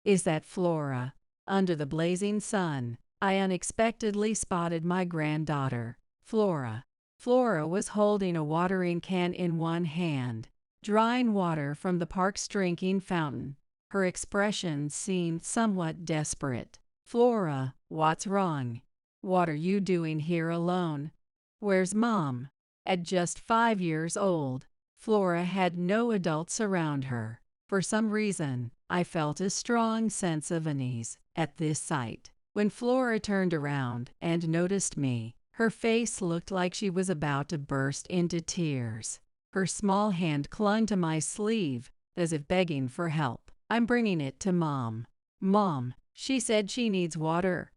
Is that Flora? Under the blazing sun, I unexpectedly spotted my granddaughter, Flora. Flora was holding a watering can in one hand, drawing water from the park's drinking fountain. Her expression seemed somewhat desperate. "Flora, what's wrong? What are you doing here alone? Where's Mom?" At just 5 years old, Flora had no adults around her. For some reason, I felt a strong sense of unease at this sight. When Flora turned around and noticed me, her face looked like she was about to burst into tears. Her small hand clung to my sleeve, as if begging for help. "I'm bringing it to Mom. Mom, she said she needs water."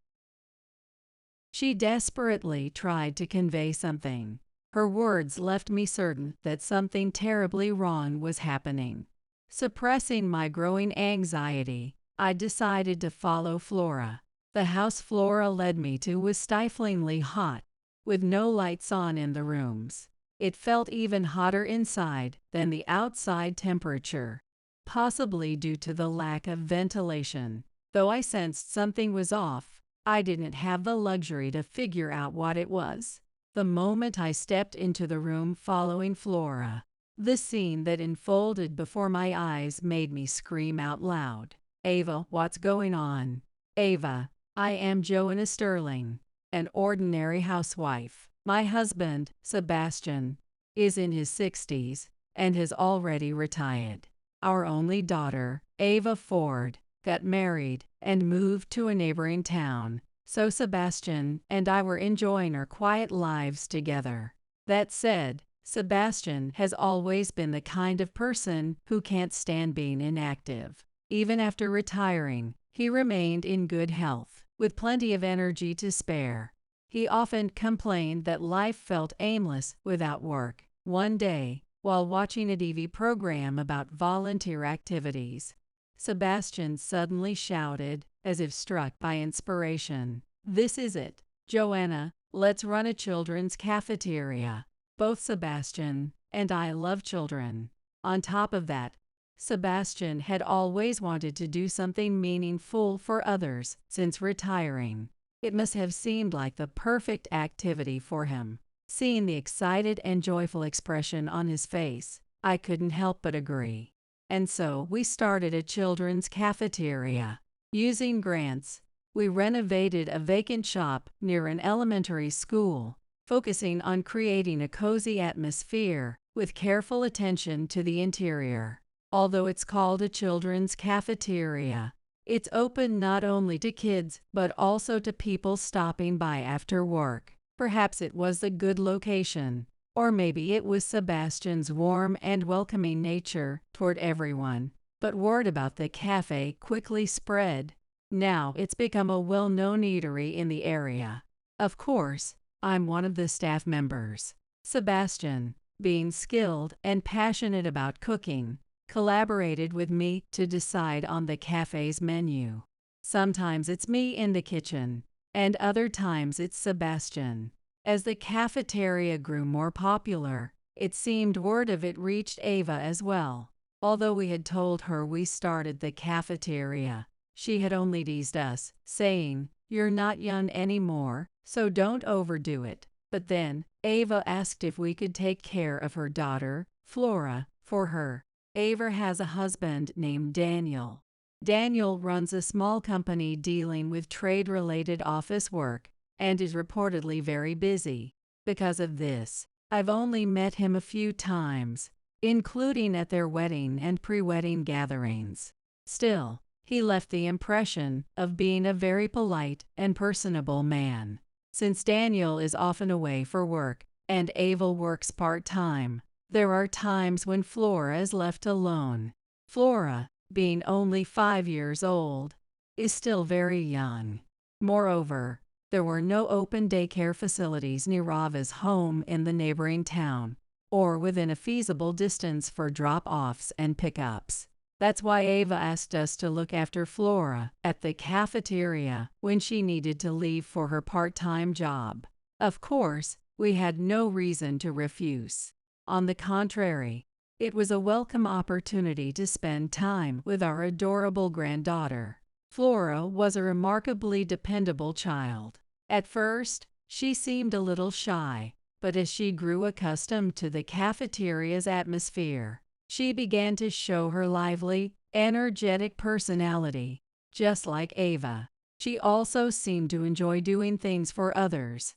She desperately tried to convey something. Her words left me certain that something terribly wrong was happening. Suppressing my growing anxiety, I decided to follow Flora. The house Flora led me to was stiflingly hot, with no lights on in the rooms. It felt even hotter inside than the outside temperature, possibly due to the lack of ventilation. Though I sensed something was off, I didn't have the luxury to figure out what it was. The moment I stepped into the room following Flora, the scene that unfolded before my eyes made me scream out loud. "Ava, what's going on?" "Ava, I am Joanna Sterling, an ordinary housewife. My husband, Sebastian, is in his 60s and has already retired. Our only daughter, Ava Ford, got married and moved to a neighboring town, so Sebastian and I were enjoying our quiet lives together. That said, Sebastian has always been the kind of person who can't stand being inactive. Even after retiring, he remained in good health, with plenty of energy to spare. He often complained that life felt aimless without work. One day, while watching a TV program about volunteer activities, Sebastian suddenly shouted, as if struck by inspiration, "This is it, Joanna, let's run a children's cafeteria." Both Sebastian and I love children. On top of that, Sebastian had always wanted to do something meaningful for others since retiring. It must have seemed like the perfect activity for him. Seeing the excited and joyful expression on his face, I couldn't help but agree. And so we started a children's cafeteria. Using grants, we renovated a vacant shop near an elementary school, focusing on creating a cozy atmosphere with careful attention to the interior. Although it's called a children's cafeteria, it's open not only to kids but also to people stopping by after work. Perhaps it was a good location, or maybe it was Sebastian's warm and welcoming nature toward everyone. But word about the cafe quickly spread. Now it's become a well-known eatery in the area. Of course, I'm one of the staff members. Sebastian, being skilled and passionate about cooking, collaborated with me to decide on the cafe's menu. Sometimes it's me in the kitchen, and other times it's Sebastian. As the cafeteria grew more popular, it seemed word of it reached Ava as well. Although we had told her we started the cafeteria, she had only teased us, saying, "You're not young anymore, so don't overdo it." But then, Ava asked if we could take care of her daughter, Flora, for her. Ava has a husband named Daniel. Daniel runs a small company dealing with trade-related office work and is reportedly very busy. Because of this, I've only met him a few times, including at their wedding and pre-wedding gatherings. Still, he left the impression of being a very polite and personable man. Since Daniel is often away for work and Ava works part-time, there are times when Flora is left alone. Flora, being only 5 years old, is still very young. Moreover, there were no open daycare facilities near Ava's home in the neighboring town, or within a feasible distance for drop-offs and pickups. That's why Ava asked us to look after Flora at the cafeteria when she needed to leave for her part-time job. Of course, we had no reason to refuse. On the contrary, It was a welcome opportunity to spend time with our adorable granddaughter. Flora was a remarkably dependable child. At first, she seemed a little shy, but as she grew accustomed to the cafeteria's atmosphere, she began to show her lively, energetic personality. Just like Ava, she also seemed to enjoy doing things for others,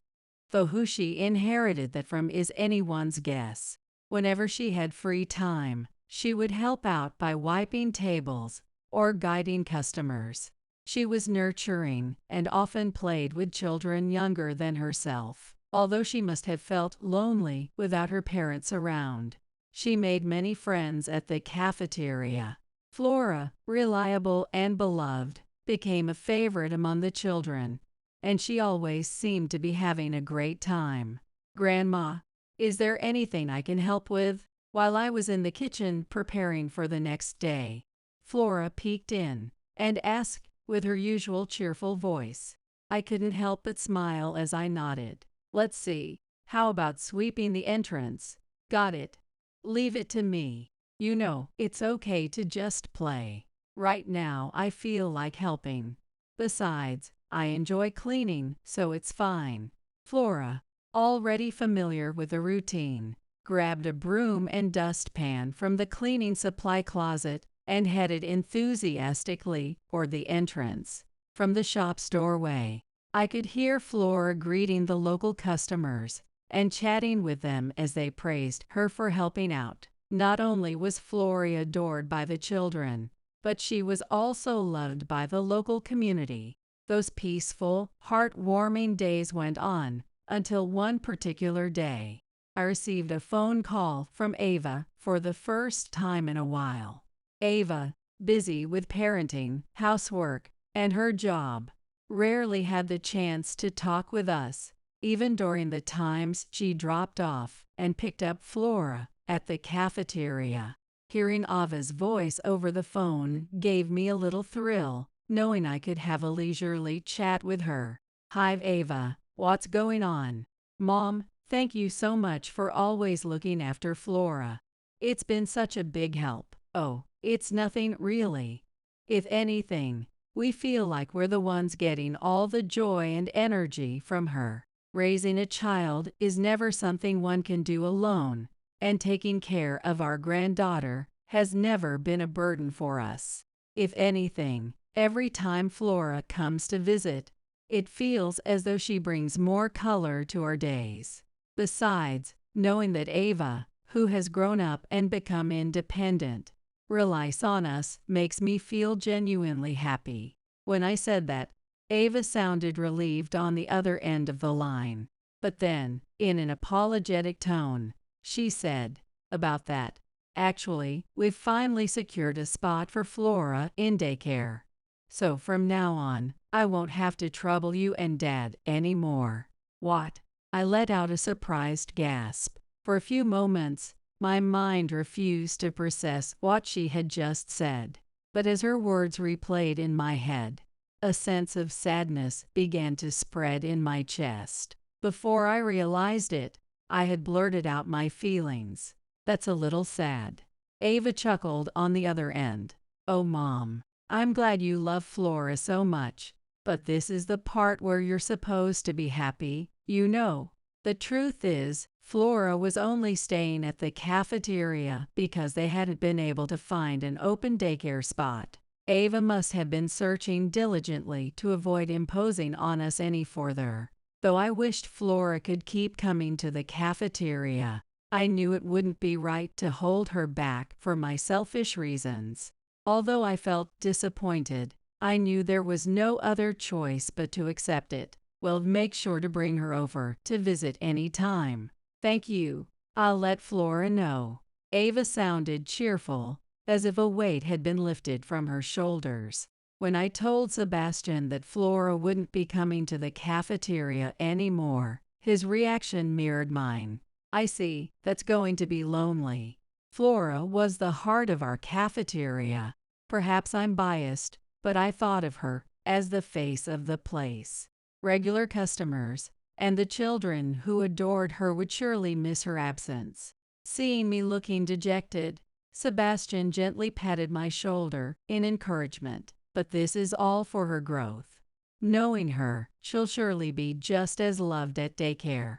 though who she inherited that from is anyone's guess. Whenever she had free time, she would help out by wiping tables or guiding customers. She was nurturing and often played with children younger than herself. Although she must have felt lonely without her parents around, she made many friends at the cafeteria. Flora, reliable and beloved, became a favorite among the children, and she always seemed to be having a great time. "Grandma, is there anything I can help with?" While I was in the kitchen preparing for the next day, Flora peeked in and asked with her usual cheerful voice. I couldn't help but smile as I nodded. "Let's see, how about sweeping the entrance?" "Got it. Leave it to me. You know, it's okay to just play. Right now I feel like helping. Besides, I enjoy cleaning, so it's fine." Flora, already familiar with the routine, grabbed a broom and dustpan from the cleaning supply closet and headed enthusiastically toward the entrance. From the shop's doorway, I could hear Flora greeting the local customers and chatting with them as they praised her for helping out. Not only was Flora adored by the children, but she was also loved by the local community. Those peaceful, heartwarming days went on until one particular day, I received a phone call from Ava for the first time in a while. Ava, busy with parenting, housework, and her job, rarely had the chance to talk with us, even during the times she dropped off and picked up Flora at the cafeteria. Hearing Ava's voice over the phone gave me a little thrill, knowing I could have a leisurely chat with her. "Hi Ava, what's going on?" "Mom, thank you so much for always looking after Flora. It's been such a big help." "Oh, it's nothing really. If anything, we feel like we're the ones getting all the joy and energy from her. Raising a child is never something one can do alone, and taking care of our granddaughter has never been a burden for us. If anything, every time Flora comes to visit, it feels as though she brings more color to our days. Besides, knowing that Ava, who has grown up and become independent, relies on us makes me feel genuinely happy." When I said that, Ava sounded relieved on the other end of the line. But then, in an apologetic tone, she said, "About that, actually, we've finally secured a spot for Flora in daycare. So from now on, I won't have to trouble you and Dad anymore." "What?" I let out a surprised gasp. For a few moments, my mind refused to process what she had just said. But as her words replayed in my head, a sense of sadness began to spread in my chest. Before I realized it, I had blurted out my feelings. "That's a little sad." Ava chuckled on the other end. "Oh Mom, I'm glad you love Flora so much, but this is the part where you're supposed to be happy, you know. The truth is, Flora was only staying at the cafeteria because they hadn't been able to find an open daycare spot. Ava must have been searching diligently to avoid imposing on us any further. Though I wished Flora could keep coming to the cafeteria, I knew it wouldn't be right to hold her back for my selfish reasons. Although I felt disappointed, I knew there was no other choice but to accept it. "Well, make sure to bring her over to visit any time." "Thank you. I'll let Flora know." Ava sounded cheerful, as if a weight had been lifted from her shoulders. When I told Sebastian that Flora wouldn't be coming to the cafeteria anymore, his reaction mirrored mine. "I see, that's going to be lonely." Flora was the heart of our cafeteria. Perhaps I'm biased, but I thought of her as the face of the place. Regular customers and the children who adored her would surely miss her absence. Seeing me looking dejected, Sebastian gently patted my shoulder in encouragement. But this is all for her growth. Knowing her, she'll surely be just as loved at daycare.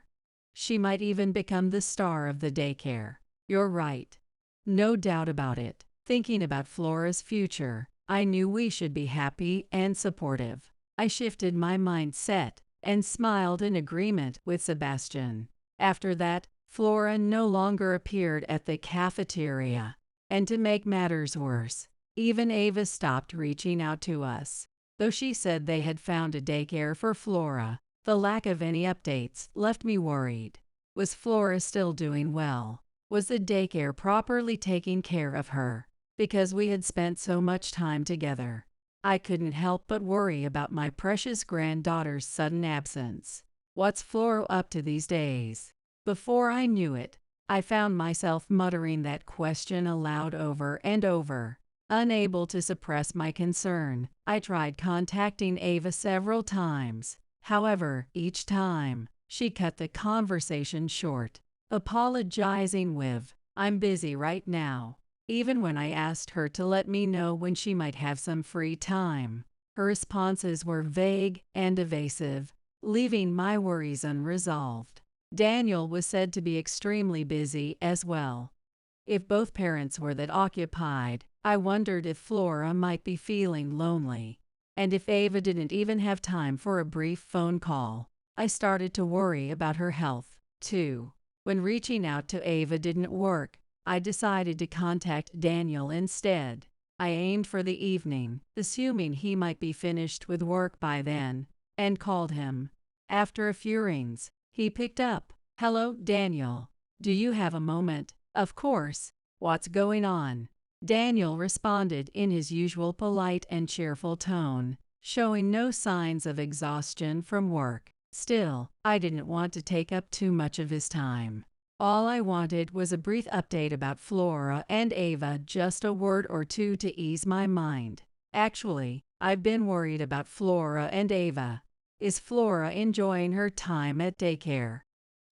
She might even become the star of the daycare. You're right. No doubt about it. Thinking about Flora's future, I knew we should be happy and supportive. I shifted my mindset and smiled in agreement with Sebastian. After that, Flora no longer appeared at the cafeteria. And to make matters worse, even Ava stopped reaching out to us. Though she said they had found a daycare for Flora, the lack of any updates left me worried. Was Flora still doing well? Was the daycare properly taking care of her? Because we had spent so much time together, I couldn't help but worry about my precious granddaughter's sudden absence. What's Flora up to these days? Before I knew it, I found myself muttering that question aloud over and over. Unable to suppress my concern, I tried contacting Ava several times. However, each time, she cut the conversation short, apologizing with, "I'm busy right now." Even when I asked her to let me know when she might have some free time, her responses were vague and evasive, leaving my worries unresolved. Daniel was said to be extremely busy as well. If both parents were that occupied, I wondered if Flora might be feeling lonely. And if Ava didn't even have time for a brief phone call, I started to worry about her health, too. When reaching out to Ava didn't work, I decided to contact Daniel instead. I aimed for the evening, assuming he might be finished with work by then, and called him. After a few rings, he picked up. "Hello, Daniel. Do you have a moment?" "Of course. What's going on?" Daniel responded in his usual polite and cheerful tone, showing no signs of exhaustion from work. Still, I didn't want to take up too much of his time. All I wanted was a brief update about Flora and Ava, just a word or two to ease my mind. Actually, I've been worried about Flora and Ava. Is Flora enjoying her time at daycare?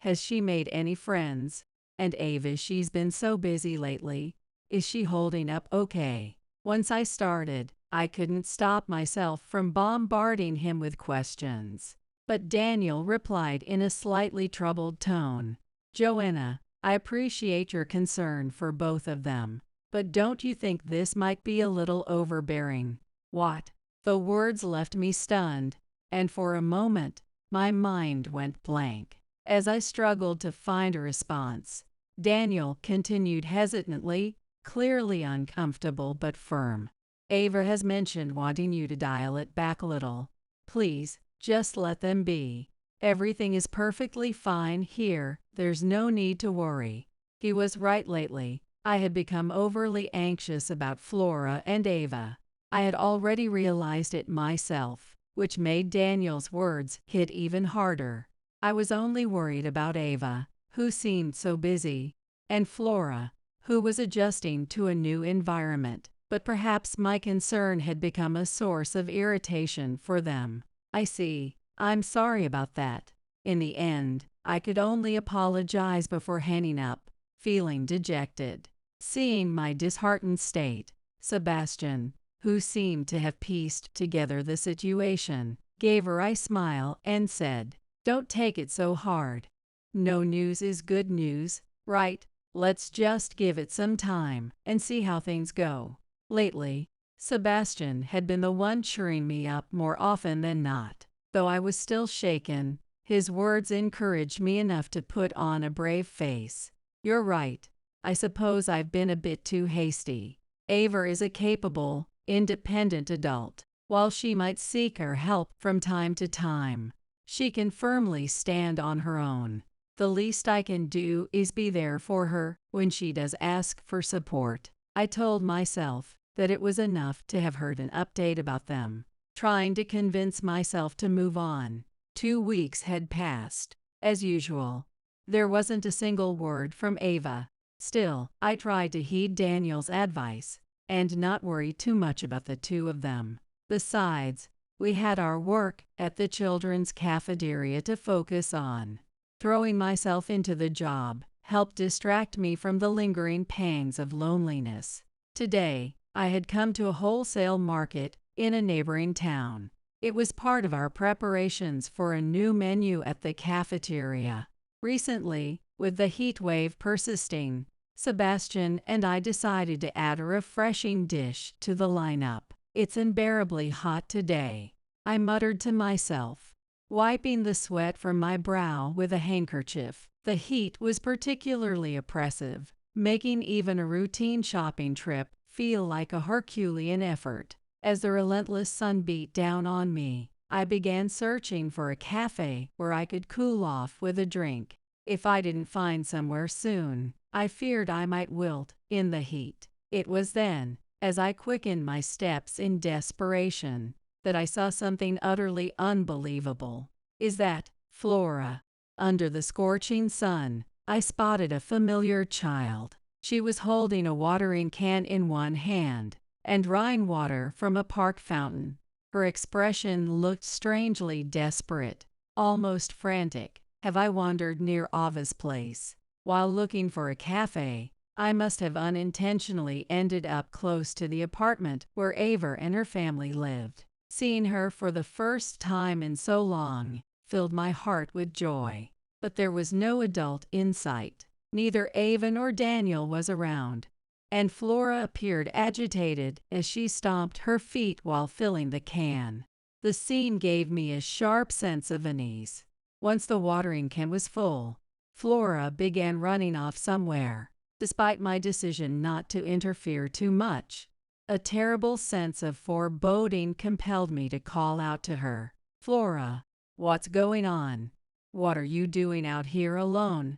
Has she made any friends? And Ava, she's been so busy lately. Is she holding up okay? Once I started, I couldn't stop myself from bombarding him with questions. But Daniel replied in a slightly troubled tone. "Joanna, I appreciate your concern for both of them, but don't you think this might be a little overbearing?" What? The words left me stunned, and for a moment, my mind went blank. As I struggled to find a response, Daniel continued hesitantly, clearly uncomfortable but firm. "Ava has mentioned wanting you to dial it back a little. Please, just let them be. Everything is perfectly fine here, there's no need to worry." He was right lately. I had become overly anxious about Flora and Ava. I had already realized it myself, which made Daniel's words hit even harder. I was only worried about Ava, who seemed so busy, and Flora, who was adjusting to a new environment. But perhaps my concern had become a source of irritation for them. "I see. I'm sorry about that." In the end, I could only apologize before hanging up, feeling dejected. Seeing my disheartened state, Sebastian, who seemed to have pieced together the situation, gave a wry smile and said, "Don't take it so hard. No news is good news, right? Let's just give it some time and see how things go." Lately, Sebastian had been the one cheering me up more often than not. Though I was still shaken, his words encouraged me enough to put on a brave face. "You're right. I suppose I've been a bit too hasty. Ava is a capable, independent adult. While she might seek our help from time to time, she can firmly stand on her own. The least I can do is be there for her when she does ask for support." I told myself that it was enough to have heard an update about them, trying to convince myself to move on. 2 weeks had passed. As usual, there wasn't a single word from Ava. Still, I tried to heed Daniel's advice and not worry too much about the two of them. Besides, we had our work at the children's cafeteria to focus on. Throwing myself into the job helped distract me from the lingering pangs of loneliness. Today, I had come to a wholesale market in a neighboring town. It was part of our preparations for a new menu at the cafeteria. Recently, with the heat wave persisting, Sebastian and I decided to add a refreshing dish to the lineup. "It's unbearably hot today," I muttered to myself, wiping the sweat from my brow with a handkerchief. The heat was particularly oppressive, making even a routine shopping trip feel like a Herculean effort. As the relentless sun beat down on me, I began searching for a cafe where I could cool off with a drink. If I didn't find somewhere soon, I feared I might wilt in the heat. It was then, as I quickened my steps in desperation, that I saw something utterly unbelievable. "Is that Flora?" Under the scorching sun, I spotted a familiar child. She was holding a watering can in one hand and drawing water from a park fountain. Her expression looked strangely desperate, almost frantic. Have I wandered near Ava's place? While looking for a cafe, I must have unintentionally ended up close to the apartment where Ava and her family lived. Seeing her for the first time in so long filled my heart with joy. But there was no adult in sight. Neither Ava nor Daniel was around, and Flora appeared agitated as she stomped her feet while filling the can. The scene gave me a sharp sense of unease. Once the watering can was full, Flora began running off somewhere. Despite my decision not to interfere too much, a terrible sense of foreboding compelled me to call out to her. "Flora, what's going on? What are you doing out here alone?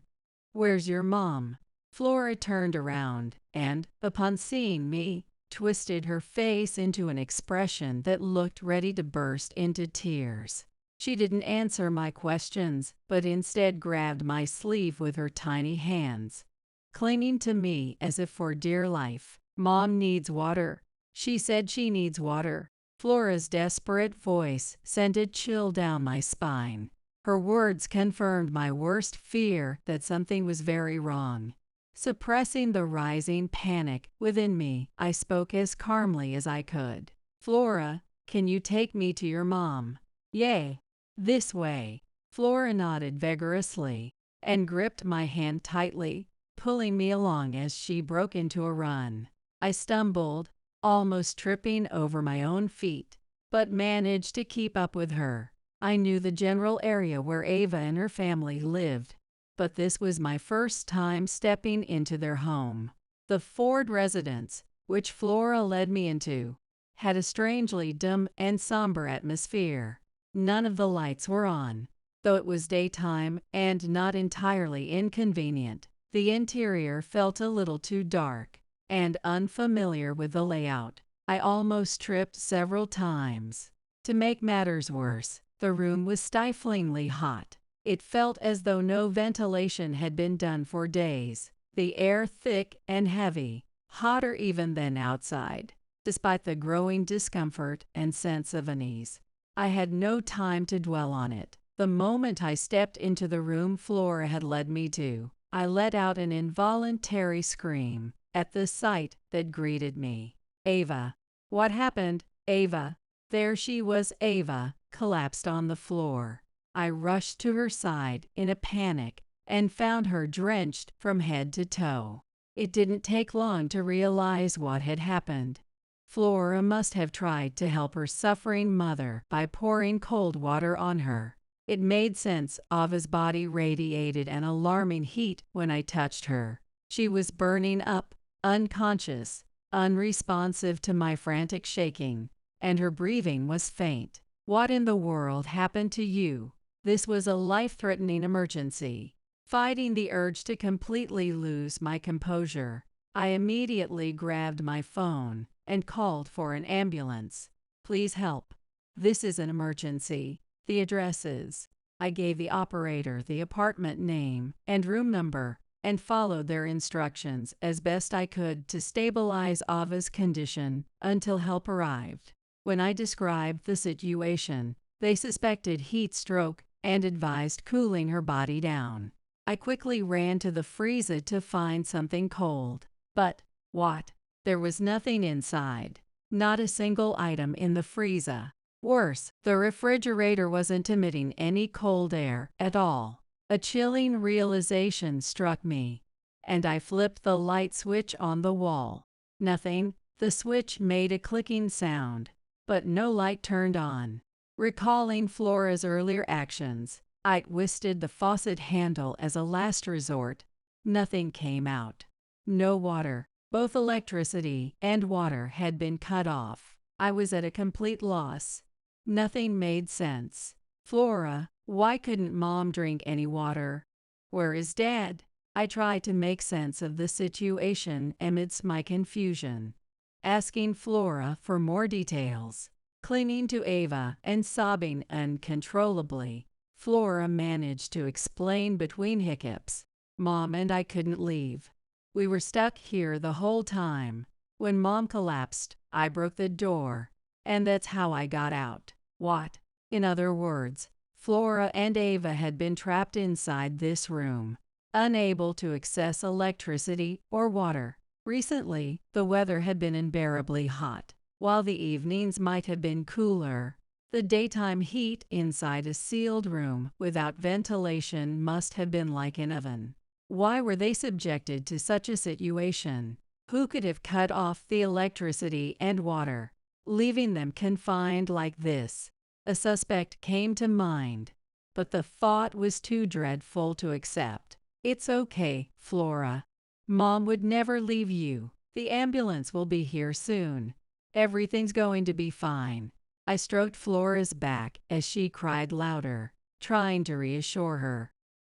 Where's your mom?" Flora turned around and, upon seeing me, twisted her face into an expression that looked ready to burst into tears. She didn't answer my questions, but instead grabbed my sleeve with her tiny hands, clinging to me as if for dear life. "Mom needs water. She said she needs water." Flora's desperate voice sent a chill down my spine. Her words confirmed my worst fear that something was very wrong. Suppressing the rising panic within me, I spoke as calmly as I could. "Flora, can you take me to your mom?" "Yay. This way." Flora nodded vigorously and gripped my hand tightly, pulling me along as she broke into a run. I stumbled, almost tripping over my own feet, but managed to keep up with her. I knew the general area where Ava and her family lived, but this was my first time stepping into their home. The Ford residence, which Flora led me into, had a strangely dim and somber atmosphere. None of the lights were on, though it was daytime and not entirely inconvenient. The interior felt a little too dark and unfamiliar with the layout. I almost tripped several times. To make matters worse, the room was stiflingly hot. It felt as though no ventilation had been done for days, the air thick and heavy, hotter even than outside. Despite the growing discomfort and sense of unease, I had no time to dwell on it. The moment I stepped into the room Flora had led me to, I let out an involuntary scream at the sight that greeted me. "Ava!" "What happened, Ava?" There she was, Ava, collapsed on the floor. I rushed to her side in a panic and found her drenched from head to toe. It didn't take long to realize what had happened. Flora must have tried to help her suffering mother by pouring cold water on her. It made sense. Ava's body radiated an alarming heat when I touched her. She was burning up, unconscious, unresponsive to my frantic shaking, and her breathing was faint. "What in the world happened to you?" This was a life-threatening emergency. Fighting the urge to completely lose my composure, I immediately grabbed my phone and called for an ambulance. "Please help. This is an emergency. The address is." I gave the operator the apartment name and room number and followed their instructions as best I could to stabilize Ava's condition until help arrived. When I described the situation, they suspected heat stroke and advised cooling her body down. I quickly ran to the freezer to find something cold. But, what? There was nothing inside. Not a single item in the freezer. Worse, the refrigerator wasn't emitting any cold air at all. A chilling realization struck me, and I flipped the light switch on the wall. Nothing. The switch made a clicking sound, but no light turned on. Recalling Flora's earlier actions, I twisted the faucet handle as a last resort. Nothing came out. No water. Both electricity and water had been cut off. I was at a complete loss. Nothing made sense. Flora, why couldn't Mom drink any water? Where is Dad? I tried to make sense of the situation amidst my confusion, asking Flora for more details. Clinging to Ava and sobbing uncontrollably, Flora managed to explain between hiccups. Mom and I couldn't leave. We were stuck here the whole time. When Mom collapsed, I broke the door, and that's how I got out. What? In other words, Flora and Ava had been trapped inside this room, unable to access electricity or water. Recently, the weather had been unbearably hot. While the evenings might have been cooler, the daytime heat inside a sealed room without ventilation must have been like an oven. Why were they subjected to such a situation? Who could have cut off the electricity and water, leaving them confined like this? A suspect came to mind, but the thought was too dreadful to accept. It's okay, Flora. Mom would never leave you. The ambulance will be here soon. Everything's going to be fine. I stroked Flora's back as she cried louder, trying to reassure her,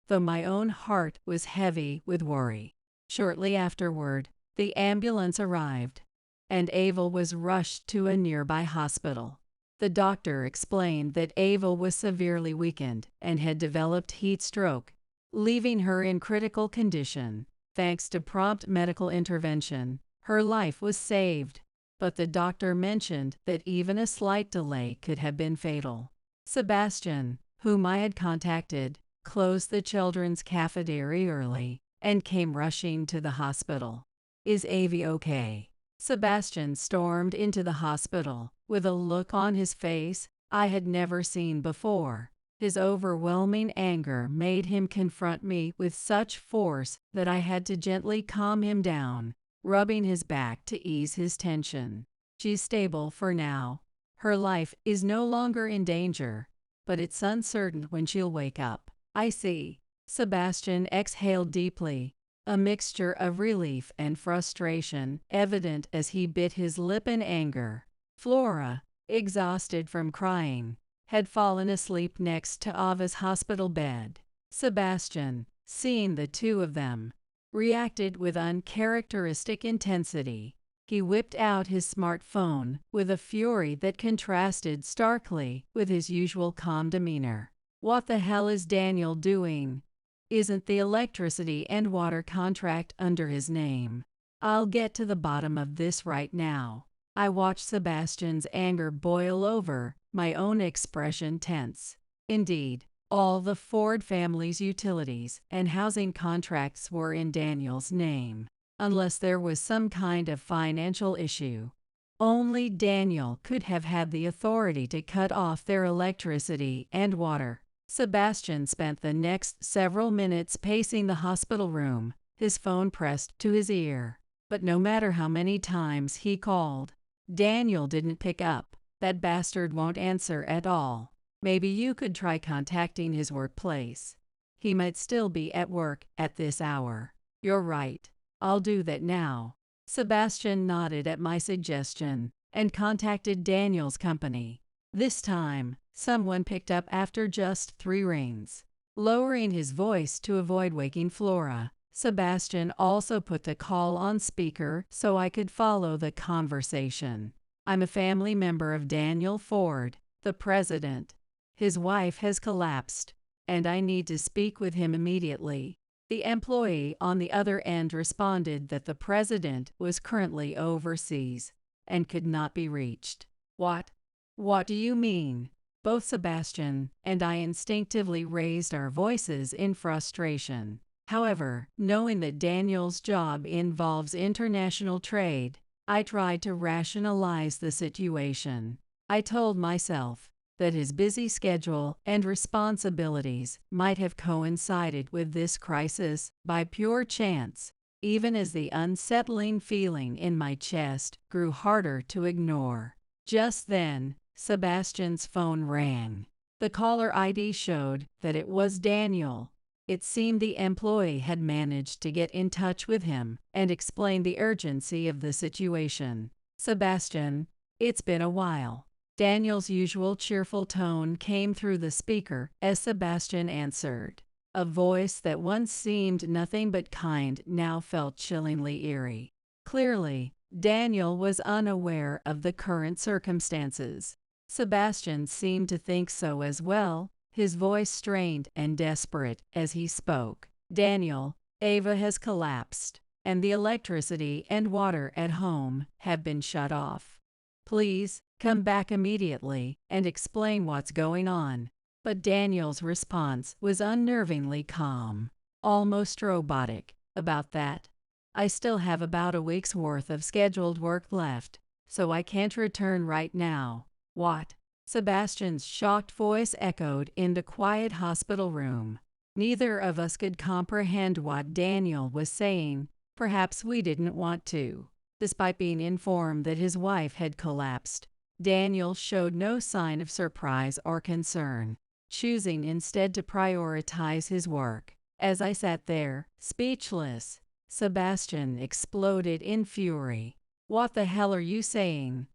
though my own heart was heavy with worry. Shortly afterward, the ambulance arrived, and Ava was rushed to a nearby hospital. The doctor explained that Ava was severely weakened and had developed heat stroke, leaving her in critical condition. Thanks to prompt medical intervention, her life was saved, but the doctor mentioned that even a slight delay could have been fatal. Sebastian, whom I had contacted, closed the children's cafeteria early and came rushing to the hospital. Is Avi okay? Sebastian stormed into the hospital with a look on his face I had never seen before. His overwhelming anger made him confront me with such force that I had to gently calm him down, rubbing his back to ease his tension. She's stable for now. Her life is no longer in danger, but it's uncertain when she'll wake up. I see. Sebastian exhaled deeply, a mixture of relief and frustration evident as he bit his lip in anger. Flora, exhausted from crying, had fallen asleep next to Ava's hospital bed. Sebastian, seeing the two of them, reacted with uncharacteristic intensity. He whipped out his smartphone with a fury that contrasted starkly with his usual calm demeanor. What the hell is Daniel doing? Isn't the electricity and water contract under his name? I'll get to the bottom of this right now. I watched Sebastian's anger boil over, my own expression tense. Indeed, all the Ford family's utilities and housing contracts were in Daniel's name. Unless there was some kind of financial issue, only Daniel could have had the authority to cut off their electricity and water. Sebastian spent the next several minutes pacing the hospital room, his phone pressed to his ear. But no matter how many times he called, Daniel didn't pick up. That bastard won't answer at all. Maybe you could try contacting his workplace. He might still be at work at this hour. You're right. I'll do that now. Sebastian nodded at my suggestion and contacted Daniel's company. This time, someone picked up after just 3 rings. Lowering his voice to avoid waking Flora, Sebastian also put the call on speaker so I could follow the conversation. I'm a family member of Daniel Ford, the president. His wife has collapsed, and I need to speak with him immediately. The employee on the other end responded that the president was currently overseas and could not be reached. What? What do you mean? Both Sebastian and I instinctively raised our voices in frustration. However, knowing that Daniel's job involves international trade, I tried to rationalize the situation. I told myself that his busy schedule and responsibilities might have coincided with this crisis by pure chance, even as the unsettling feeling in my chest grew harder to ignore. Just then, Sebastian's phone rang. The caller ID showed that it was Daniel. It seemed the employee had managed to get in touch with him and explain the urgency of the situation. "Sebastian, it's been a while." Daniel's usual cheerful tone came through the speaker as Sebastian answered. A voice that once seemed nothing but kind now felt chillingly eerie. Clearly, Daniel was unaware of the current circumstances. Sebastian seemed to think so as well, his voice strained and desperate as he spoke. "Daniel, Ava has collapsed, and the electricity and water at home have been shut off. Please, come back immediately and explain what's going on." But Daniel's response was unnervingly calm, almost robotic. "About that, I still have about a week's worth of scheduled work left, so I can't return right now." "What?" Sebastian's shocked voice echoed in the quiet hospital room. Neither of us could comprehend what Daniel was saying. Perhaps we didn't want to. Despite being informed that his wife had collapsed, Daniel showed no sign of surprise or concern, choosing instead to prioritize his work. As I sat there, speechless, Sebastian exploded in fury. "What the hell are you saying?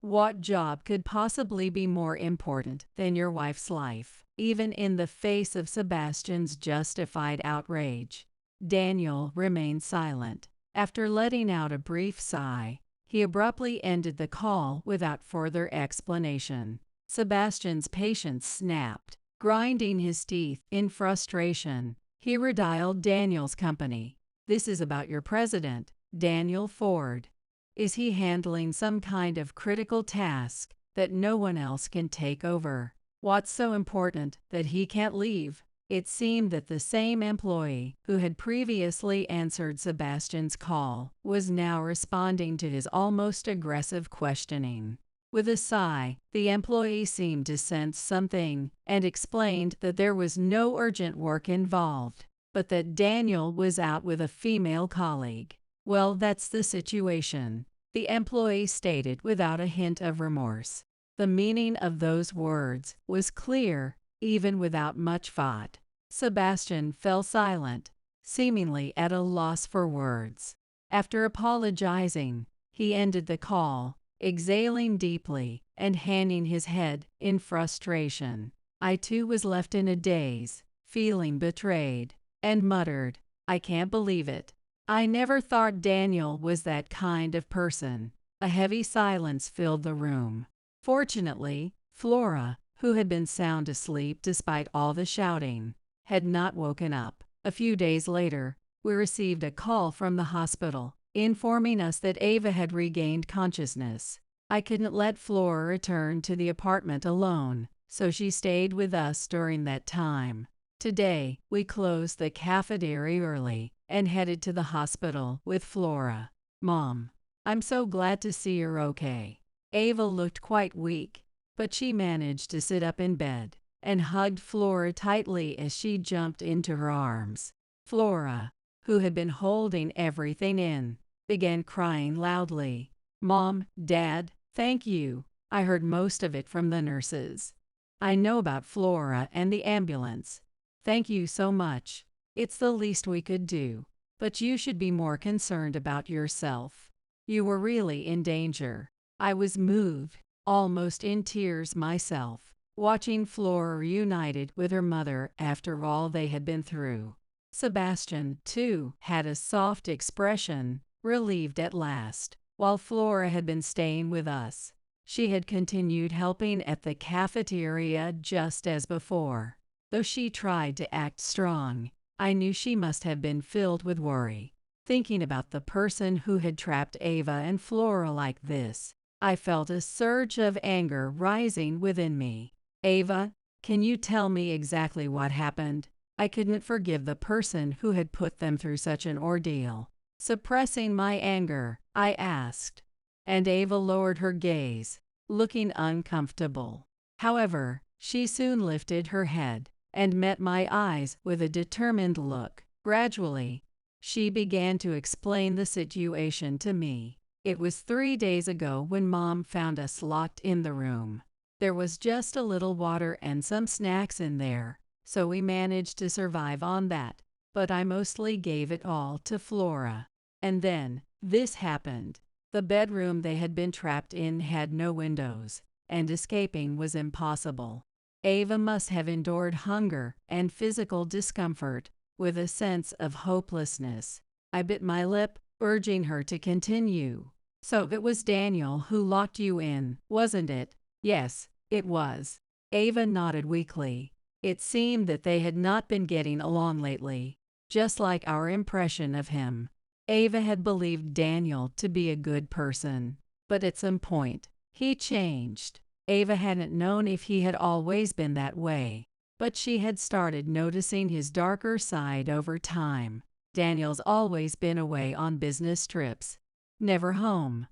What job could possibly be more important than your wife's life?" Even in the face of Sebastian's justified outrage, Daniel remained silent. After letting out a brief sigh, he abruptly ended the call without further explanation. Sebastian's patience snapped. Grinding his teeth in frustration, he redialed Daniel's company. "This is about your president, Daniel Ford. Is he handling some kind of critical task that no one else can take over? What's so important that he can't leave?" It seemed that the same employee who had previously answered Sebastian's call was now responding to his almost aggressive questioning. With a sigh, the employee seemed to sense something and explained that there was no urgent work involved, but that Daniel was out with a female colleague. "Well, that's the situation," the employee stated without a hint of remorse. The meaning of those words was clear, even without much thought. Sebastian fell silent, seemingly at a loss for words. After apologizing, he ended the call, exhaling deeply and hanging his head in frustration. I too was left in a daze, feeling betrayed, and muttered, "I can't believe it. I never thought Daniel was that kind of person." A heavy silence filled the room. Fortunately, Flora, who had been sound asleep despite all the shouting, had not woken up. A few days later, we received a call from the hospital, informing us that Ava had regained consciousness. I couldn't let Flora return to the apartment alone, so she stayed with us during that time. Today, we closed the cafeteria early and headed to the hospital with Flora. "Mom, I'm so glad to see you're okay." Ava looked quite weak, but she managed to sit up in bed and hugged Flora tightly as she jumped into her arms. Flora, who had been holding everything in, began crying loudly. "Mom, Dad, thank you. I heard most of it from the nurses. I know about Flora and the ambulance. Thank you so much. It's the least we could do. But you should be more concerned about yourself. You were really in danger." I was moved, almost in tears myself, watching Flora reunited with her mother after all they had been through. Sebastian, too, had a soft expression, relieved at last. While Flora had been staying with us, she had continued helping at the cafeteria just as before. Though she tried to act strong, I knew she must have been filled with worry. Thinking about the person who had trapped Ava and Flora like this, I felt a surge of anger rising within me. Ava, can you tell me exactly what happened? I couldn't forgive the person who had put them through such an ordeal. Suppressing my anger, I asked, and Ava lowered her gaze, looking uncomfortable. However, she soon lifted her head and met my eyes with a determined look. Gradually, she began to explain the situation to me. It was 3 days ago when Mom found us locked in the room. There was just a little water and some snacks in there, so we managed to survive on that, but I mostly gave it all to Flora. And then, this happened. The bedroom they had been trapped in had no windows, and escaping was impossible. Ava must have endured hunger and physical discomfort with a sense of hopelessness. I bit my lip, urging her to continue. So it was Daniel who locked you in, wasn't it? Yes, it was. Ava nodded weakly. It seemed that they had not been getting along lately, just like our impression of him. Ava had believed Daniel to be a good person, but at some point, he changed. Ava hadn't known if he had always been that way, but she had started noticing his darker side over time. Daniel's always been away on business trips, never home.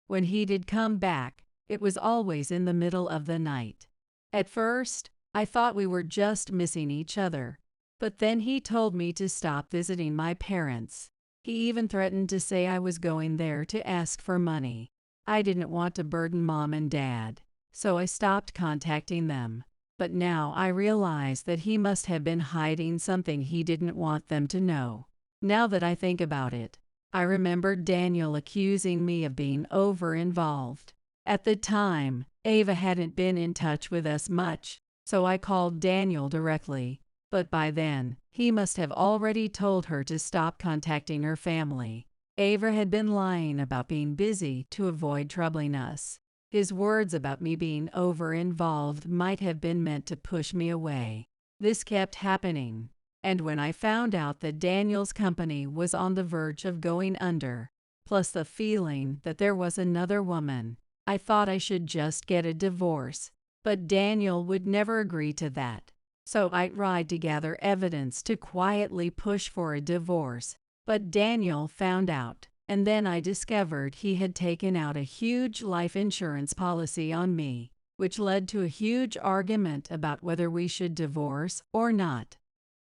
When he did come back, it was always in the middle of the night. At first, I thought we were just missing each other, but then he told me to stop visiting my parents. He even threatened to say I was going there to ask for money. I didn't want to burden Mom and Dad, so I stopped contacting them. But now I realize that he must have been hiding something he didn't want them to know. Now that I think about it, I remembered Daniel accusing me of being over-involved. At the time, Ava hadn't been in touch with us much, so I called Daniel directly. But by then, he must have already told her to stop contacting her family. Ava had been lying about being busy to avoid troubling us. His words about me being over-involved might have been meant to push me away. This kept happening, and when I found out that Daniel's company was on the verge of going under, plus the feeling that there was another woman, I thought I should just get a divorce. But Daniel would never agree to that. So I tried to gather evidence to quietly push for a divorce. But Daniel found out, and then I discovered he had taken out a huge life insurance policy on me, which led to a huge argument about whether we should divorce or not.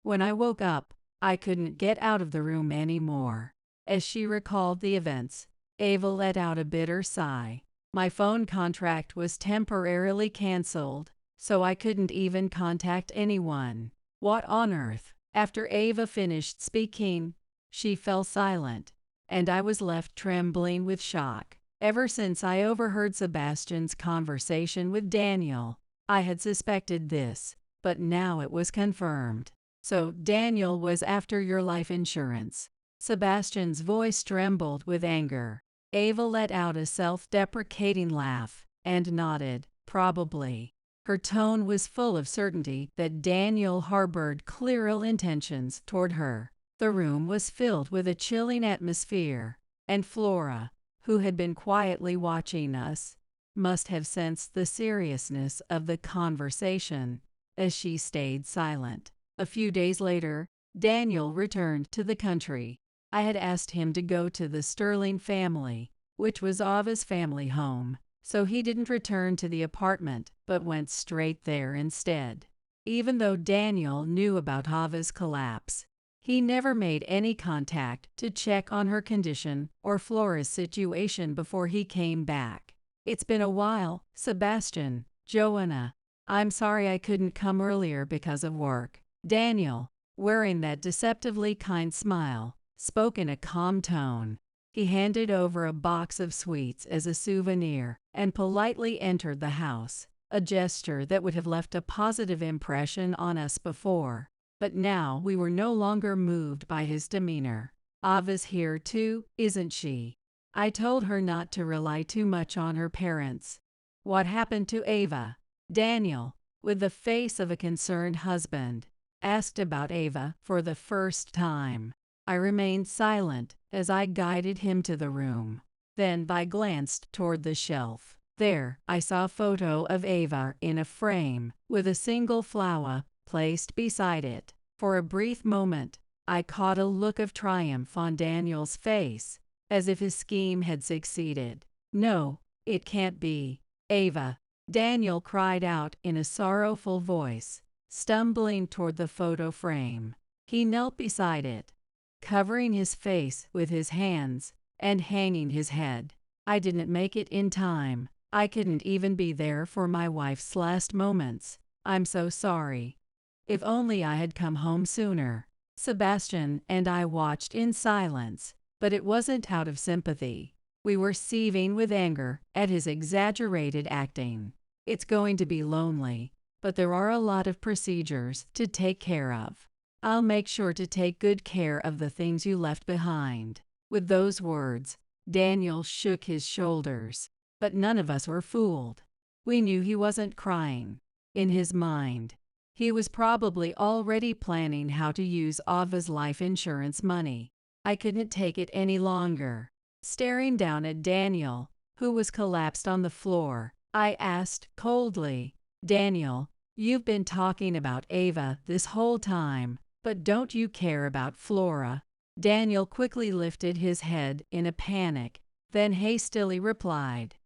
When I woke up, I couldn't get out of the room anymore. As she recalled the events, Ava let out a bitter sigh. My phone contract was temporarily canceled, so I couldn't even contact anyone. What on earth? After Ava finished speaking, she fell silent, and I was left trembling with shock. Ever since I overheard Sebastian's conversation with Daniel, I had suspected this, but now it was confirmed. So Daniel was after your life insurance. Sebastian's voice trembled with anger. Ava let out a self-deprecating laugh and nodded, probably. Her tone was full of certainty that Daniel harbored clear ill intentions toward her. The room was filled with a chilling atmosphere, and Flora, who had been quietly watching us, must have sensed the seriousness of the conversation as she stayed silent. A few days later, Daniel returned to the country. I had asked him to go to the Sterling family, which was Ava's family home, so he didn't return to the apartment but went straight there instead. Even though Daniel knew about Ava's collapse, he never made any contact to check on her condition or Flora's situation before he came back. It's been a while, Sebastian, Joanna. I'm sorry I couldn't come earlier because of work. Daniel, wearing that deceptively kind smile, spoke in a calm tone. He handed over a box of sweets as a souvenir and politely entered the house, a gesture that would have left a positive impression on us before. But now we were no longer moved by his demeanor. Ava's here too, isn't she? I told her not to rely too much on her parents. What happened to Ava? Daniel, with the face of a concerned husband, asked about Ava for the first time. I remained silent as I guided him to the room. Then I glanced toward the shelf. There, I saw a photo of Ava in a frame, with a single flower placed beside it. For a brief moment, I caught a look of triumph on Daniel's face, as if his scheme had succeeded. "No, it can't be, Ava," Daniel cried out in a sorrowful voice, stumbling toward the photo frame. He knelt beside it, covering his face with his hands and hanging his head. "I didn't make it in time. I couldn't even be there for my wife's last moments. I'm so sorry. If only I had come home sooner." Sebastian and I watched in silence, but it wasn't out of sympathy. We were seething with anger at his exaggerated acting. "It's going to be lonely, but there are a lot of procedures to take care of. I'll make sure to take good care of the things you left behind." With those words, Daniel shook his shoulders. But none of us were fooled. We knew he wasn't crying. In his mind, he was probably already planning how to use Ava's life insurance money. I couldn't take it any longer. Staring down at Daniel, who was collapsed on the floor, I asked coldly, "Daniel, you've been talking about Ava this whole time, but don't you care about Flora?" Daniel quickly lifted his head in a panic, then hastily replied,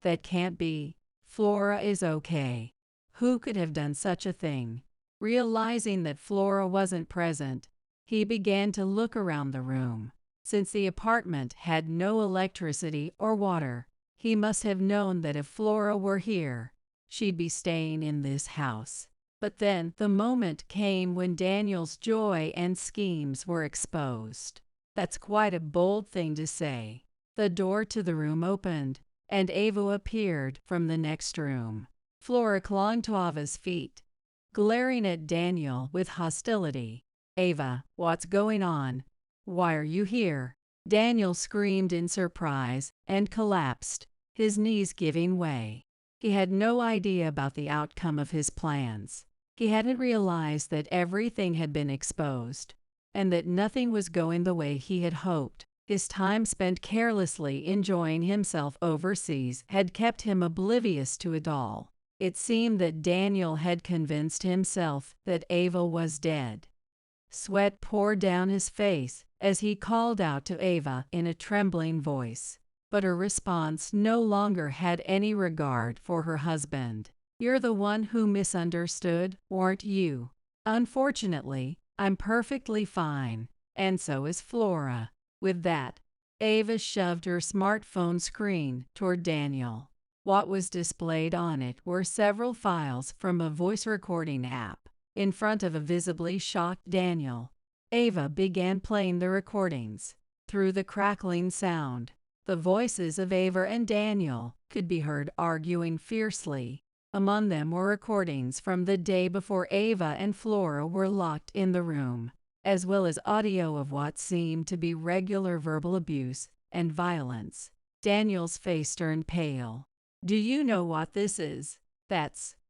That can't be. Flora is okay." Who could have done such a thing? Realizing that Flora wasn't present, he began to look around the room. Since the apartment had no electricity or water, he must have known that if Flora were here, she'd be staying in this house. But then the moment came when Daniel's joy and schemes were exposed. That's quite a bold thing to say. The door to the room opened, and Ava appeared from the next room. Flora clung to Ava's feet, glaring at Daniel with hostility. "Ava, what's going on? Why are you here?" Daniel screamed in surprise and collapsed, his knees giving way. He had no idea about the outcome of his plans. He hadn't realized that everything had been exposed, and that nothing was going the way he had hoped. His time spent carelessly enjoying himself overseas had kept him oblivious to it all. It seemed that Daniel had convinced himself that Ava was dead. Sweat poured down his face as he called out to Ava in a trembling voice, but her response no longer had any regard for her husband. "You're the one who misunderstood, weren't you?" "Unfortunately, I'm perfectly fine, and so is Flora." With that, Ava shoved her smartphone screen toward Daniel. What was displayed on it were several files from a voice recording app. In front of a visibly shocked Daniel, Ava began playing the recordings. Through the crackling sound, the voices of Ava and Daniel could be heard arguing fiercely. Among them were recordings from the day before Ava and Flora were locked in the room, as well as audio of what seemed to be regular verbal abuse and violence. Daniel's face turned pale. "Do you know what this is?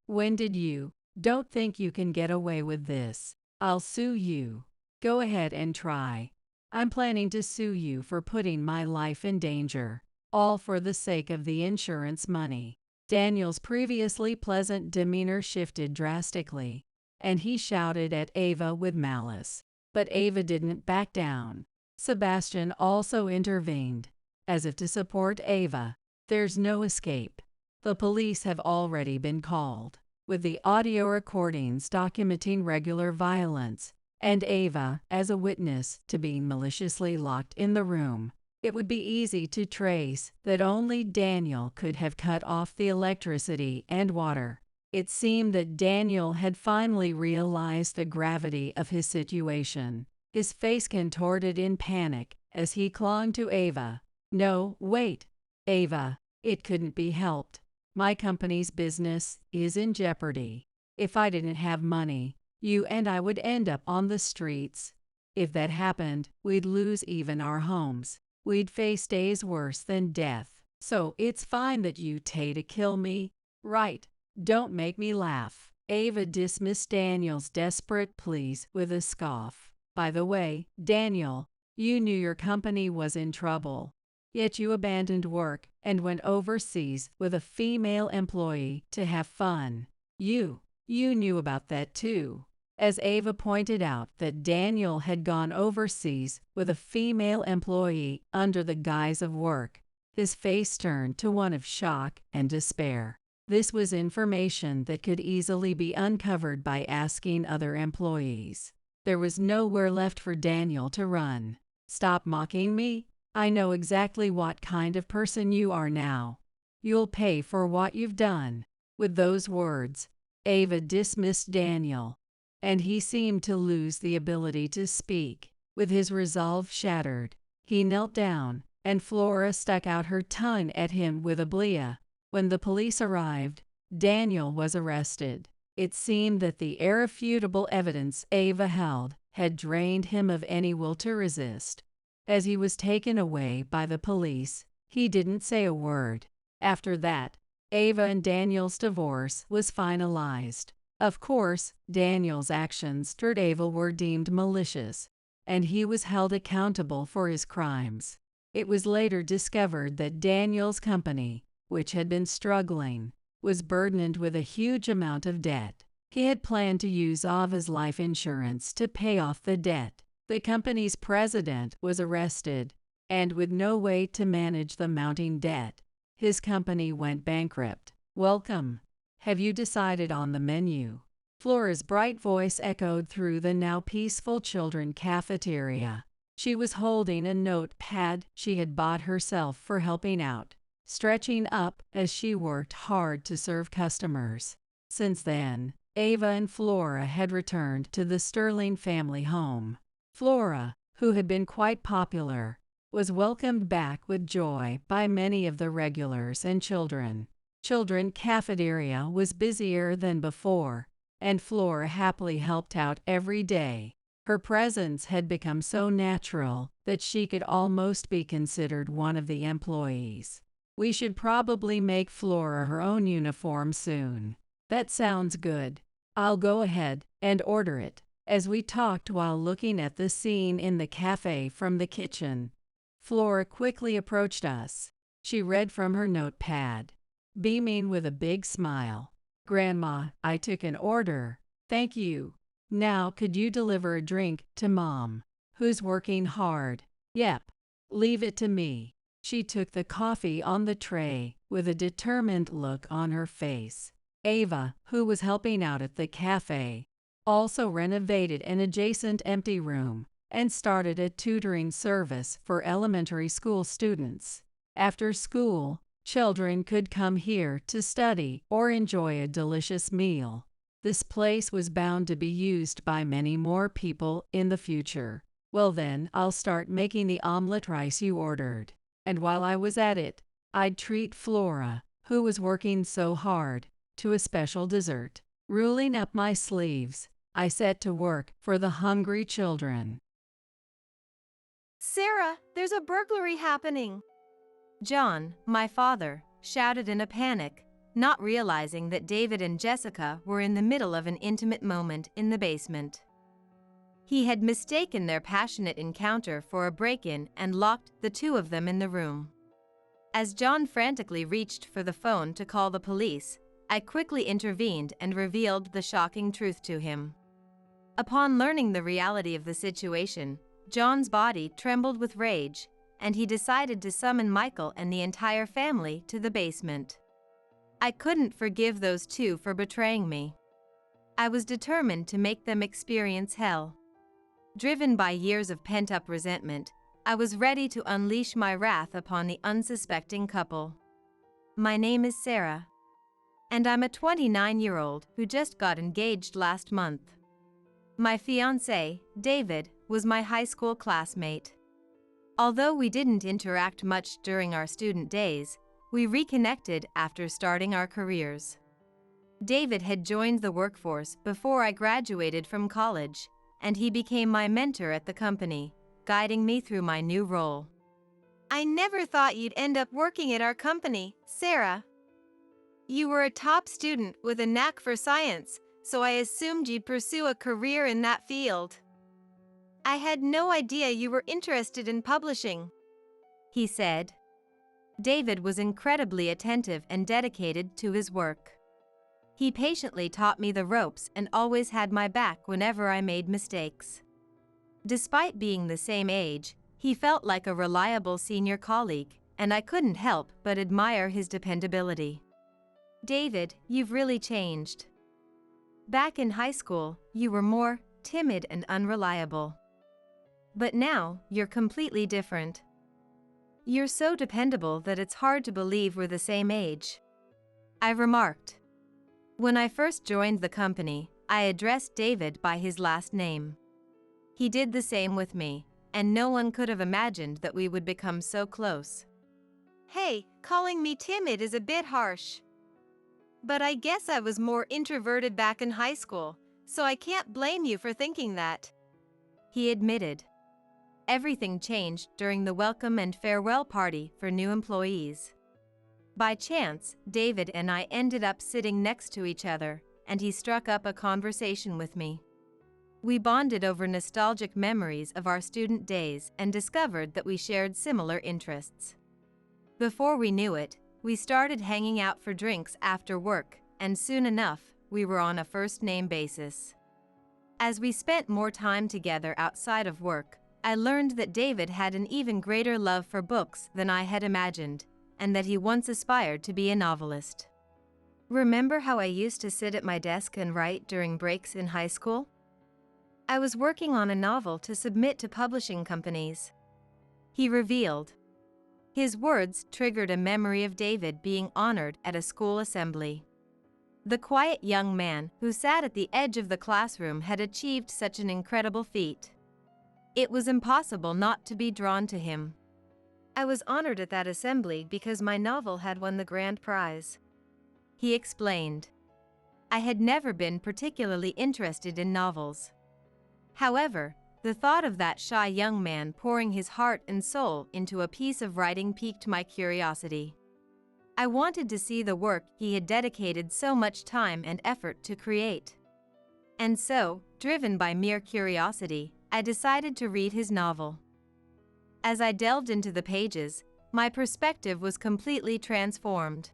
When did you? Don't think you can get away with this. I'll sue you." "Go ahead and try. I'm planning to sue you for putting my life in danger, all for the sake of the insurance money." Daniel's previously pleasant demeanor shifted drastically, and he shouted at Ava with malice. But Ava didn't back down. Sebastian also intervened, as if to support Ava. "There's no escape. The police have already been called, with the audio recordings documenting regular violence, and Ava as a witness to being maliciously locked in the room. It would be easy to trace that only Daniel could have cut off the electricity and water." It seemed that Daniel had finally realized the gravity of his situation. His face contorted in panic as he clung to Ava. "No, wait, Ava, it couldn't be helped. My company's business is in jeopardy. If I didn't have money, you and I would end up on the streets. If that happened, we'd lose even our homes. We'd face days worse than death. So it's fine that you try to kill me, right? Don't make me laugh." Ava dismissed Daniel's desperate pleas with a scoff. "By the way, Daniel, you knew your company was in trouble. Yet you abandoned work and went overseas with a female employee to have fun. You knew about that too. As Ava pointed out that Daniel had gone overseas with a female employee under the guise of work, his face turned to one of shock and despair. This was information that could easily be uncovered by asking other employees. There was nowhere left for Daniel to run. Stop mocking me. I know exactly what kind of person you are now. You'll pay for what you've done. With those words, Ava dismissed Daniel, and he seemed to lose the ability to speak. With his resolve shattered, he knelt down, and Flora stuck out her tongue at him with a bleat. When the police arrived, Daniel was arrested. It seemed that the irrefutable evidence Ava held had drained him of any will to resist. As he was taken away by the police, he didn't say a word. After that, Ava and Daniel's divorce was finalized. Of course, Daniel's actions toward Ava were deemed malicious, and he was held accountable for his crimes. It was later discovered that Daniel's company, which had been struggling, was burdened with a huge amount of debt. He had planned to use Ava's life insurance to pay off the debt. The company's president was arrested, and with no way to manage the mounting debt, his company went bankrupt. Welcome. Have you decided on the menu? Flora's bright voice echoed through the now peaceful children's cafeteria. She was holding a notepad she had bought herself for helping out, stretching up as she worked hard to serve customers. Since then, Ava and Flora had returned to the Sterling family home. Flora, who had been quite popular, was welcomed back with joy by many of the regulars and children. Children's cafeteria was busier than before, and Flora happily helped out every day. Her presence had become so natural that she could almost be considered one of the employees. We should probably make Flora her own uniform soon. That sounds good. I'll go ahead and order it. As we talked while looking at the scene in the cafe from the kitchen, Flora quickly approached us. She read from her notepad, beaming with a big smile. Grandma, I took an order. Thank you. Now could you deliver a drink to Mom, who's working hard? Yep. Leave it to me. She took the coffee on the tray with a determined look on her face. Ava, who was helping out at the cafe, also renovated an adjacent empty room and started a tutoring service for elementary school students. After school, children could come here to study or enjoy a delicious meal. This place was bound to be used by many more people in the future. Well then, I'll start making the omelet rice you ordered. And while I was at it, I'd treat Flora, who was working so hard, to a special dessert. Rolling up my sleeves, I set to work for the hungry children. Sarah, there's a burglary happening. John, my father, shouted in a panic, not realizing that David and Jessica were in the middle of an intimate moment in the basement. He had mistaken their passionate encounter for a break-in and locked the two of them in the room. As John frantically reached for the phone to call the police, I quickly intervened and revealed the shocking truth to him. Upon learning the reality of the situation, John's body trembled with rage, and he decided to summon Michael and the entire family to the basement. I couldn't forgive those two for betraying me. I was determined to make them experience hell. Driven by years of pent-up resentment, I was ready to unleash my wrath upon the unsuspecting couple. My name is Sarah, and I'm a 29-year-old who just got engaged last month. My fiancé, David, was my high school classmate. Although we didn't interact much during our student days, we reconnected after starting our careers. David had joined the workforce before I graduated from college, and he became my mentor at the company, guiding me through my new role. I never thought you'd end up working at our company, Sarah. You were a top student with a knack for science, so I assumed you'd pursue a career in that field. I had no idea you were interested in publishing, he said, David was incredibly attentive and dedicated to his work. He patiently taught me the ropes and always had my back whenever I made mistakes. Despite being the same age, he felt like a reliable senior colleague, and I couldn't help but admire his dependability. David, you've really changed. Back in high school, you were more timid and unreliable. But now, you're completely different. You're so dependable that it's hard to believe we're the same age, I remarked. When I first joined the company, I addressed David by his last name. He did the same with me, and no one could have imagined that we would become so close. Hey, calling me timid is a bit harsh. But I guess I was more introverted back in high school, so I can't blame you for thinking that, he admitted. Everything changed during the welcome and farewell party for new employees. By chance, David and I ended up sitting next to each other, and he struck up a conversation with me. We bonded over nostalgic memories of our student days and discovered that we shared similar interests. Before we knew it, we started hanging out for drinks after work, and soon enough, we were on a first-name basis. As we spent more time together outside of work, I learned that David had an even greater love for books than I had imagined, and that he once aspired to be a novelist. Remember how I used to sit at my desk and write during breaks in high school? I was working on a novel to submit to publishing companies, he revealed. His words triggered a memory of David being honored at a school assembly. The quiet young man who sat at the edge of the classroom had achieved such an incredible feat. It was impossible not to be drawn to him. I was honored at that assembly because my novel had won the grand prize, he explained. I had never been particularly interested in novels. However, the thought of that shy young man pouring his heart and soul into a piece of writing piqued my curiosity. I wanted to see the work he had dedicated so much time and effort to create. And so, driven by mere curiosity, I decided to read his novel. As I delved into the pages, my perspective was completely transformed.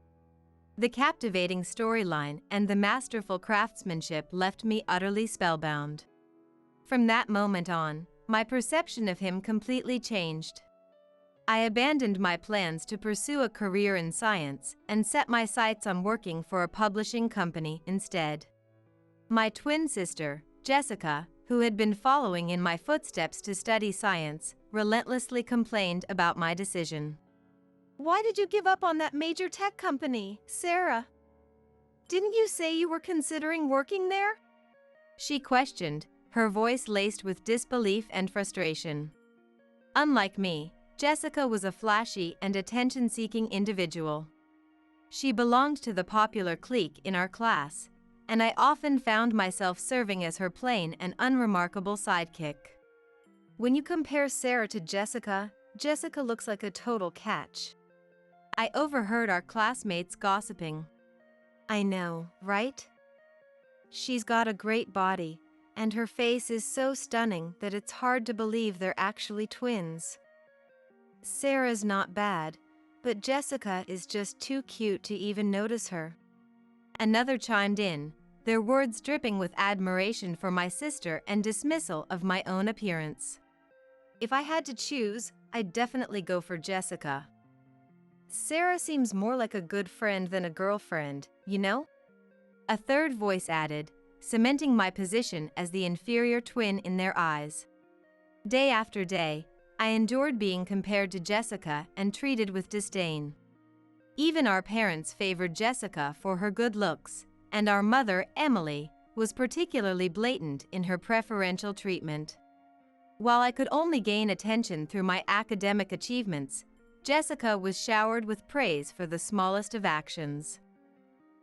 The captivating storyline and the masterful craftsmanship left me utterly spellbound. From that moment on, my perception of him completely changed. I abandoned my plans to pursue a career in science and set my sights on working for a publishing company instead. My twin sister, Jessica, who had been following in my footsteps to study science, relentlessly complained about my decision. Why did you give up on that major tech company, Sarah? Didn't you say you were considering working there? She questioned, her voice laced with disbelief and frustration. Unlike me, Jessica was a flashy and attention-seeking individual. She belonged to the popular clique in our class, and I often found myself serving as her plain and unremarkable sidekick. When you compare Sarah to Jessica, Jessica looks like a total catch, I overheard our classmates gossiping. I know, right? She's got a great body, and her face is so stunning that it's hard to believe they're actually twins. Sarah's not bad, but Jessica is just too cute to even notice her. Another chimed in, their words dripping with admiration for my sister and dismissal of my own appearance. If I had to choose, I'd definitely go for Jessica. Sarah seems more like a good friend than a girlfriend, you know? A third voice added, cementing my position as the inferior twin in their eyes. Day after day, I endured being compared to Jessica and treated with disdain. Even our parents favored Jessica for her good looks, and our mother, Emily, was particularly blatant in her preferential treatment. While I could only gain attention through my academic achievements, Jessica was showered with praise for the smallest of actions.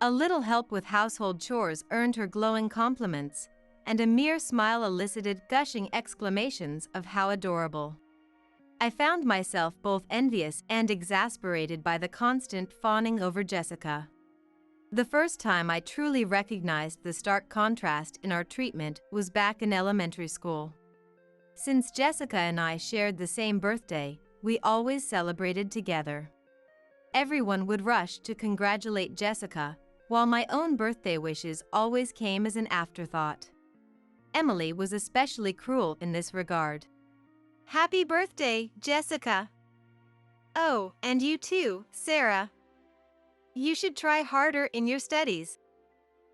A little help with household chores earned her glowing compliments, and a mere smile elicited gushing exclamations of how adorable. I found myself both envious and exasperated by the constant fawning over Jessica. The first time I truly recognized the stark contrast in our treatment was back in elementary school. Since Jessica and I shared the same birthday, we always celebrated together. Everyone would rush to congratulate Jessica, while my own birthday wishes always came as an afterthought. Emily was especially cruel in this regard. "Happy birthday, Jessica. Oh, and you too, Sarah. You should try harder in your studies,"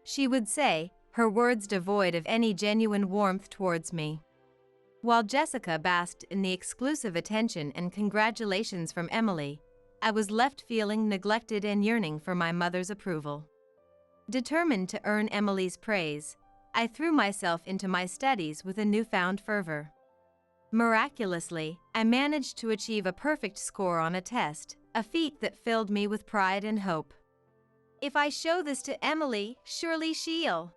she would say, her words devoid of any genuine warmth towards me. While Jessica basked in the exclusive attention and congratulations from Emily, I was left feeling neglected and yearning for my mother's approval. Determined to earn Emily's praise, I threw myself into my studies with a newfound fervor. Miraculously, I managed to achieve a perfect score on a test, a feat that filled me with pride and hope. "If I show this to Emily, surely she'll,"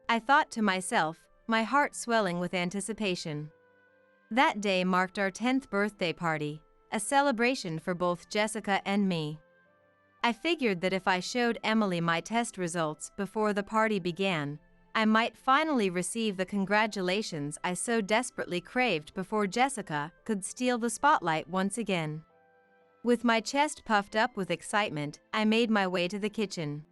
I thought to myself, my heart swelling with anticipation. That day marked our 10th birthday party, a celebration for both Jessica and me. I figured that if I showed Emily my test results before the party began, I might finally receive the congratulations I so desperately craved before Jessica could steal the spotlight once again. With my chest puffed up with excitement, I made my way to the kitchen,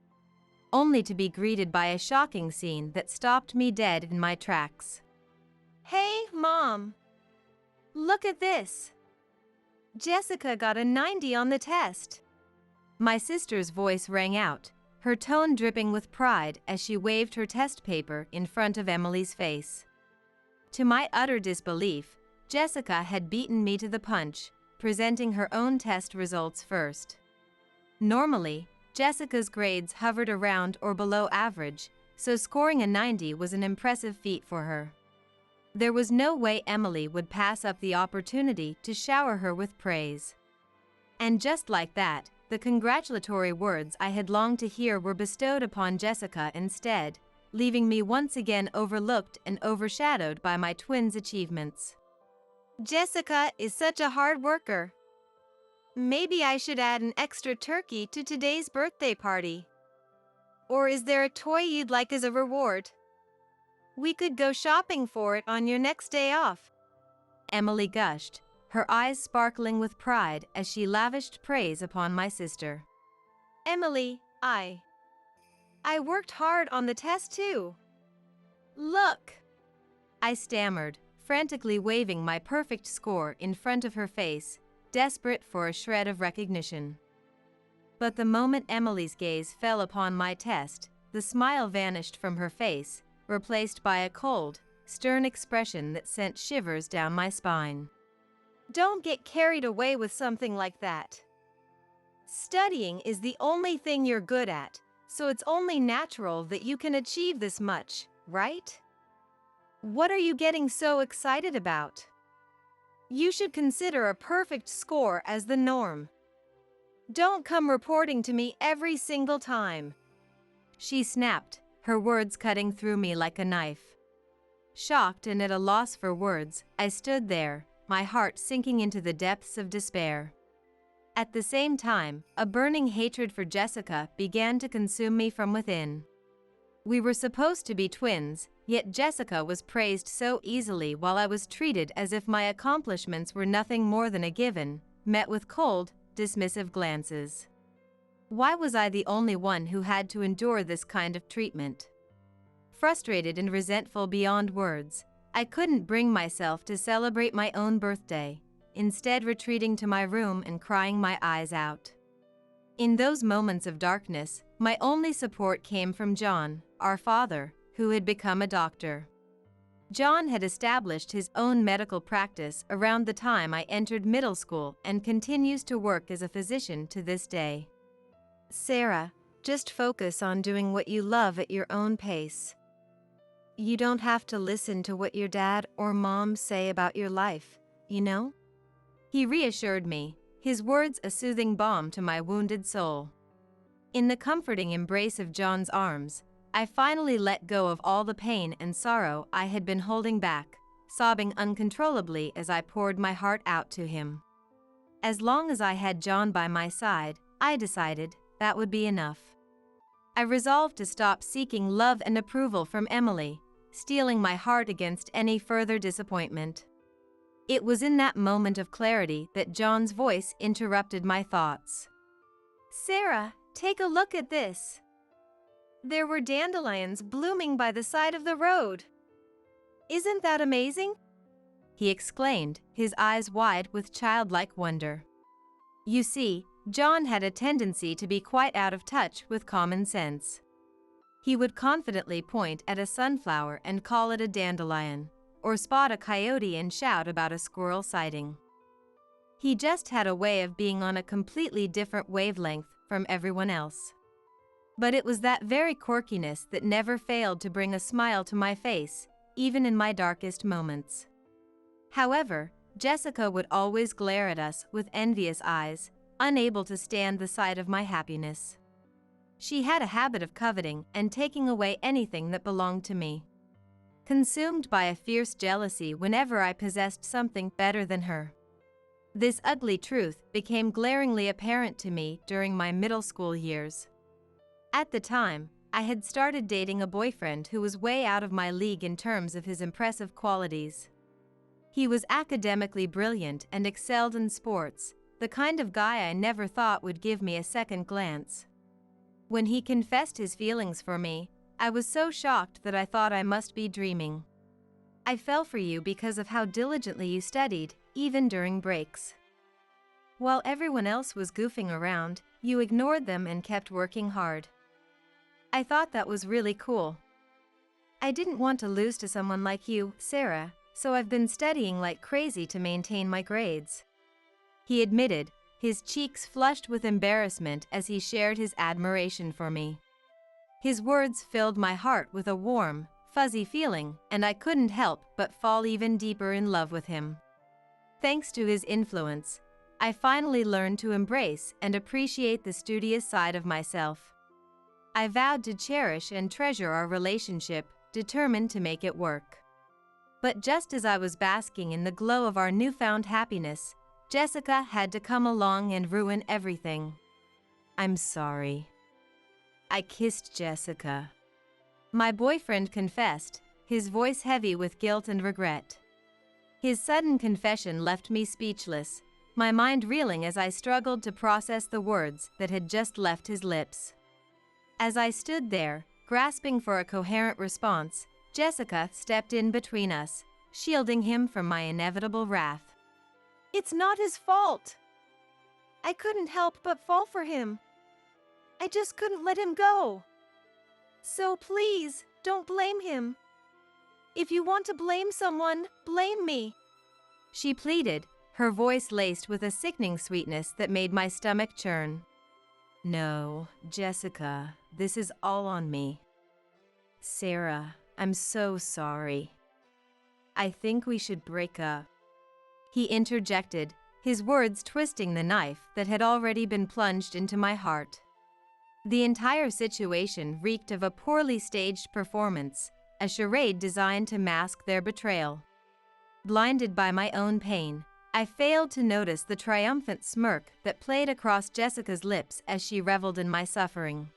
only to be greeted by a shocking scene that stopped me dead in my tracks. "Hey, Mom! Look at this! Jessica got a 90 on the test!" My sister's voice rang out, her tone dripping with pride as she waved her test paper in front of Emily's face. To my utter disbelief, Jessica had beaten me to the punch, presenting her own test results first. Normally, Jessica's grades hovered around or below average, so scoring a 90 was an impressive feat for her. There was no way Emily would pass up the opportunity to shower her with praise. And just like that, the congratulatory words I had longed to hear were bestowed upon Jessica instead, leaving me once again overlooked and overshadowed by my twins' achievements. "Jessica is such a hard worker. Maybe I should add an extra turkey to today's birthday party. Or is there a toy you'd like as a reward? We could go shopping for it on your next day off," Emily gushed, her eyes sparkling with pride as she lavished praise upon my sister. "Emily, I worked hard on the test too. Look," I stammered, frantically waving my perfect score in front of her face, desperate for a shred of recognition. But the moment Emily's gaze fell upon my test, the smile vanished from her face, replaced by a cold, stern expression that sent shivers down my spine. "Don't get carried away with something like that. Studying is the only thing you're good at, so it's only natural that you can achieve this much, right? What are you getting so excited about? You should consider a perfect score as the norm. Don't come reporting to me every single time," she snapped, her words cutting through me like a knife. Shocked and at a loss for words, I stood there, my heart sinking into the depths of despair. At the same time, a burning hatred for Jessica began to consume me from within. We were supposed to be twins, yet Jessica was praised so easily while I was treated as if my accomplishments were nothing more than a given, met with cold, dismissive glances. Why was I the only one who had to endure this kind of treatment? Frustrated and resentful beyond words, I couldn't bring myself to celebrate my own birthday, instead retreating to my room and crying my eyes out. In those moments of darkness, my only support came from John, our father, who had become a doctor. John had established his own medical practice around the time I entered middle school and continues to work as a physician to this day. "Sarah, just focus on doing what you love at your own pace. You don't have to listen to what your dad or mom say about your life, you know?" He reassured me, his words a soothing balm to my wounded soul. In the comforting embrace of John's arms, I finally let go of all the pain and sorrow I had been holding back, sobbing uncontrollably as I poured my heart out to him. As long as I had John by my side, I decided that would be enough. I resolved to stop seeking love and approval from Emily, steeling my heart against any further disappointment. It was in that moment of clarity that John's voice interrupted my thoughts. Sarah, take a look at this. There were dandelions blooming by the side of the road. Isn't that amazing? He exclaimed, his eyes wide with childlike wonder. You see, John had a tendency to be quite out of touch with common sense. He would confidently point at a sunflower and call it a dandelion, or spot a coyote and shout about a squirrel sighting. He just had a way of being on a completely different wavelength from everyone else. But it was that very quirkiness that never failed to bring a smile to my face, even in my darkest moments. However, Jessica would always glare at us with envious eyes, unable to stand the sight of my happiness. She had a habit of coveting and taking away anything that belonged to me. Consumed by a fierce jealousy whenever I possessed something better than her. This ugly truth became glaringly apparent to me during my middle school years. At the time, I had started dating a boyfriend who was way out of my league in terms of his impressive qualities. He was academically brilliant and excelled in sports, the kind of guy I never thought would give me a second glance. When he confessed his feelings for me, I was so shocked that I thought I must be dreaming. I fell for you because of how diligently you studied, even during breaks. While everyone else was goofing around, you ignored them and kept working hard. I thought that was really cool. I didn't want to lose to someone like you, Sarah, so I've been studying like crazy to maintain my grades. He admitted, his cheeks flushed with embarrassment as he shared his admiration for me. His words filled my heart with a warm, fuzzy feeling, and I couldn't help but fall even deeper in love with him. Thanks to his influence, I finally learned to embrace and appreciate the studious side of myself. I vowed to cherish and treasure our relationship, determined to make it work. But just as I was basking in the glow of our newfound happiness, Jessica had to come along and ruin everything. I'm sorry. I kissed Jessica. My boyfriend confessed, his voice heavy with guilt and regret. His sudden confession left me speechless, my mind reeling as I struggled to process the words that had just left his lips. As I stood there, grasping for a coherent response, Jessica stepped in between us, shielding him from my inevitable wrath. It's not his fault. I couldn't help but fall for him. I just couldn't let him go. So please, don't blame him. If you want to blame someone, blame me. She pleaded, her voice laced with a sickening sweetness that made my stomach churn. No, Jessica, this is all on me. Sarah, I'm so sorry. I think we should break up. He interjected, his words twisting the knife that had already been plunged into my heart. The entire situation reeked of a poorly staged performance, a charade designed to mask their betrayal. Blinded by my own pain, I failed to notice the triumphant smirk that played across Jessica's lips as she reveled in my suffering.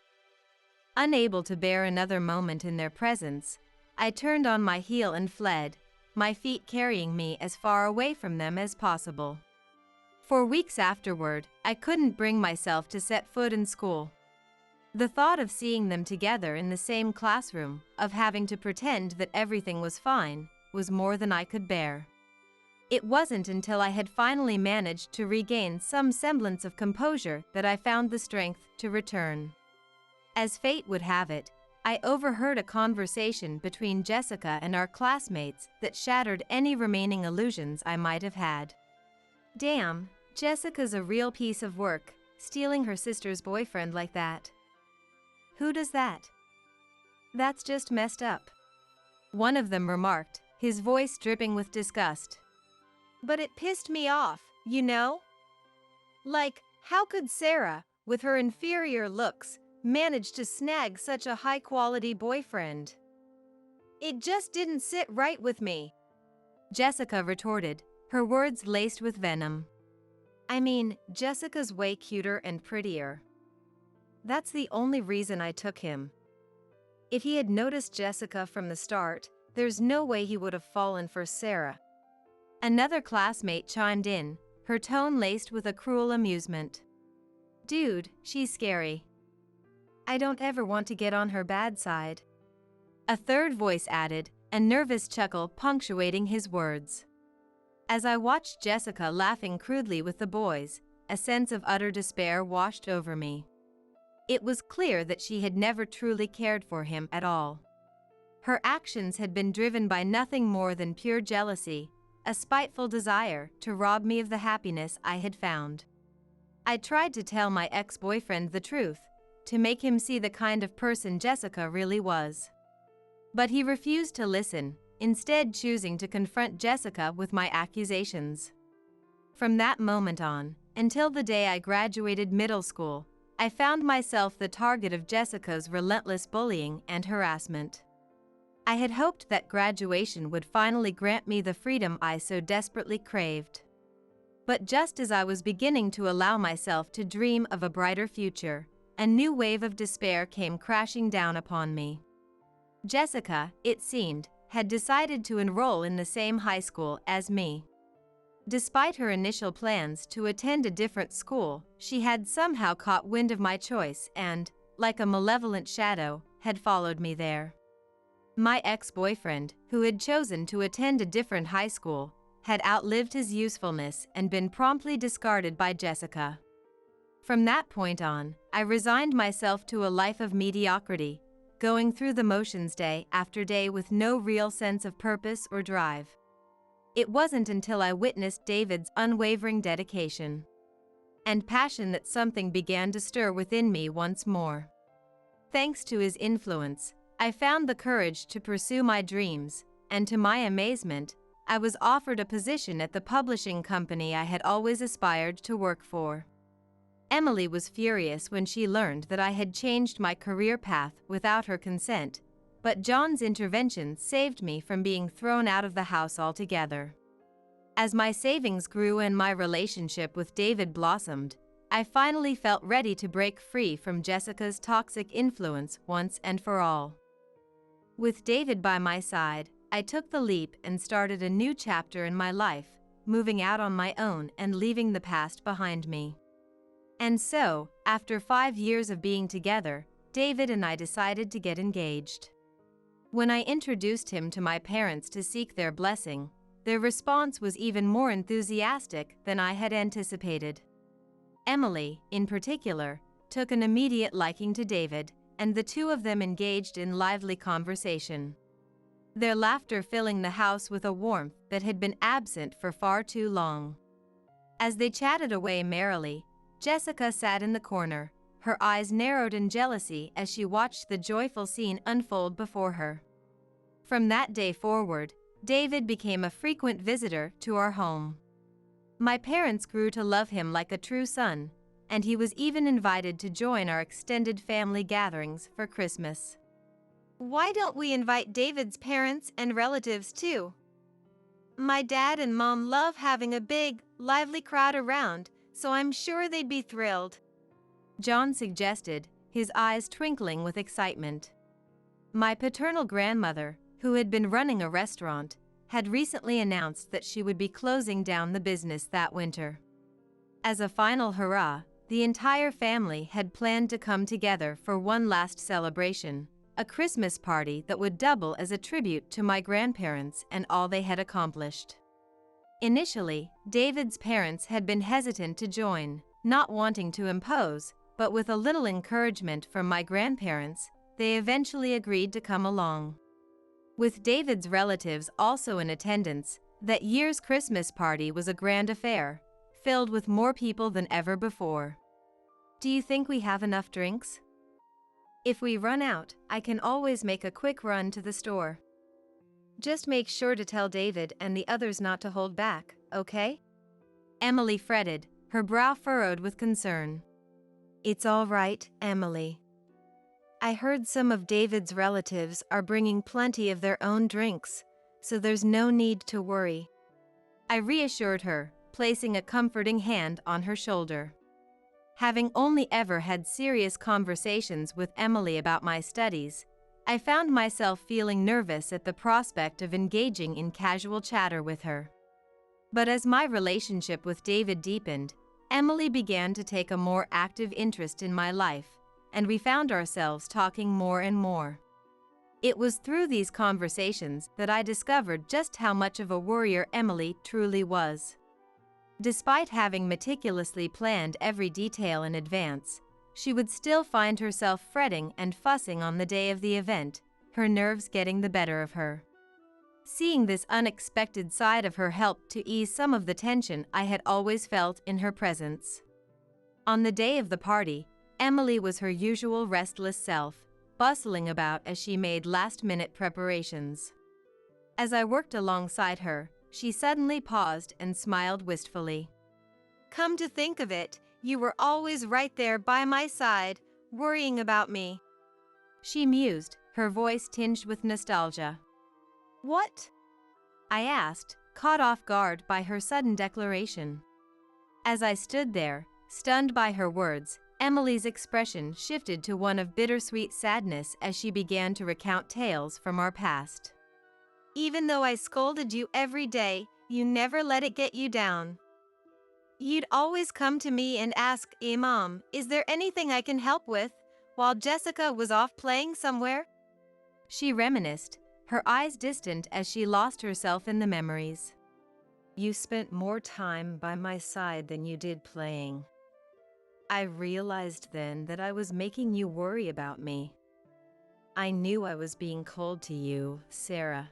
Unable to bear another moment in their presence, I turned on my heel and fled, my feet carrying me as far away from them as possible. For weeks afterward, I couldn't bring myself to set foot in school. The thought of seeing them together in the same classroom, of having to pretend that everything was fine, was more than I could bear. It wasn't until I had finally managed to regain some semblance of composure that I found the strength to return. As fate would have it, I overheard a conversation between Jessica and our classmates that shattered any remaining illusions I might have had. Damn, Jessica's a real piece of work, stealing her sister's boyfriend like that. Who does that? That's just messed up. One of them remarked, his voice dripping with disgust. But it pissed me off, you know? Like, how could Sarah, with her inferior looks, manage to snag such a high-quality boyfriend? It just didn't sit right with me. Jessica retorted, her words laced with venom. I mean, Jessica's way cuter and prettier. That's the only reason I took him. If he had noticed Jessica from the start, there's no way he would have fallen for Sarah. Another classmate chimed in, her tone laced with a cruel amusement. Dude, she's scary. I don't ever want to get on her bad side. A third voice added, a nervous chuckle punctuating his words. As I watched Jessica laughing crudely with the boys, a sense of utter despair washed over me. It was clear that she had never truly cared for him at all. Her actions had been driven by nothing more than pure jealousy, a spiteful desire to rob me of the happiness I had found. I tried to tell my ex-boyfriend the truth, to make him see the kind of person Jessica really was. But he refused to listen, instead choosing to confront Jessica with my accusations. From that moment on, until the day I graduated middle school, I found myself the target of Jessica's relentless bullying and harassment. I had hoped that graduation would finally grant me the freedom I so desperately craved. But just as I was beginning to allow myself to dream of a brighter future, a new wave of despair came crashing down upon me. Jessica, it seemed, had decided to enroll in the same high school as me. Despite her initial plans to attend a different school, she had somehow caught wind of my choice and, like a malevolent shadow, had followed me there. My ex-boyfriend, who had chosen to attend a different high school, had outlived his usefulness and been promptly discarded by Jessica. From that point on, I resigned myself to a life of mediocrity, going through the motions day after day with no real sense of purpose or drive. It wasn't until I witnessed David's unwavering dedication and passion that something began to stir within me once more. Thanks to his influence, I found the courage to pursue my dreams, and to my amazement, I was offered a position at the publishing company I had always aspired to work for. Emily was furious when she learned that I had changed my career path without her consent, but John's intervention saved me from being thrown out of the house altogether. As my savings grew and my relationship with David blossomed, I finally felt ready to break free from Jessica's toxic influence once and for all. With David by my side, I took the leap and started a new chapter in my life, moving out on my own and leaving the past behind me. And so, after 5 years of being together, David and I decided to get engaged. When I introduced him to my parents to seek their blessing, their response was even more enthusiastic than I had anticipated. Emily, in particular, took an immediate liking to David, and the two of them engaged in lively conversation, their laughter filling the house with a warmth that had been absent for far too long. As they chatted away merrily, Jessica sat in the corner, her eyes narrowed in jealousy as she watched the joyful scene unfold before her. From that day forward, David became a frequent visitor to our home. My parents grew to love him like a true son, and he was even invited to join our extended family gatherings for Christmas. Why don't we invite David's parents and relatives too? My dad and mom love having a big, lively crowd around, so I'm sure they'd be thrilled, John suggested, his eyes twinkling with excitement. My paternal grandmother, who had been running a restaurant, had recently announced that she would be closing down the business that winter. As a final hurrah, the entire family had planned to come together for one last celebration, a Christmas party that would double as a tribute to my grandparents and all they had accomplished. Initially, David's parents had been hesitant to join, not wanting to impose, but with a little encouragement from my grandparents, they eventually agreed to come along. With David's relatives also in attendance, that year's Christmas party was a grand affair, filled with more people than ever before. Do you think we have enough drinks? If we run out, I can always make a quick run to the store. Just make sure to tell David and the others not to hold back, okay? Emily fretted, her brow furrowed with concern. It's all right, Emily. I heard some of David's relatives are bringing plenty of their own drinks, so there's no need to worry. I reassured her, placing a comforting hand on her shoulder. Having only ever had serious conversations with Emily about my studies, I found myself feeling nervous at the prospect of engaging in casual chatter with her. But as my relationship with David deepened, Emily began to take a more active interest in my life, and we found ourselves talking more and more. It was through these conversations that I discovered just how much of a worrier Emily truly was. Despite having meticulously planned every detail in advance, she would still find herself fretting and fussing on the day of the event, her nerves getting the better of her. Seeing this unexpected side of her helped to ease some of the tension I had always felt in her presence. On the day of the party, Emily was her usual restless self, bustling about as she made last-minute preparations. As I worked alongside her, she suddenly paused and smiled wistfully. "Come to think of it, you were always right there by my side, worrying about me," she mused, her voice tinged with nostalgia. "What?" I asked, caught off guard by her sudden declaration. As I stood there, stunned by her words, Emily's expression shifted to one of bittersweet sadness as she began to recount tales from our past. "Even though I scolded you every day, you never let it get you down. You'd always come to me and ask, 'Mom, is there anything I can help with?' while Jessica was off playing somewhere." She reminisced, her eyes distant as she lost herself in the memories. "You spent more time by my side than you did playing. I realized then that I was making you worry about me. I knew I was being cold to you, Sarah.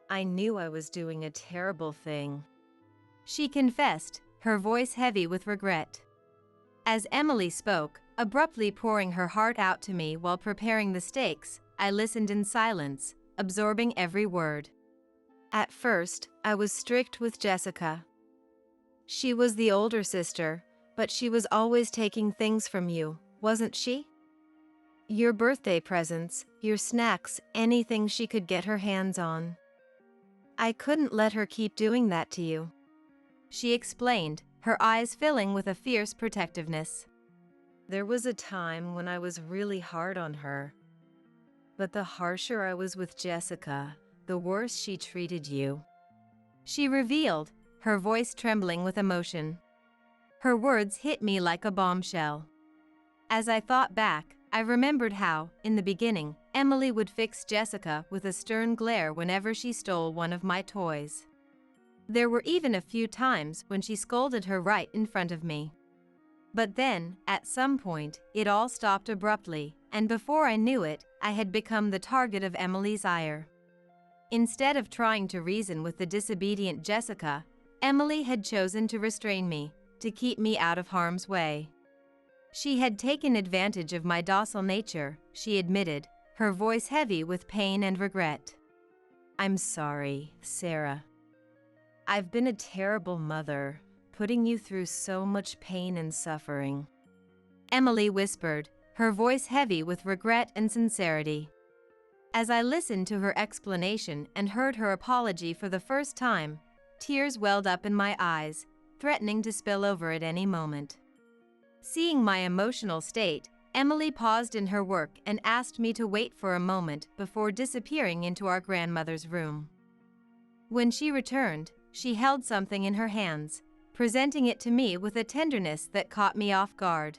I knew I was doing a terrible thing," she confessed, her voice heavy with regret. As Emily spoke, abruptly pouring her heart out to me while preparing the steaks, I listened in silence, absorbing every word. "At first, I was strict with Jessica. She was the older sister, but she was always taking things from you, wasn't she? Your birthday presents, your snacks, anything she could get her hands on. I couldn't let her keep doing that to you," she explained, her eyes filling with a fierce protectiveness. "There was a time when I was really hard on her. But the harsher I was with Jessica, the worse she treated you," she revealed, her voice trembling with emotion. Her words hit me like a bombshell. As I thought back, I remembered how, in the beginning, Emily would fix Jessica with a stern glare whenever she stole one of my toys. There were even a few times when she scolded her right in front of me. But then, at some point, it all stopped abruptly, and before I knew it, I had become the target of Emily's ire. Instead of trying to reason with the disobedient Jessica, Emily had chosen to restrain me, to keep me out of harm's way. She had taken advantage of my docile nature, she admitted, her voice heavy with pain and regret. "I'm sorry, Sarah. I've been a terrible mother, putting you through so much pain and suffering," Emily whispered, her voice heavy with regret and sincerity. As I listened to her explanation and heard her apology for the first time, tears welled up in my eyes, threatening to spill over at any moment. Seeing my emotional state, Emily paused in her work and asked me to wait for a moment before disappearing into our grandmother's room. When she returned, she held something in her hands, presenting it to me with a tenderness that caught me off guard.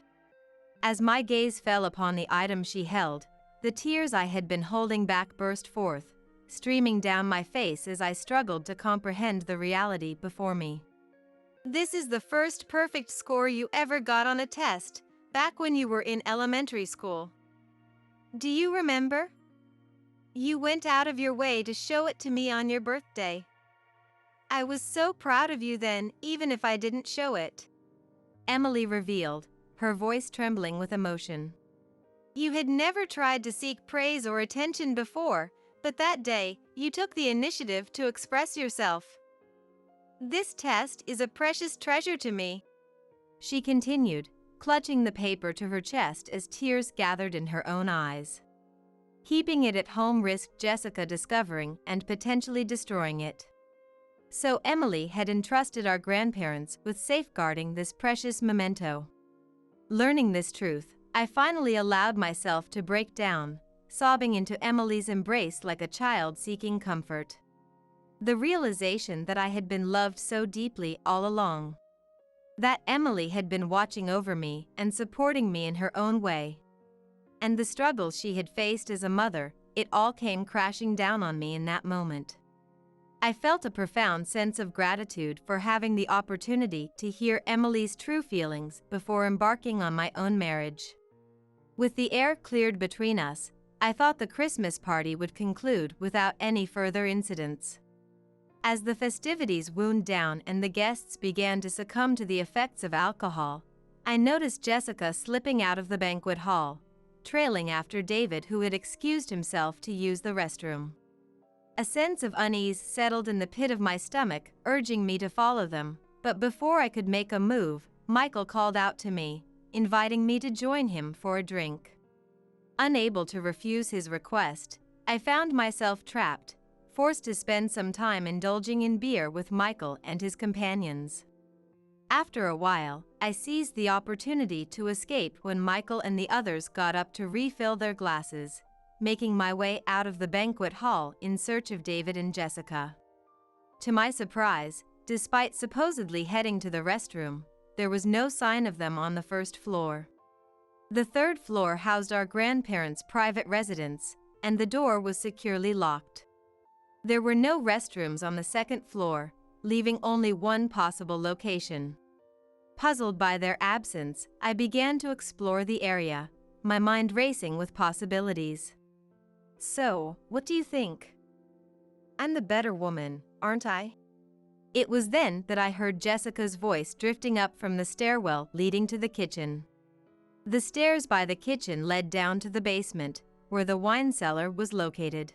As my gaze fell upon the item she held, the tears I had been holding back burst forth, streaming down my face as I struggled to comprehend the reality before me. "This is the first perfect score you ever got on a test, back when you were in elementary school. Do you remember? You went out of your way to show it to me on your birthday. I was so proud of you then, even if I didn't show it," Emily revealed, her voice trembling with emotion. "You had never tried to seek praise or attention before, but that day, you took the initiative to express yourself. This test is a precious treasure to me," she continued, clutching the paper to her chest as tears gathered in her own eyes. Keeping it at home risked Jessica discovering and potentially destroying it. So Emily had entrusted our grandparents with safeguarding this precious memento. Learning this truth, I finally allowed myself to break down, sobbing into Emily's embrace like a child seeking comfort. The realization that I had been loved so deeply all along. That Emily had been watching over me and supporting me in her own way. And the struggles she had faced as a mother, it all came crashing down on me in that moment. I felt a profound sense of gratitude for having the opportunity to hear Emily's true feelings before embarking on my own marriage. With the air cleared between us, I thought the Christmas party would conclude without any further incidents. As the festivities wound down and the guests began to succumb to the effects of alcohol, I noticed Jessica slipping out of the banquet hall, trailing after David, who had excused himself to use the restroom. A sense of unease settled in the pit of my stomach, urging me to follow them, but before I could make a move, Michael called out to me, inviting me to join him for a drink. Unable to refuse his request, I found myself trapped, forced to spend some time indulging in beer with Michael and his companions. After a while, I seized the opportunity to escape when Michael and the others got up to refill their glasses, making my way out of the banquet hall in search of David and Jessica. To my surprise, despite supposedly heading to the restroom, there was no sign of them on the first floor. The third floor housed our grandparents' private residence, and the door was securely locked. There were no restrooms on the second floor, leaving only one possible location. Puzzled by their absence, I began to explore the area, my mind racing with possibilities. So, what do you think? I'm the better woman, aren't I? It was then that I heard Jessica's voice drifting up from the stairwell leading to the kitchen. The stairs by the kitchen led down to the basement, where the wine cellar was located.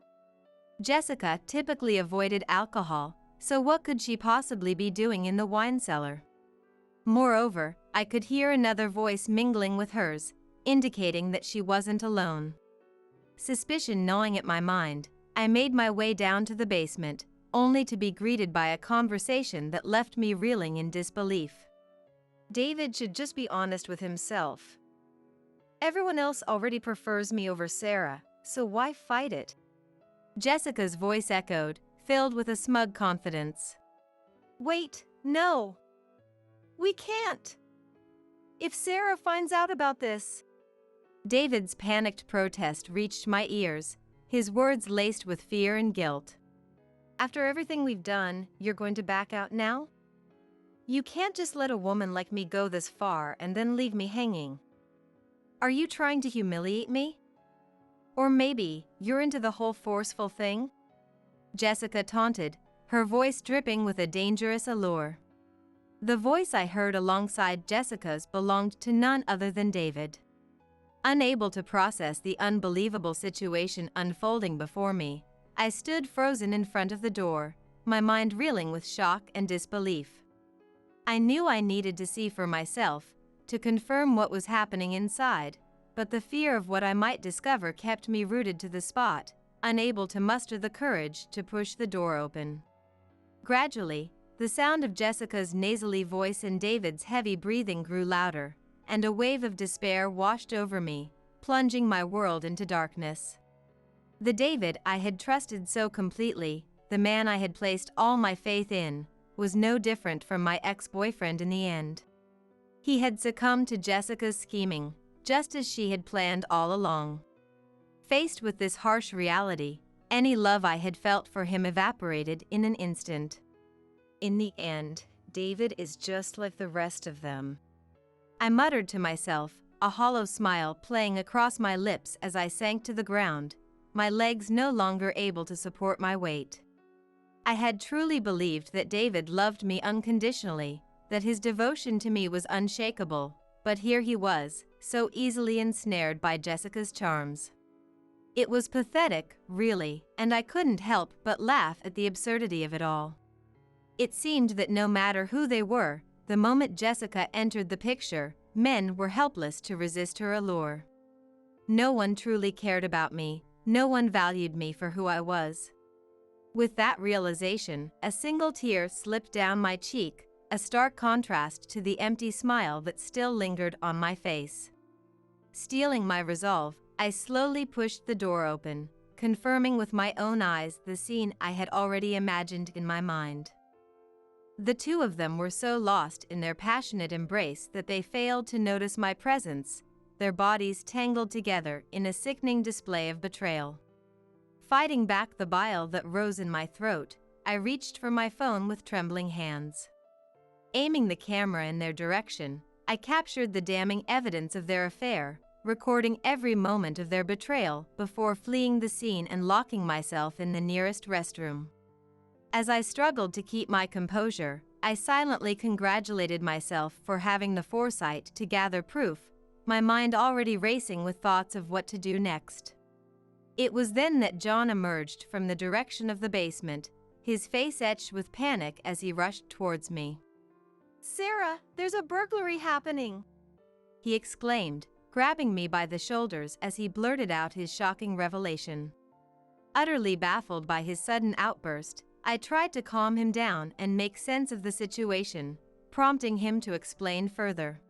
Jessica typically avoided alcohol, so what could she possibly be doing in the wine cellar? Moreover, I could hear another voice mingling with hers, indicating that she wasn't alone. Suspicion gnawing at my mind, I made my way down to the basement, only to be greeted by a conversation that left me reeling in disbelief. David should just be honest with himself. Everyone else already prefers me over Sarah, so why fight it? Jessica's voice echoed, filled with a smug confidence. Wait, no. We can't. If Sarah finds out about this. David's panicked protest reached my ears, his words laced with fear and guilt. After everything we've done, you're going to back out now? You can't just let a woman like me go this far and then leave me hanging. Are you trying to humiliate me? Or maybe you're into the whole forceful thing? Jessica taunted, her voice dripping with a dangerous allure. The voice I heard alongside Jessica's belonged to none other than David. Unable to process the unbelievable situation unfolding before me, I stood frozen in front of the door, my mind reeling with shock and disbelief. I knew I needed to see for myself, to confirm what was happening inside, but the fear of what I might discover kept me rooted to the spot, unable to muster the courage to push the door open. Gradually, the sound of Jessica's nasally voice and David's heavy breathing grew louder, and a wave of despair washed over me, plunging my world into darkness. The David I had trusted so completely, the man I had placed all my faith in, was no different from my ex-boyfriend in the end. He had succumbed to Jessica's scheming, just as she had planned all along. Faced with this harsh reality, any love I had felt for him evaporated in an instant. In the end, David is just like the rest of them. I muttered to myself, a hollow smile playing across my lips as I sank to the ground, my legs no longer able to support my weight. I had truly believed that David loved me unconditionally, that his devotion to me was unshakable, but here he was, so easily ensnared by Jessica's charms. It was pathetic, really, and I couldn't help but laugh at the absurdity of it all. It seemed that no matter who they were, the moment Jessica entered the picture, men were helpless to resist her allure. No one truly cared about me, no one valued me for who I was. With that realization, a single tear slipped down my cheek, a stark contrast to the empty smile that still lingered on my face. Steeling my resolve, I slowly pushed the door open, confirming with my own eyes the scene I had already imagined in my mind. The two of them were so lost in their passionate embrace that they failed to notice my presence, their bodies tangled together in a sickening display of betrayal. Fighting back the bile that rose in my throat, I reached for my phone with trembling hands. Aiming the camera in their direction, I captured the damning evidence of their affair, recording every moment of their betrayal before fleeing the scene and locking myself in the nearest restroom. As I struggled to keep my composure, I silently congratulated myself for having the foresight to gather proof, my mind already racing with thoughts of what to do next. It was then that John emerged from the direction of the basement, his face etched with panic as he rushed towards me. "Sarah, there's a burglary happening!" he exclaimed, grabbing me by the shoulders as he blurted out his shocking revelation. Utterly baffled by his sudden outburst, I tried to calm him down and make sense of the situation, prompting him to explain further.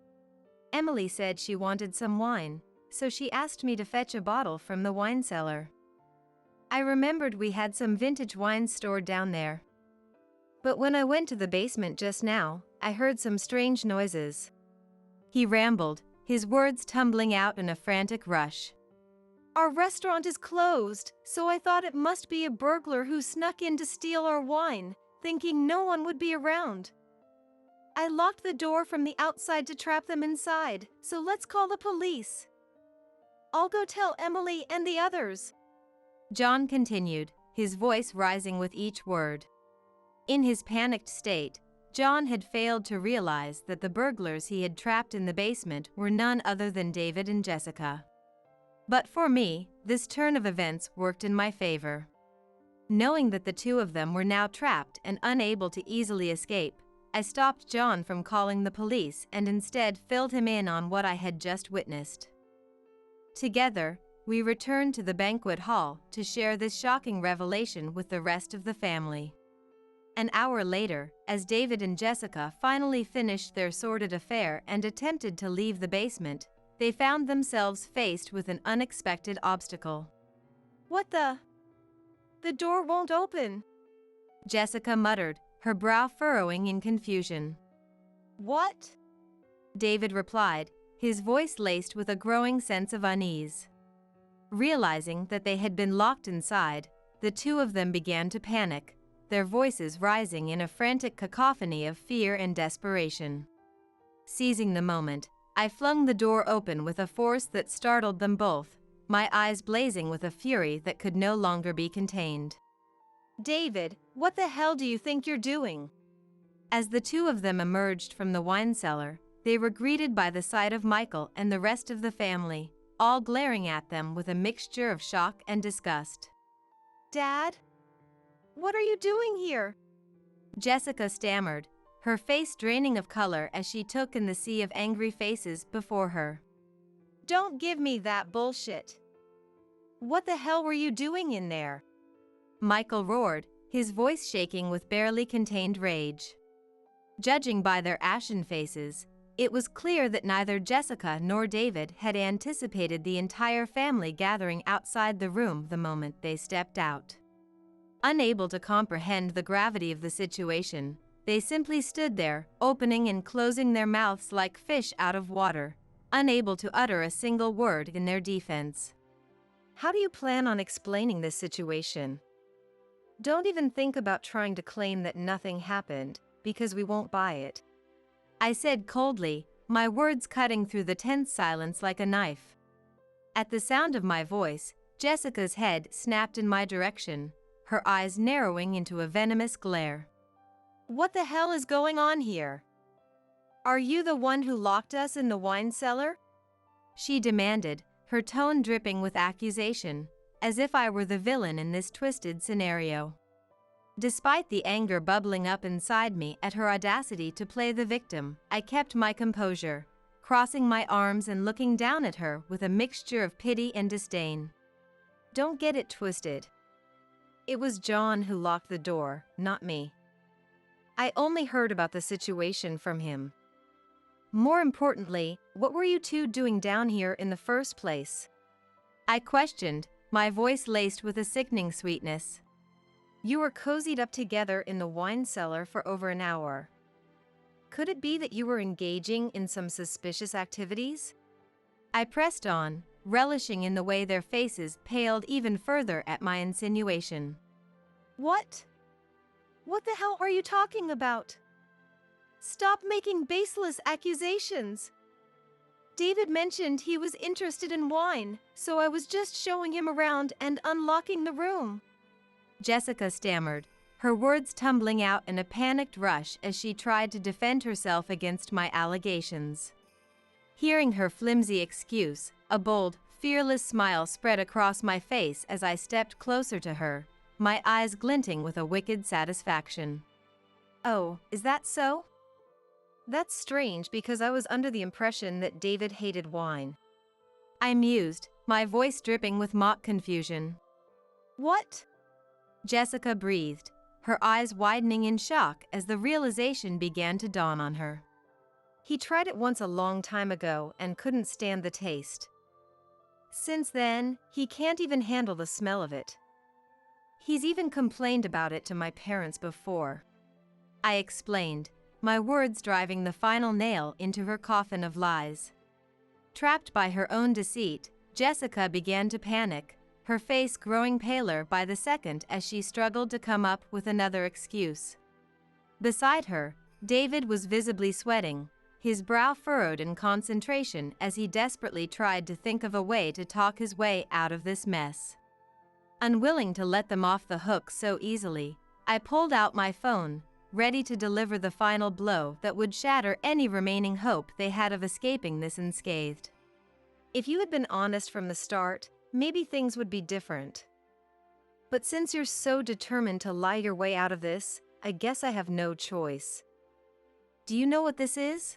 "Emily said she wanted some wine, so she asked me to fetch a bottle from the wine cellar. I remembered we had some vintage wines stored down there. But when I went to the basement just now, I heard some strange noises." He rambled, his words tumbling out in a frantic rush. "Our restaurant is closed, so I thought it must be a burglar who snuck in to steal our wine, thinking no one would be around. I locked the door from the outside to trap them inside, so let's call the police. I'll go tell Emily and the others." John continued, his voice rising with each word. In his panicked state, John had failed to realize that the burglars he had trapped in the basement were none other than David and Jessica. But for me, this turn of events worked in my favor. Knowing that the two of them were now trapped and unable to easily escape, I stopped John from calling the police and instead filled him in on what I had just witnessed. Together, we returned to the banquet hall to share this shocking revelation with the rest of the family. An hour later, as David and Jessica finally finished their sordid affair and attempted to leave the basement, they found themselves faced with an unexpected obstacle. "What the? The door won't open!" Jessica muttered, her brow furrowing in confusion. "What?" David replied, his voice laced with a growing sense of unease. Realizing that they had been locked inside, the two of them began to panic, their voices rising in a frantic cacophony of fear and desperation. Seizing the moment, I flung the door open with a force that startled them both, my eyes blazing with a fury that could no longer be contained. "David, what the hell do you think you're doing?" As the two of them emerged from the wine cellar, they were greeted by the sight of Michael and the rest of the family, all glaring at them with a mixture of shock and disgust. "Dad? What are you doing here?" Jessica stammered, her face draining of color as she took in the sea of angry faces before her. "Don't give me that bullshit. What the hell were you doing in there?" Michael roared, his voice shaking with barely contained rage. Judging by their ashen faces, it was clear that neither Jessica nor David had anticipated the entire family gathering outside the room the moment they stepped out. Unable to comprehend the gravity of the situation, they simply stood there, opening and closing their mouths like fish out of water, unable to utter a single word in their defense. "How do you plan on explaining this situation? Don't even think about trying to claim that nothing happened, because we won't buy it," I said coldly, my words cutting through the tense silence like a knife. At the sound of my voice, Jessica's head snapped in my direction, her eyes narrowing into a venomous glare. "What the hell is going on here? Are you the one who locked us in the wine cellar?" she demanded, her tone dripping with accusation, as if I were the villain in this twisted scenario. Despite the anger bubbling up inside me at her audacity to play the victim, I kept my composure, crossing my arms and looking down at her with a mixture of pity and disdain. "Don't get it twisted. It was John who locked the door, not me. I only heard about the situation from him. More importantly, what were you two doing down here in the first place?" I questioned, my voice laced with a sickening sweetness. You were cozied up together in the wine cellar for over an hour. Could it be that you were engaging in some suspicious activities? I pressed on, relishing in the way their faces paled even further at my insinuation. What? What the hell are you talking about? Stop making baseless accusations. David mentioned he was interested in wine, so I was just showing him around and unlocking the room. Jessica stammered, her words tumbling out in a panicked rush as she tried to defend herself against my allegations. Hearing her flimsy excuse, a bold, fearless smile spread across my face as I stepped closer to her, my eyes glinting with a wicked satisfaction. Oh, is that so? That's strange because I was under the impression that David hated wine. I mused, my voice dripping with mock confusion. What? Jessica breathed, her eyes widening in shock as the realization began to dawn on her. He tried it once a long time ago and couldn't stand the taste. Since then, he can't even handle the smell of it. He's even complained about it to my parents before. I explained, my words driving the final nail into her coffin of lies. Trapped by her own deceit, Jessica began to panic, her face growing paler by the second as she struggled to come up with another excuse. Beside her, David was visibly sweating, his brow furrowed in concentration as he desperately tried to think of a way to talk his way out of this mess. Unwilling to let them off the hook so easily, I pulled out my phone, ready to deliver the final blow that would shatter any remaining hope they had of escaping this unscathed. If you had been honest from the start, maybe things would be different. But since you're so determined to lie your way out of this, I guess I have no choice. Do you know what this is?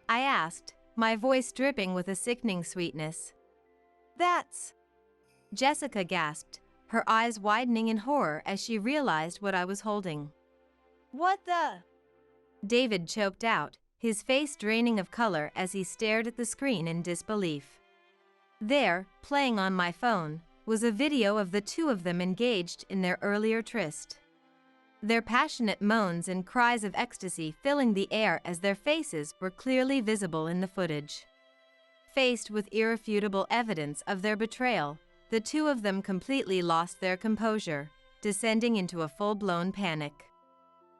I asked, my voice dripping with a sickening sweetness. That's... Jessica gasped, her eyes widening in horror as she realized what I was holding. What the... David choked out, his face draining of color as he stared at the screen in disbelief. There, playing on my phone, was a video of the two of them engaged in their earlier tryst. Their passionate moans and cries of ecstasy filling the air as their faces were clearly visible in the footage. Faced with irrefutable evidence of their betrayal, the two of them completely lost their composure, descending into a full-blown panic.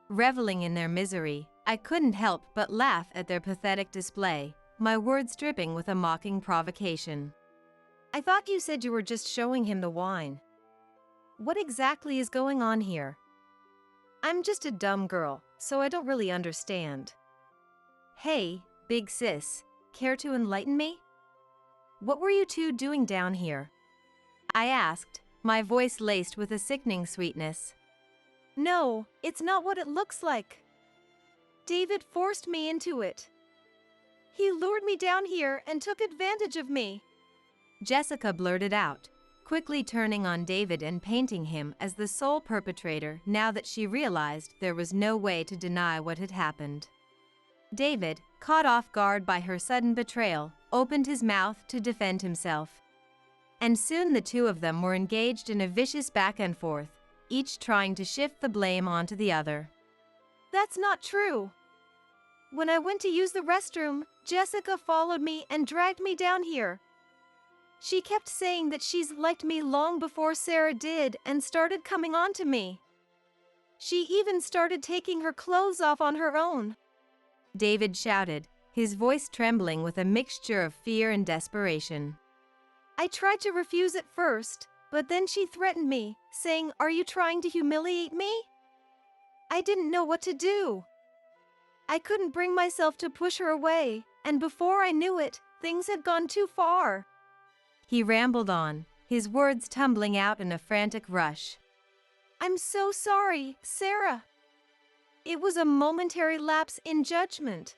Reveling in their misery, I couldn't help but laugh at their pathetic display, my words dripping with a mocking provocation. I thought you said you were just showing him the wine. What exactly is going on here? I'm just a dumb girl, so I don't really understand. Hey, big sis, care to enlighten me? What were you two doing down here? I asked, my voice laced with a sickening sweetness. No, it's not what it looks like. David forced me into it. He lured me down here and took advantage of me. Jessica blurted out, quickly turning on David and painting him as the sole perpetrator now that she realized there was no way to deny what had happened. David, caught off guard by her sudden betrayal, opened his mouth to defend himself. And soon the two of them were engaged in a vicious back and forth, each trying to shift the blame onto the other. That's not true. When I went to use the restroom, Jessica followed me and dragged me down here. She kept saying that she's liked me long before Sarah did and started coming on to me. She even started taking her clothes off on her own. David shouted, his voice trembling with a mixture of fear and desperation. I tried to refuse at first, but then she threatened me, saying, "Are you trying to humiliate me?" I didn't know what to do. I couldn't bring myself to push her away, and before I knew it, things had gone too far. He rambled on, his words tumbling out in a frantic rush. I'm so sorry, Sarah. It was a momentary lapse in judgment.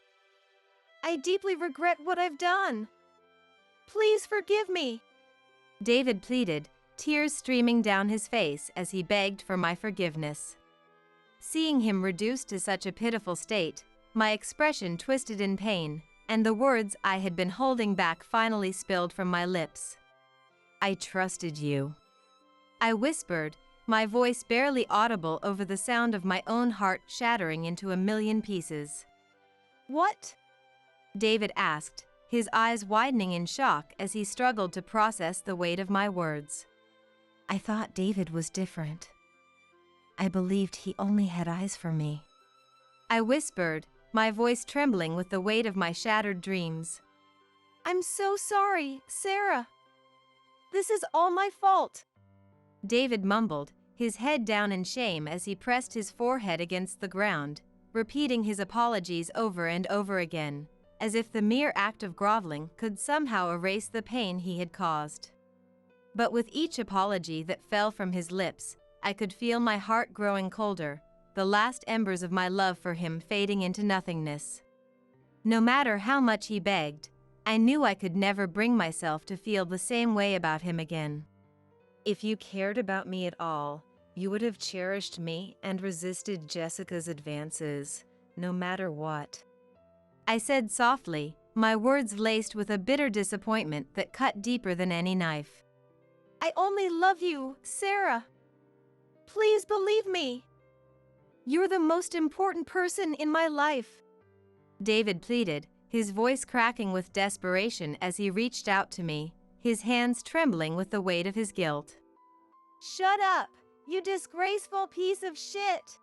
I deeply regret what I've done. Please forgive me. David pleaded, tears streaming down his face as he begged for my forgiveness. Seeing him reduced to such a pitiful state, my expression twisted in pain, and the words I had been holding back finally spilled from my lips. I trusted you. I whispered, my voice barely audible over the sound of my own heart shattering into a million pieces. What? David asked, his eyes widening in shock as he struggled to process the weight of my words. I thought David was different. I believed he only had eyes for me. I whispered, my voice trembling with the weight of my shattered dreams. I'm so sorry, Sarah. This is all my fault. David mumbled, his head down in shame as he pressed his forehead against the ground, repeating his apologies over and over again, as if the mere act of groveling could somehow erase the pain he had caused. But with each apology that fell from his lips, I could feel my heart growing colder, the last embers of my love for him fading into nothingness. No matter how much he begged, I knew I could never bring myself to feel the same way about him again. If you cared about me at all, you would have cherished me and resisted Jessica's advances, no matter what. I said softly, my words laced with a bitter disappointment that cut deeper than any knife. I only love you, Sarah. Please believe me. You're the most important person in my life. David pleaded, his voice cracking with desperation as he reached out to me, his hands trembling with the weight of his guilt. Shut up, you disgraceful piece of shit!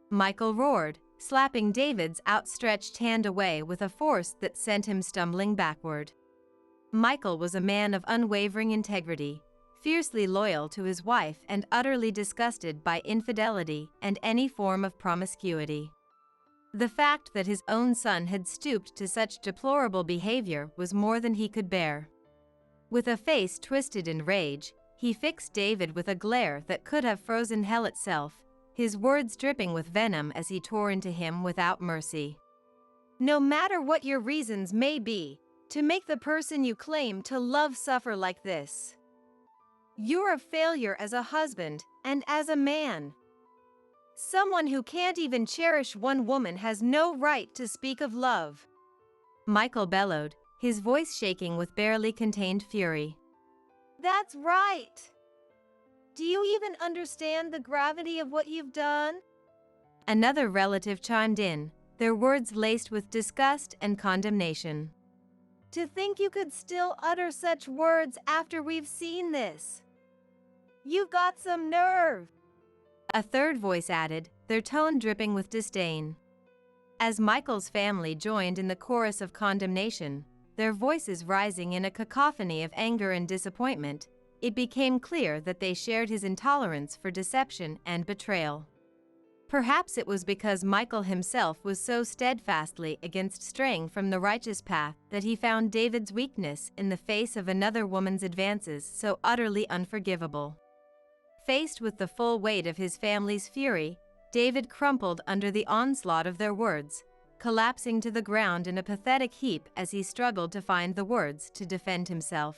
Michael roared, slapping David's outstretched hand away with a force that sent him stumbling backward. Michael was a man of unwavering integrity, fiercely loyal to his wife and utterly disgusted by infidelity and any form of promiscuity. The fact that his own son had stooped to such deplorable behavior was more than he could bear. With a face twisted in rage, he fixed David with a glare that could have frozen hell itself, his words dripping with venom as he tore into him without mercy. No matter what your reasons may be, to make the person you claim to love suffer like this. You're a failure as a husband and as a man. Someone who can't even cherish one woman has no right to speak of love. Michael bellowed, his voice shaking with barely contained fury. That's right. Do you even understand the gravity of what you've done? Another relative chimed in, their words laced with disgust and condemnation. To think you could still utter such words after we've seen this. You've got some nerve. A third voice added, their tone dripping with disdain. As Michael's family joined in the chorus of condemnation, their voices rising in a cacophony of anger and disappointment, it became clear that they shared his intolerance for deception and betrayal. Perhaps it was because Michael himself was so steadfastly against straying from the righteous path that he found David's weakness in the face of another woman's advances so utterly unforgivable. Faced with the full weight of his family's fury, David crumpled under the onslaught of their words, collapsing to the ground in a pathetic heap as he struggled to find the words to defend himself.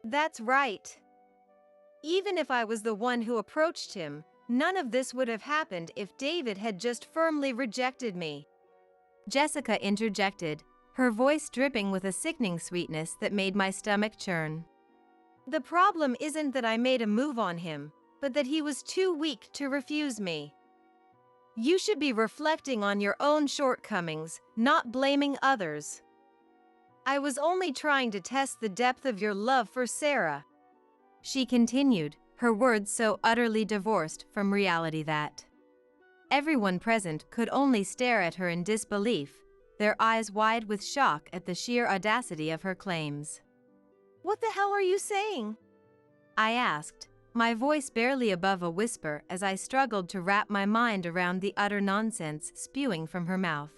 That's right. Even if I was the one who approached him, none of this would have happened if David had just firmly rejected me. Jessica interjected, her voice dripping with a sickening sweetness that made my stomach churn. The problem isn't that I made a move on him, but that he was too weak to refuse me. You should be reflecting on your own shortcomings, not blaming others. I was only trying to test the depth of your love for Sarah. She continued, her words so utterly divorced from reality that everyone present could only stare at her in disbelief, their eyes wide with shock at the sheer audacity of her claims. What the hell are you saying? I asked, my voice barely above a whisper as I struggled to wrap my mind around the utter nonsense spewing from her mouth.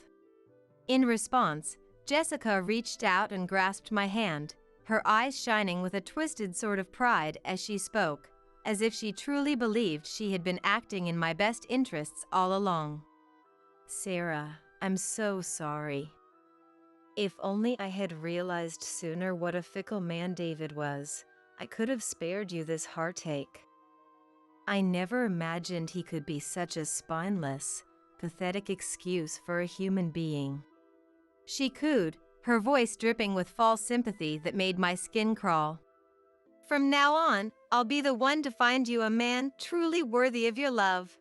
In response, Jessica reached out and grasped my hand, her eyes shining with a twisted sort of pride as she spoke, as if she truly believed she had been acting in my best interests all along. Sarah, I'm so sorry. If only I had realized sooner what a fickle man David was, I could have spared you this heartache. I never imagined he could be such a spineless, pathetic excuse for a human being. She cooed, her voice dripping with false sympathy that made my skin crawl. From now on, I'll be the one to find you a man truly worthy of your love.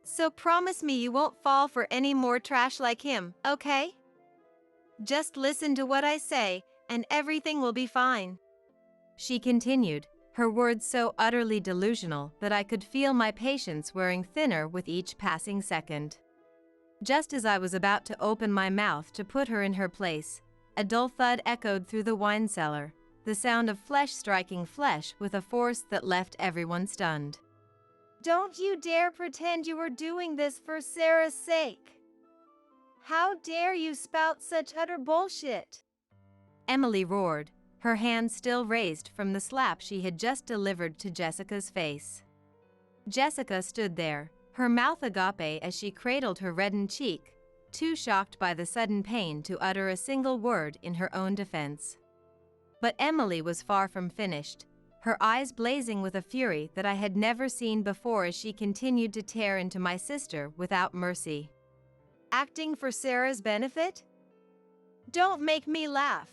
So promise me you won't fall for any more trash like him, okay? Just listen to what I say, and everything will be fine. She continued, her words so utterly delusional that I could feel my patience wearing thinner with each passing second. Just as I was about to open my mouth to put her in her place, a dull thud echoed through the wine cellar, the sound of flesh striking flesh with a force that left everyone stunned. Don't you dare pretend you were doing this for Sarah's sake. How dare you spout such utter bullshit? Emily roared, her hand still raised from the slap she had just delivered to Jessica's face. Jessica stood there, her mouth agape as she cradled her reddened cheek, too shocked by the sudden pain to utter a single word in her own defense. But Emily was far from finished, her eyes blazing with a fury that I had never seen before as she continued to tear into my sister without mercy. Acting for Sarah's benefit? Don't make me laugh.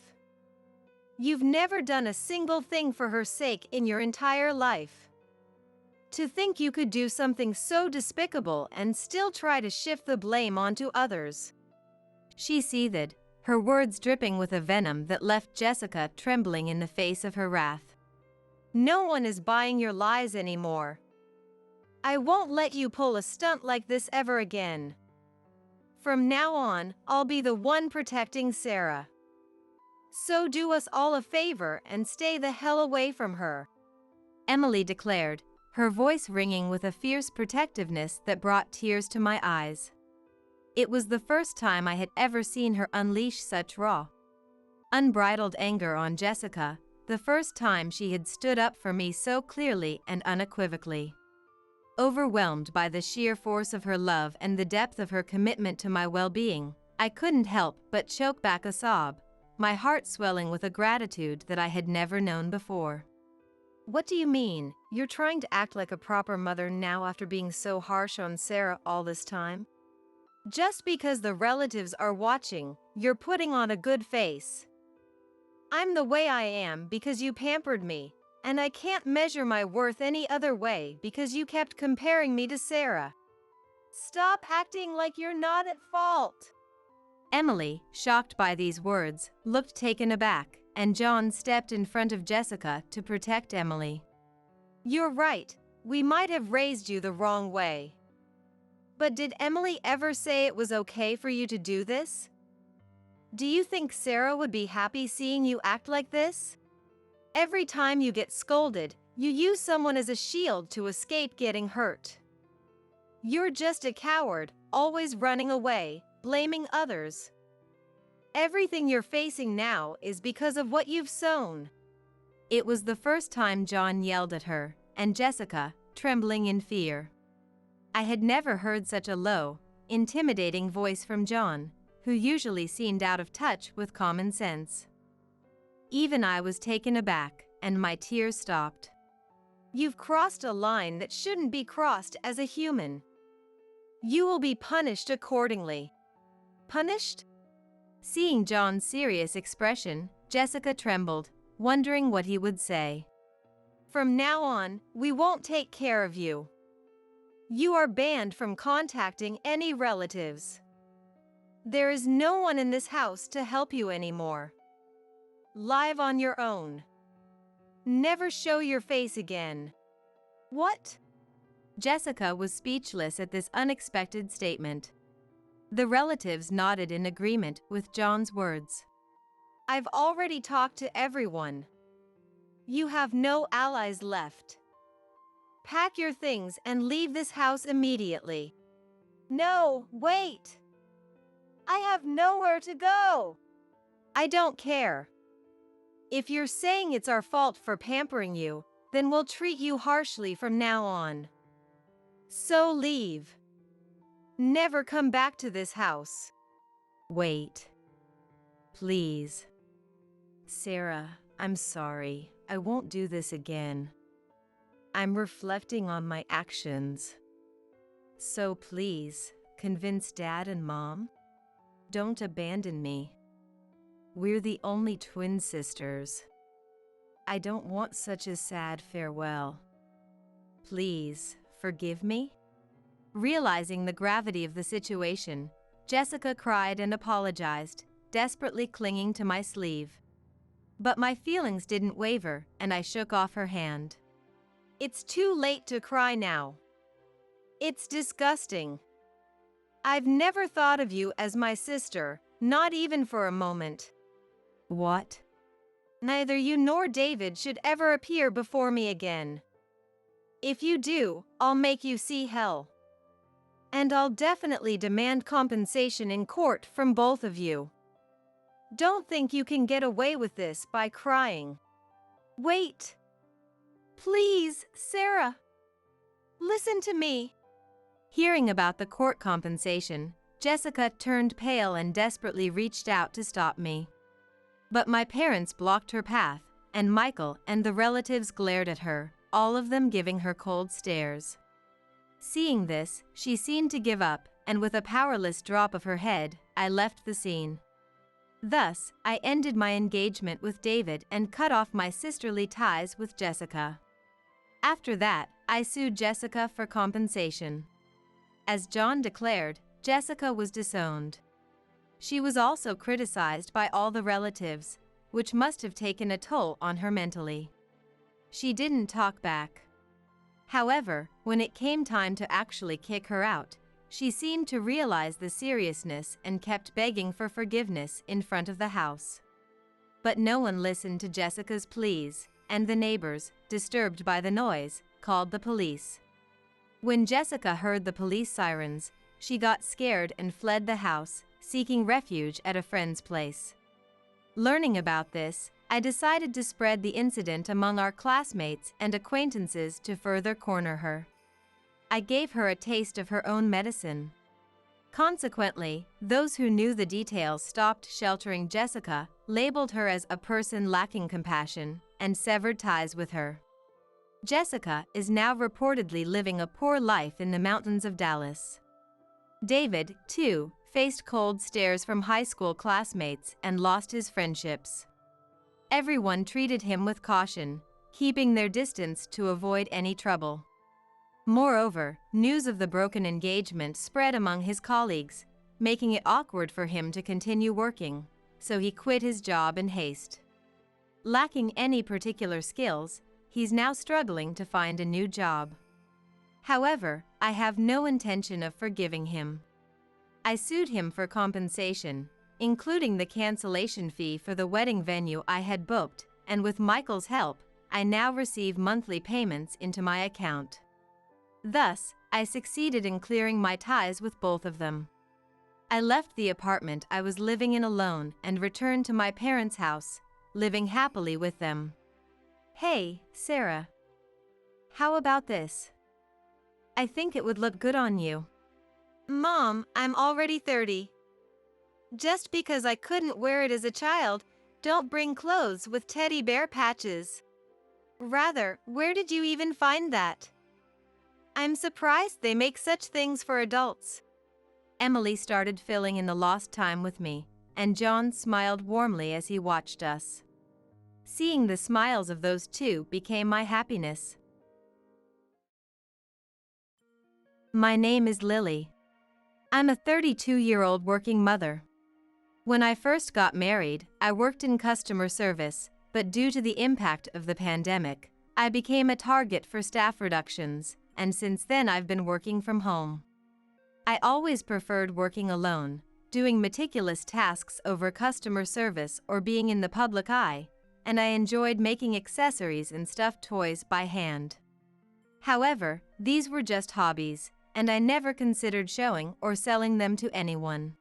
You've never done a single thing for her sake in your entire life. To think you could do something so despicable and still try to shift the blame onto others. She seethed, her words dripping with a venom that left Jessica trembling in the face of her wrath. No one is buying your lies anymore. I won't let you pull a stunt like this ever again. From now on, I'll be the one protecting Sarah. So do us all a favor and stay the hell away from her. Emily declared, her voice ringing with a fierce protectiveness that brought tears to my eyes. It was the first time I had ever seen her unleash such raw, unbridled anger on Jessica, the first time she had stood up for me so clearly and unequivocally. Overwhelmed by the sheer force of her love and the depth of her commitment to my well-being, I couldn't help but choke back a sob, my heart swelling with a gratitude that I had never known before. What do you mean? You're trying to act like a proper mother now after being so harsh on Sarah all this time? Just because the relatives are watching, you're putting on a good face. I'm the way I am because you pampered me, and I can't measure my worth any other way because you kept comparing me to Sarah. Stop acting like you're not at fault. Emily, shocked by these words, looked taken aback, and John stepped in front of Jessica to protect Emily. You're right, we might have raised you the wrong way. But did Emily ever say it was okay for you to do this? Do you think Sarah would be happy seeing you act like this? Every time you get scolded, you use someone as a shield to escape getting hurt. You're just a coward, always running away, blaming others. Everything you're facing now is because of what you've sown. It was the first time John yelled at her, and Jessica, trembling in fear. I had never heard such a low, intimidating voice from John, who usually seemed out of touch with common sense. Even I was taken aback, and my tears stopped. You've crossed a line that shouldn't be crossed as a human. You will be punished accordingly. Punished? Seeing John's serious expression, Jessica trembled, wondering what he would say. From now on, we won't take care of you. You are banned from contacting any relatives. There is no one in this house to help you anymore. Live on your own. Never show your face again. What? Jessica was speechless at this unexpected statement. The relatives nodded in agreement with John's words. I've already talked to everyone. You have no allies left. Pack your things and leave this house immediately. No, wait. I have nowhere to go. I don't care. If you're saying it's our fault for pampering you, then we'll treat you harshly from now on. So leave. Never come back to this house. Wait. Please. Sarah, I'm sorry. I won't do this again. I'm reflecting on my actions. So please, convince Dad and Mom. Don't abandon me. We're the only twin sisters. I don't want such a sad farewell. Please, forgive me? Realizing the gravity of the situation, Jessica cried and apologized, desperately clinging to my sleeve. But my feelings didn't waver, and I shook off her hand. It's too late to cry now. It's disgusting. I've never thought of you as my sister, not even for a moment. What? Neither you nor David should ever appear before me again. If you do, I'll make you see hell. And I'll definitely demand compensation in court from both of you. Don't think you can get away with this by crying. Wait. Please, Sarah. Listen to me. Hearing about the court compensation, Jessica turned pale and desperately reached out to stop me. But my parents blocked her path, and Michael and the relatives glared at her, all of them giving her cold stares. Seeing this, she seemed to give up, and with a powerless drop of her head, I left the scene. Thus, I ended my engagement with David and cut off my sisterly ties with Jessica. After that, I sued Jessica for compensation. As John declared, Jessica was disowned. She was also criticized by all the relatives, which must have taken a toll on her mentally. She didn't talk back. However, when it came time to actually kick her out, she seemed to realize the seriousness and kept begging for forgiveness in front of the house. But no one listened to Jessica's pleas, and the neighbors, disturbed by the noise, called the police. When Jessica heard the police sirens, she got scared and fled the house, seeking refuge at a friend's place. Learning about this, I decided to spread the incident among our classmates and acquaintances to further corner her. I gave her a taste of her own medicine. Consequently, those who knew the details stopped sheltering Jessica, labeled her as a person lacking compassion, and severed ties with her. Jessica is now reportedly living a poor life in the mountains of Dallas. David, too, faced cold stares from high school classmates and lost his friendships. Everyone treated him with caution, keeping their distance to avoid any trouble. Moreover, news of the broken engagement spread among his colleagues, making it awkward for him to continue working, so he quit his job in haste. Lacking any particular skills, he's now struggling to find a new job. However, I have no intention of forgiving him. I sued him for compensation, including the cancellation fee for the wedding venue I had booked, and with Michael's help, I now receive monthly payments into my account. Thus, I succeeded in clearing my ties with both of them. I left the apartment I was living in alone and returned to my parents' house, living happily with them. Hey, Sarah. How about this? I think it would look good on you. Mom, I'm already 30. Just because I couldn't wear it as a child, don't bring clothes with teddy bear patches. Rather, where did you even find that? I'm surprised they make such things for adults. Emily started filling in the lost time with me, and John smiled warmly as he watched us. Seeing the smiles of those two became my happiness. My name is Lily. I'm a 32-year-old working mother. When I first got married, I worked in customer service, but due to the impact of the pandemic, I became a target for staff reductions, and since then I've been working from home. I always preferred working alone, doing meticulous tasks over customer service or being in the public eye, and I enjoyed making accessories and stuffed toys by hand. However, these were just hobbies, and I never considered showing or selling them to anyone.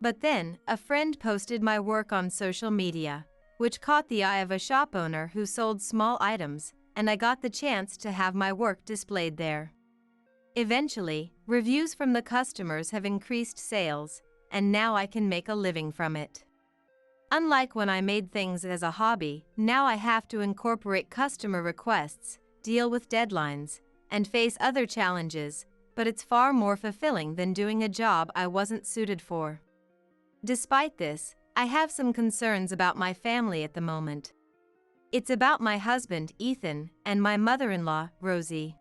But then, a friend posted my work on social media, which caught the eye of a shop owner who sold small items, and I got the chance to have my work displayed there. Eventually, reviews from the customers have increased sales, and now I can make a living from it. Unlike when I made things as a hobby, now I have to incorporate customer requests, deal with deadlines, and face other challenges, but it's far more fulfilling than doing a job I wasn't suited for. Despite this, I have some concerns about my family at the moment. It's about my husband, Ethan, and my mother-in-law, Rosie.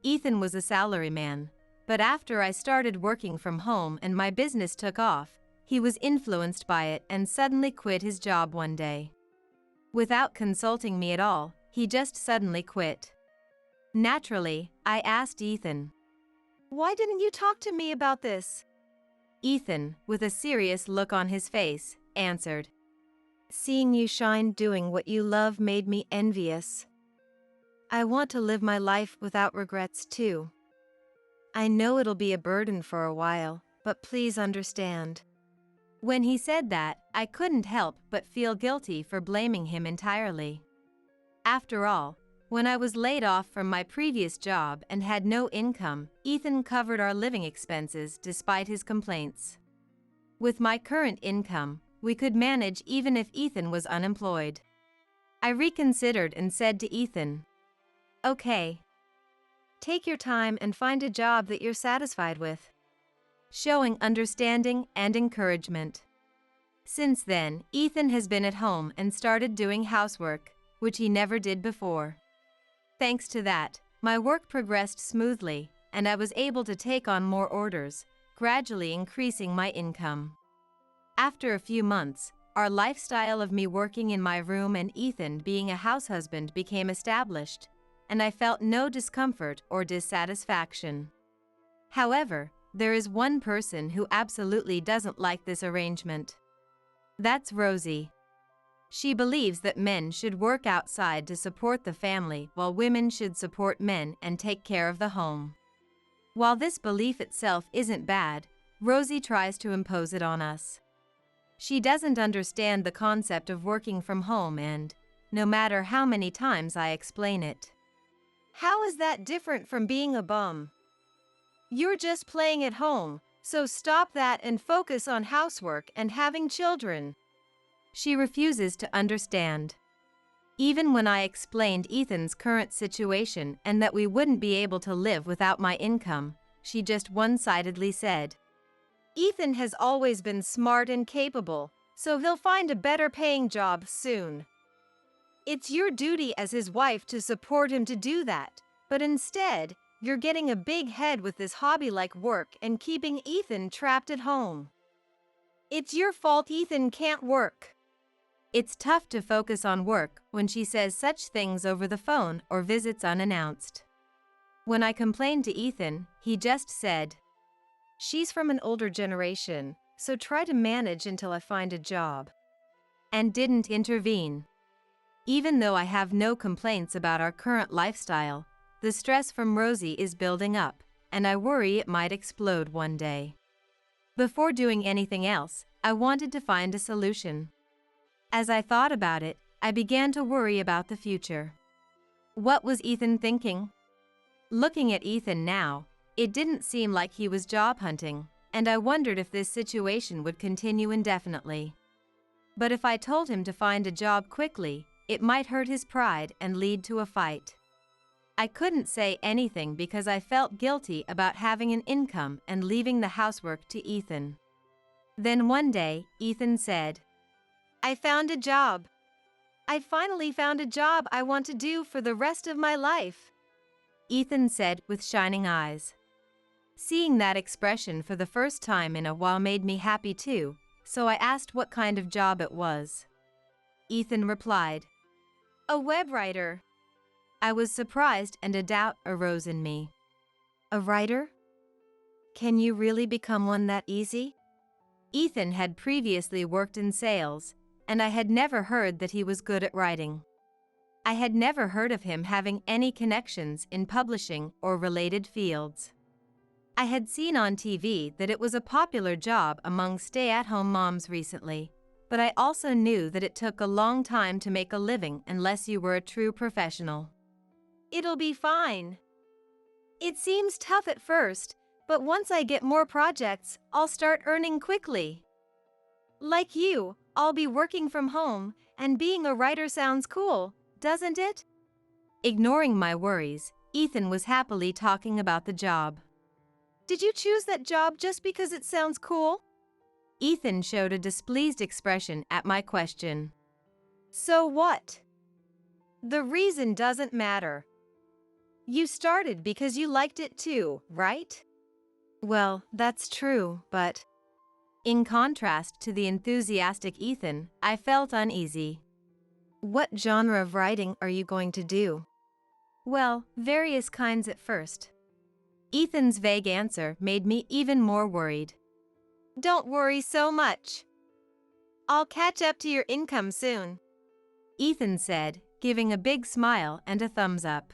Ethan was a salaryman, but after I started working from home and my business took off, he was influenced by it and suddenly quit his job one day. Without consulting me at all, he just suddenly quit. Naturally, I asked Ethan. Why didn't you talk to me about this? Ethan, with a serious look on his face, answered. Seeing you shine doing what you love made me envious. I want to live my life without regrets too. I know it'll be a burden for a while, but please understand. When he said that, I couldn't help but feel guilty for blaming him entirely. After all, when I was laid off from my previous job and had no income, Ethan covered our living expenses despite his complaints. With my current income, we could manage even if Ethan was unemployed. I reconsidered and said to Ethan, "Okay. Take your time and find a job that you're satisfied with." Showing understanding and encouragement. Since then, Ethan has been at home and started doing housework, which he never did before. Thanks to that, my work progressed smoothly, and I was able to take on more orders, gradually increasing my income. After a few months, our lifestyle of me working in my room and Ethan being a house husband became established, and I felt no discomfort or dissatisfaction. However, there is one person who absolutely doesn't like this arrangement. That's Rosie. She believes that men should work outside to support the family while women should support men and take care of the home. While this belief itself isn't bad, Rosie tries to impose it on us. She doesn't understand the concept of working from home and, no matter how many times I explain it. How is that different from being a bum? You're just playing at home, so stop that and focus on housework and having children. She refuses to understand. Even when I explained Ethan's current situation and that we wouldn't be able to live without my income, she just one-sidedly said, Ethan has always been smart and capable, so he'll find a better paying job soon. It's your duty as his wife to support him to do that, but instead, you're getting a big head with this hobby like work and keeping Ethan trapped at home. It's your fault Ethan can't work. It's tough to focus on work when she says such things over the phone or visits unannounced. When I complained to Ethan, he just said, She's from an older generation, so try to manage until I find a job. And didn't intervene. Even though I have no complaints about our current lifestyle, the stress from Rosie is building up, and I worry it might explode one day. Before doing anything else, I wanted to find a solution. As I thought about it, I began to worry about the future. What was Ethan thinking? Looking at Ethan now, it didn't seem like he was job hunting, and I wondered if this situation would continue indefinitely. But if I told him to find a job quickly, it might hurt his pride and lead to a fight. I couldn't say anything because I felt guilty about having an income and leaving the housework to Ethan. Then one day, Ethan said, I found a job. I finally found a job I want to do for the rest of my life. Ethan said with shining eyes. Seeing that expression for the first time in a while made me happy too, so I asked what kind of job it was. Ethan replied, A web writer. I was surprised and a doubt arose in me. A writer? Can you really become one that easy? Ethan had previously worked in sales, and I had never heard that he was good at writing. I had never heard of him having any connections in publishing or related fields. I had seen on TV that it was a popular job among stay-at-home moms recently, but I also knew that it took a long time to make a living unless you were a true professional. It'll be fine. It seems tough at first, but once I get more projects, I'll start earning quickly. Like you, I'll be working from home, and being a writer sounds cool, doesn't it? Ignoring my worries, Ethan was happily talking about the job. Did you choose that job just because it sounds cool? Ethan showed a displeased expression at my question. So what? The reason doesn't matter. You started because you liked it too, right? Well, that's true, but in contrast to the enthusiastic Ethan, I felt uneasy. What genre of writing are you going to do? Well, various kinds at first. Ethan's vague answer made me even more worried. Don't worry so much. I'll catch up to your income soon, Ethan said, giving a big smile and a thumbs up.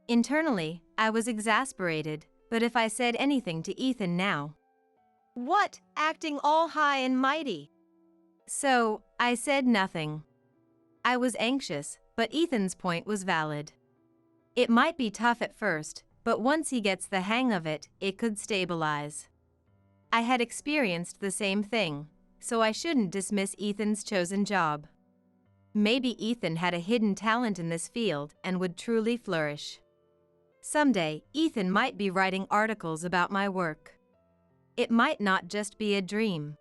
Internally, I was exasperated, but if I said anything to Ethan now. What, acting all high and mighty? So, I said nothing. I was anxious, but Ethan's point was valid. It might be tough at first, but once he gets the hang of it, it could stabilize. I had experienced the same thing, so I shouldn't dismiss Ethan's chosen job. Maybe Ethan had a hidden talent in this field and would truly flourish. Someday, Ethan might be writing articles about my work. It might not just be a dream.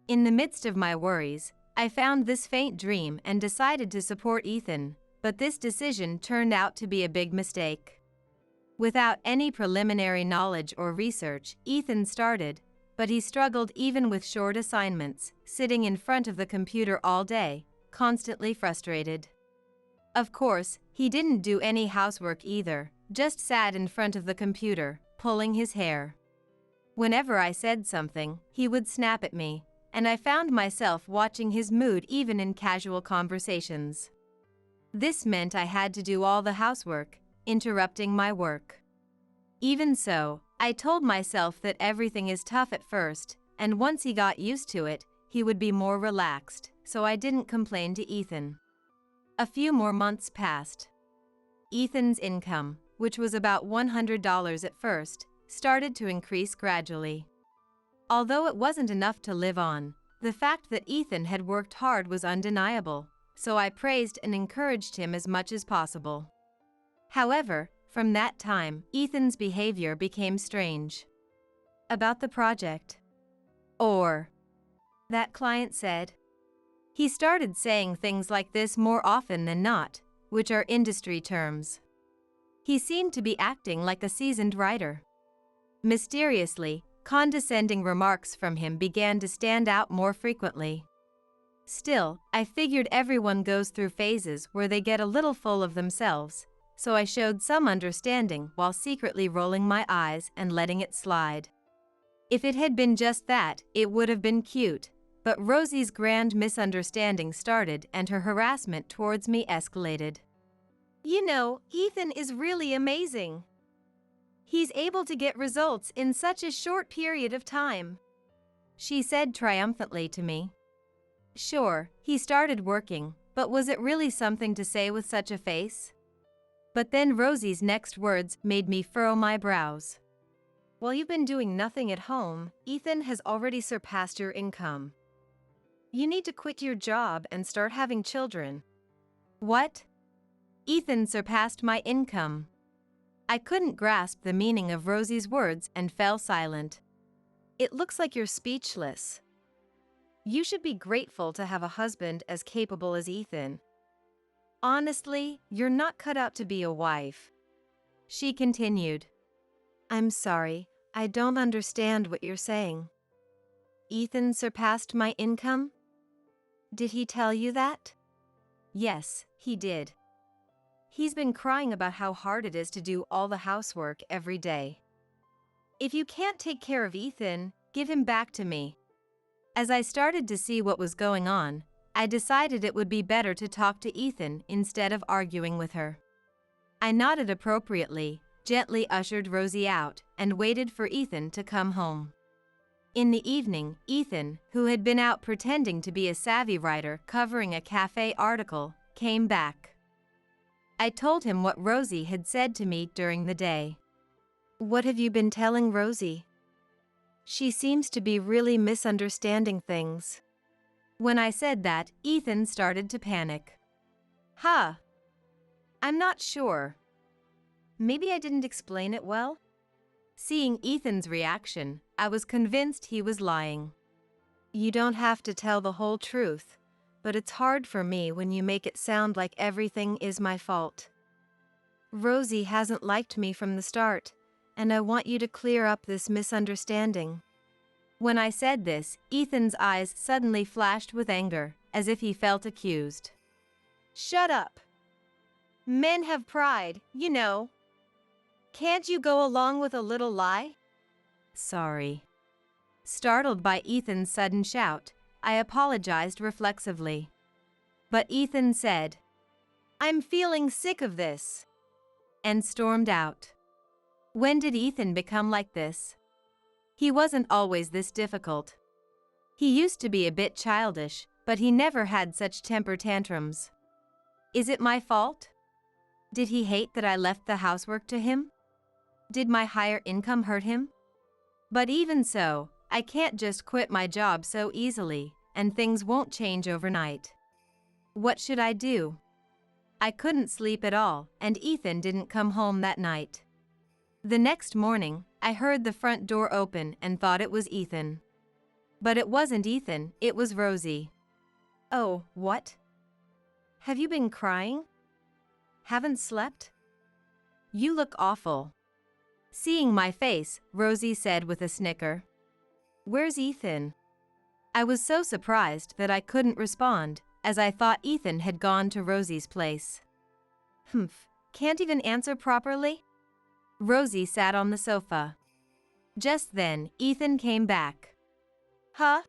In the midst of my worries, I found this faint dream and decided to support Ethan, but this decision turned out to be a big mistake. Without any preliminary knowledge or research, Ethan started, but he struggled even with short assignments, sitting in front of the computer all day, constantly frustrated. Of course, he didn't do any housework either, just sat in front of the computer, pulling his hair. Whenever I said something, he would snap at me, and I found myself watching his mood even in casual conversations. This meant I had to do all the housework, interrupting my work. Even so, I told myself that everything is tough at first, and once he got used to it, he would be more relaxed, so I didn't complain to Ethan. A few more months passed. Ethan's income, which was about $100 at first, started to increase gradually. Although it wasn't enough to live on, the fact that Ethan had worked hard was undeniable, so I praised and encouraged him as much as possible. However, from that time, Ethan's behavior became strange. About the project. Or, that client said. He started saying things like this more often than not, which are industry terms. He seemed to be acting like a seasoned writer. Mysteriously, condescending remarks from him began to stand out more frequently. Still, I figured everyone goes through phases where they get a little full of themselves, so I showed some understanding while secretly rolling my eyes and letting it slide. If it had been just that, it would have been cute, but Rosie's grand misunderstanding started and her harassment towards me escalated. You know, Ethan is really amazing. He's able to get results in such a short period of time, she said triumphantly to me. Sure, he started working, but was it really something to say with such a face? But then Rosie's next words made me furrow my brows. While you've been doing nothing at home, Ethan has already surpassed your income. You need to quit your job and start having children. What? Ethan surpassed my income. I couldn't grasp the meaning of Rosie's words and fell silent. It looks like you're speechless. You should be grateful to have a husband as capable as Ethan. Honestly, you're not cut out to be a wife, she continued. I'm sorry, I don't understand what you're saying. Ethan surpassed my income? Did he tell you that? Yes, he did. He's been crying about how hard it is to do all the housework every day. If you can't take care of Ethan, give him back to me. As I started to see what was going on, I decided it would be better to talk to Ethan instead of arguing with her. I nodded appropriately, gently ushered Rosie out, and waited for Ethan to come home. In the evening, Ethan, who had been out pretending to be a savvy writer covering a cafe article, came back. I told him what Rosie had said to me during the day. What have you been telling Rosie? She seems to be really misunderstanding things. When I said that, Ethan started to panic. Huh. I'm not sure. Maybe I didn't explain it well? Seeing Ethan's reaction, I was convinced he was lying. You don't have to tell the whole truth. but it's hard for me when you make it sound like everything is my fault. Rosie hasn't liked me from the start, and I want you to clear up this misunderstanding." When I said this, Ethan's eyes suddenly flashed with anger, as if he felt accused. "Shut up. Men have pride, you know. Can't you go along with a little lie?" "Sorry." Startled by Ethan's sudden shout, I apologized reflexively. But Ethan said, "I'm feeling sick of this," and stormed out. When did Ethan become like this? He wasn't always this difficult. He used to be a bit childish, but he never had such temper tantrums. Is it my fault? Did he hate that I left the housework to him? Did my higher income hurt him? But even so, I can't just quit my job so easily, and things won't change overnight. What should I do? I couldn't sleep at all, and Ethan didn't come home that night. The next morning, I heard the front door open and thought it was Ethan. But it wasn't Ethan, it was Rosie. "Oh, what? Have you been crying? Haven't slept? You look awful." Seeing my face, Rosie said with a snicker. "Where's Ethan?" I was so surprised that I couldn't respond, as I thought Ethan had gone to Rosie's place. "Humph, can't even answer properly?" Rosie sat on the sofa. Just then, Ethan came back. "Huh?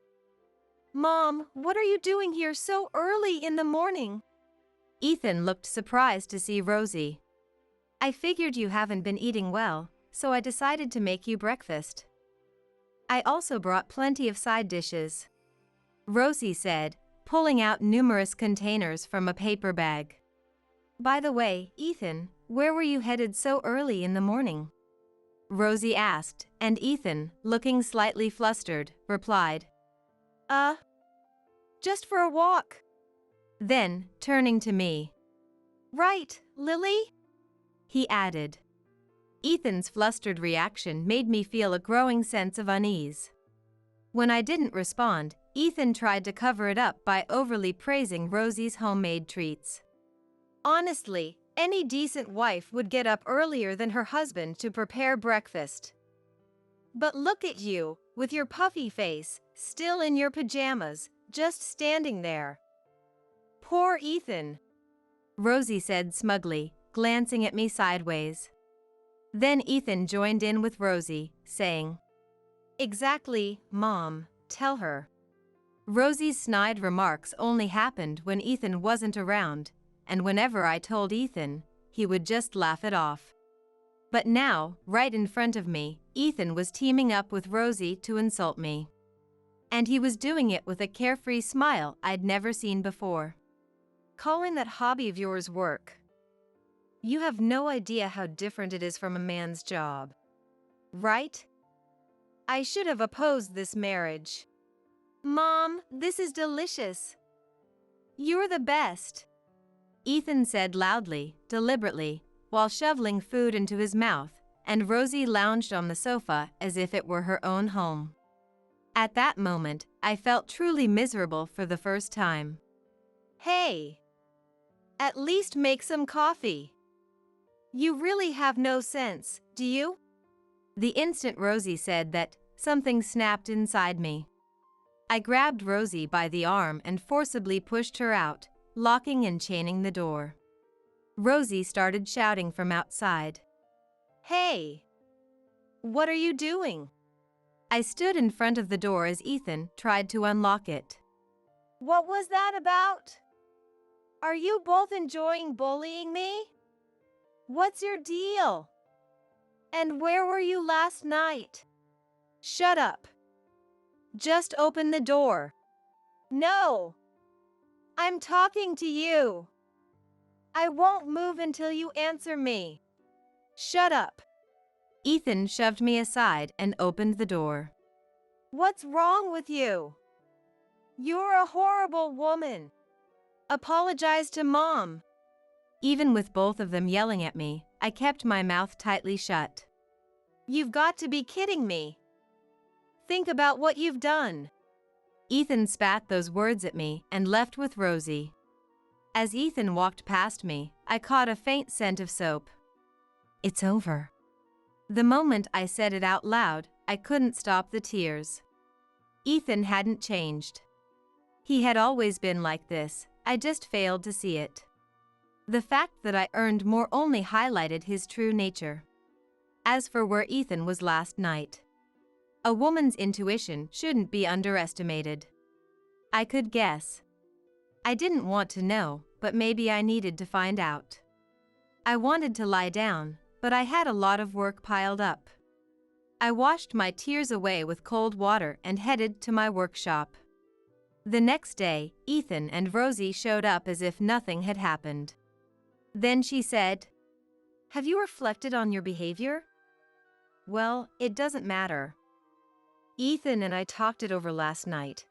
Mom, what are you doing here so early in the morning?" Ethan looked surprised to see Rosie. "I figured you haven't been eating well, so I decided to make you breakfast. I also brought plenty of side dishes," Rosie said, pulling out numerous containers from a paper bag. "By the way, Ethan, where were you headed so early in the morning?" Rosie asked, and Ethan, looking slightly flustered, replied, Just for a walk." Then, turning to me, "Right, Lily?" he added. Ethan's flustered reaction made me feel a growing sense of unease. When I didn't respond, Ethan tried to cover it up by overly praising Rosie's homemade treats. "Honestly, any decent wife would get up earlier than her husband to prepare breakfast. But look at you, with your puffy face, still in your pajamas, just standing there. Poor Ethan," Rosie said smugly, glancing at me sideways. Then Ethan joined in with Rosie, saying, "Exactly, Mom, tell her." Rosie's snide remarks only happened when Ethan wasn't around, and whenever I told Ethan, he would just laugh it off. But now, right in front of me, Ethan was teaming up with Rosie to insult me. And he was doing it with a carefree smile I'd never seen before. "Calling that hobby of yours work. You have no idea how different it is from a man's job. Right? I should have opposed this marriage." "Mom, this is delicious. You're the best," Ethan said loudly, deliberately, while shoveling food into his mouth, and Rosie lounged on the sofa as if it were her own home. At that moment, I felt truly miserable for the first time. "Hey! At least make some coffee. You really have no sense, do you?" The instant Rosie said that, something snapped inside me. I grabbed Rosie by the arm and forcibly pushed her out, locking and chaining the door. Rosie started shouting from outside. "Hey! What are you doing?" I stood in front of the door as Ethan tried to unlock it. "What was that about? Are you both enjoying bullying me? What's your deal? And where were you last night?" "Shut up. Just open the door." "No. I'm talking to you. I won't move until you answer me. Shut up." Ethan shoved me aside and opened the door. "What's wrong with you? You're a horrible woman. Apologize to Mom." Even with both of them yelling at me, I kept my mouth tightly shut. "You've got to be kidding me. Think about what you've done." Ethan spat those words at me and left with Rosie. As Ethan walked past me, I caught a faint scent of soap. It's over. The moment I said it out loud, I couldn't stop the tears. Ethan hadn't changed. He had always been like this, I just failed to see it. The fact that I earned more only highlighted his true nature. As for where Ethan was last night, a woman's intuition shouldn't be underestimated. I could guess. I didn't want to know, but maybe I needed to find out. I wanted to lie down, but I had a lot of work piled up. I washed my tears away with cold water and headed to my workshop. The next day, Ethan and Rosie showed up as if nothing had happened. Then she said, "Have you reflected on your behavior?" "Well, it doesn't matter. Ethan and I talked it over last night.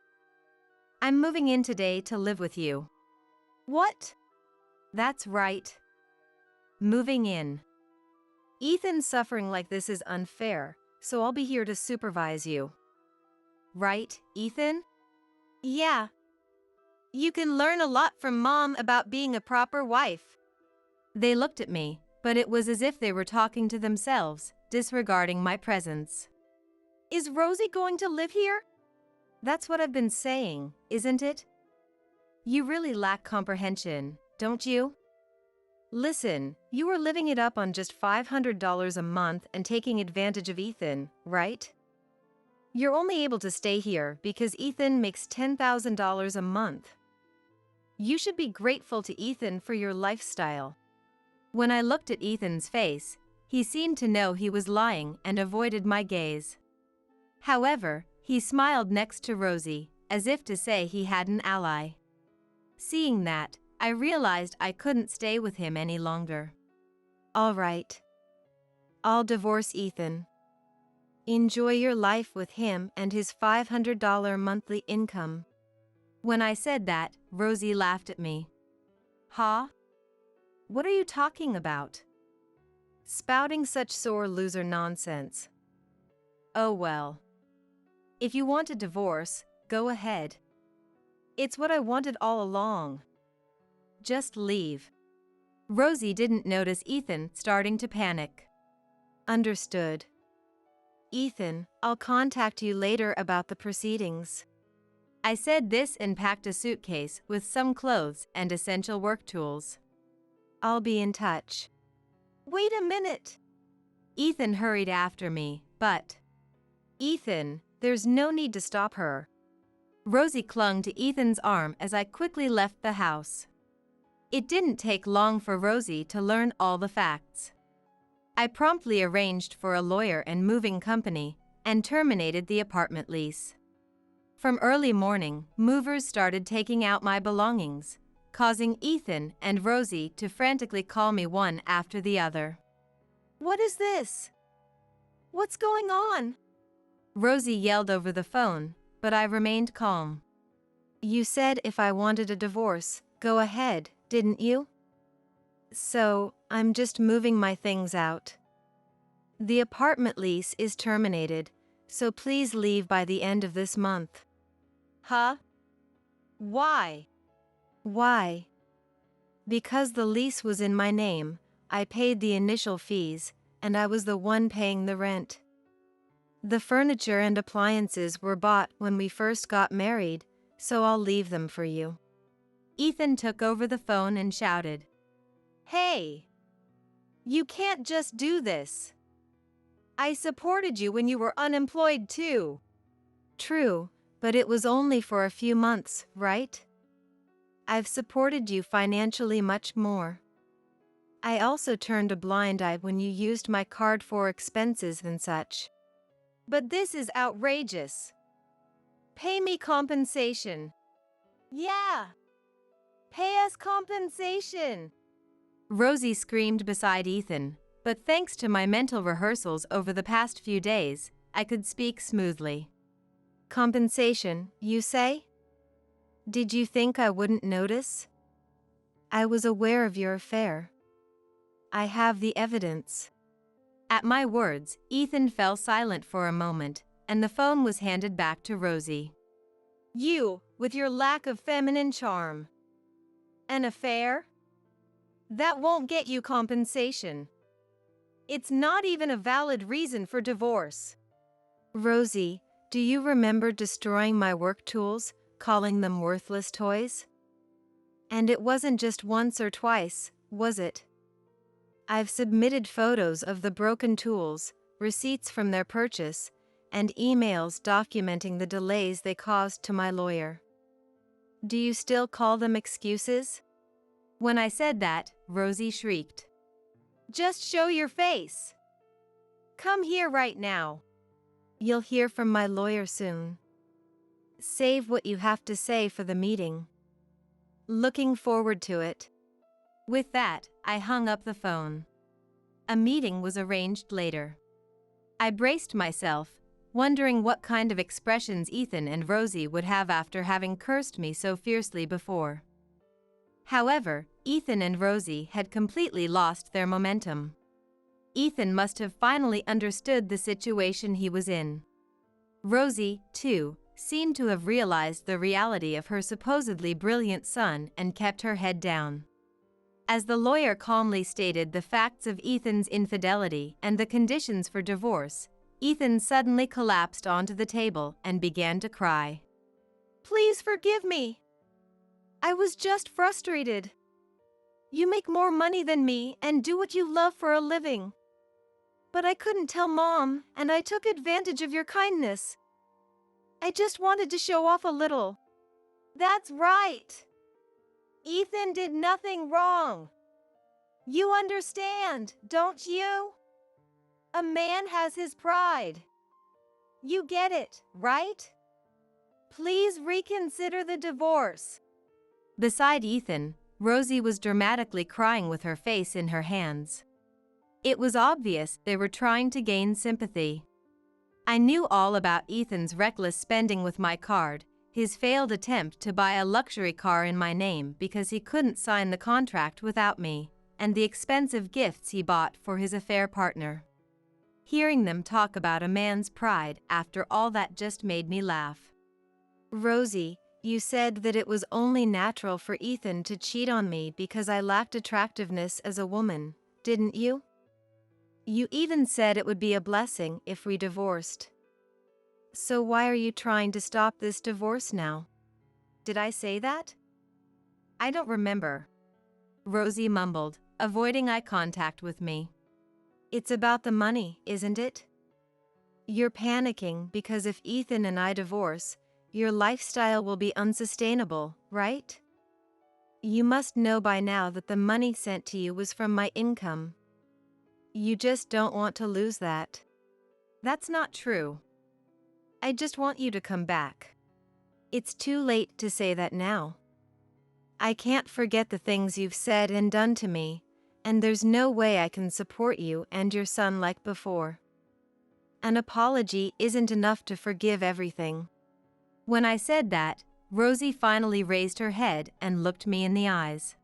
I'm moving in today to live with you." "What?" "That's right. Moving in. Ethan's suffering like this is unfair, so I'll be here to supervise you." Right, Ethan? "Yeah. You can learn a lot from Mom about being a proper wife." They looked at me, but it was as if they were talking to themselves, disregarding my presence. "Is Rosie going to live here?" That's what I've been saying, isn't it? You really lack comprehension, don't you? Listen, you were living it up on just $500 a month and taking advantage of Ethan, right? You're only able to stay here because Ethan makes $10,000 a month. You should be grateful to Ethan for your lifestyle. When I looked at Ethan's face, he seemed to know he was lying and avoided my gaze. However, he smiled next to Rosie, as if to say he had an ally. Seeing that, I realized I couldn't stay with him any longer. "All right. I'll divorce Ethan. Enjoy your life with him and his $500 monthly income." When I said that, Rosie laughed at me. "Huh? What are you talking about?" "Spouting such sore loser nonsense." "Oh well. If you want a divorce, go ahead. It's what I wanted all along. Just leave." Rosie didn't notice Ethan starting to panic. "Understood. Ethan, I'll contact you later about the proceedings." I said this and packed a suitcase with some clothes and essential work tools. "I'll be in touch." "Wait a minute." Ethan hurried after me, but... "Ethan, there's no need to stop her." Rosie clung to Ethan's arm as I quickly left the house. It didn't take long for Rosie to learn all the facts. I promptly arranged for a lawyer and moving company and terminated the apartment lease. From early morning, movers started taking out my belongings, causing Ethan and Rosie to frantically call me one after the other. "What is this? What's going on?" Rosie yelled over the phone, but I remained calm. "You said if I wanted a divorce, go ahead, didn't you? So, I'm just moving my things out. The apartment lease is terminated, so please leave by the end of this month." "Huh? Why?" "Why? Because the lease was in my name, I paid the initial fees, and I was the one paying the rent. The furniture and appliances were bought when we first got married, so I'll leave them for you." Ethan took over the phone and shouted, "Hey! You can't just do this. I supported you when you were unemployed too." "True, but it was only for a few months, right? I've supported you financially much more. I also turned a blind eye when you used my card for expenses and such. But this is outrageous. Pay me compensation." "Yeah! Pay us compensation!" Rosie screamed beside Ethan, but thanks to my mental rehearsals over the past few days, I could speak smoothly. "Compensation, you say? Did you think I wouldn't notice? I was aware of your affair. I have the evidence." At my words, Ethan fell silent for a moment, and the phone was handed back to Rosie. You, with your lack of feminine charm. An affair? That won't get you compensation. It's not even a valid reason for divorce. Rosie, do you remember destroying my work tools, calling them worthless toys? And it wasn't just once or twice, was it? I've submitted photos of the broken tools, receipts from their purchase, and emails documenting the delays they caused to my lawyer. Do you still call them excuses? When I said that, Rosie shrieked. Just show your face. Come here right now. You'll hear from my lawyer soon. Save what you have to say for the meeting. Looking forward to it. With that, I hung up the phone. A meeting was arranged later. I braced myself, wondering what kind of expressions Ethan and Rosie would have after having cursed me so fiercely before. However, Ethan and Rosie had completely lost their momentum. Ethan must have finally understood the situation he was in. Rosie, too, seemed to have realized the reality of her supposedly brilliant son and kept her head down. As the lawyer calmly stated the facts of Ethan's infidelity and the conditions for divorce, Ethan suddenly collapsed onto the table and began to cry. Please forgive me. I was just frustrated. You make more money than me and do what you love for a living. But I couldn't tell Mom, and I took advantage of your kindness. I just wanted to show off a little. That's right. Ethan did nothing wrong. You understand, don't you? A man has his pride. You get it, right? Please reconsider the divorce. Beside Ethan, Rosie was dramatically crying with her face in her hands. It was obvious they were trying to gain sympathy. I knew all about Ethan's reckless spending with my card, his failed attempt to buy a luxury car in my name because he couldn't sign the contract without me, and the expensive gifts he bought for his affair partner. Hearing them talk about a man's pride after all that just made me laugh. Rosie, you said that it was only natural for Ethan to cheat on me because I lacked attractiveness as a woman, didn't you? You even said it would be a blessing if we divorced. So why are you trying to stop this divorce now? Did I say that? I don't remember. Rosie mumbled, avoiding eye contact with me. It's about the money, isn't it? You're panicking because if Ethan and I divorce, your lifestyle will be unsustainable, right? You must know by now that the money sent to you was from my income. You just don't want to lose that. That's not true. I just want you to come back. It's too late to say that now. I can't forget the things you've said and done to me, and there's no way I can support you and your son like before. An apology isn't enough to forgive everything. When I said that, Rosie finally raised her head and looked me in the eyes.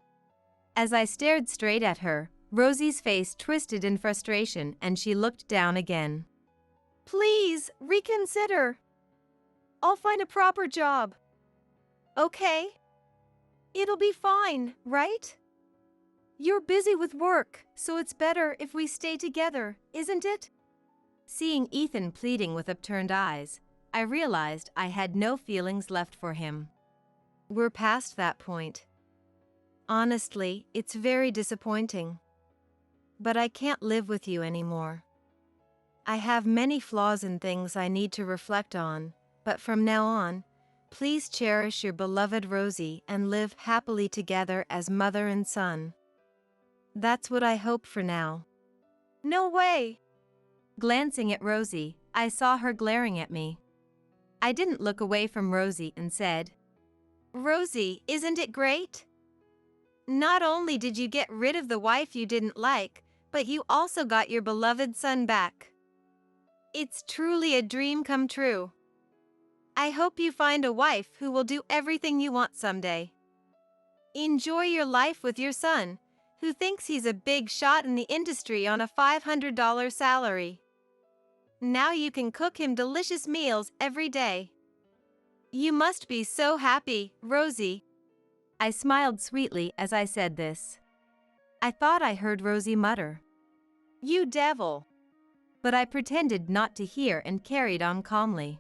As I stared straight at her, Rosie's face twisted in frustration and she looked down again. Please, reconsider. I'll find a proper job. Okay? It'll be fine, right? You're busy with work, so it's better if we stay together, isn't it? Seeing Ethan pleading with upturned eyes, I realized I had no feelings left for him. We're past that point. Honestly, it's very disappointing. But I can't live with you anymore. I have many flaws and things I need to reflect on, but from now on, please cherish your beloved Rosie and live happily together as mother and son. That's what I hope for now. No way! Glancing at Rosie, I saw her glaring at me. I didn't look away from Rosie and said, Rosie, isn't it great? Not only did you get rid of the wife you didn't like, but you also got your beloved son back. It's truly a dream come true. I hope you find a wife who will do everything you want someday. Enjoy your life with your son, who thinks he's a big shot in the industry on a $500 salary. Now you can cook him delicious meals every day. You must be so happy, Rosie. I smiled sweetly as I said this. I thought I heard Rosie mutter, You devil. but I pretended not to hear and carried on calmly.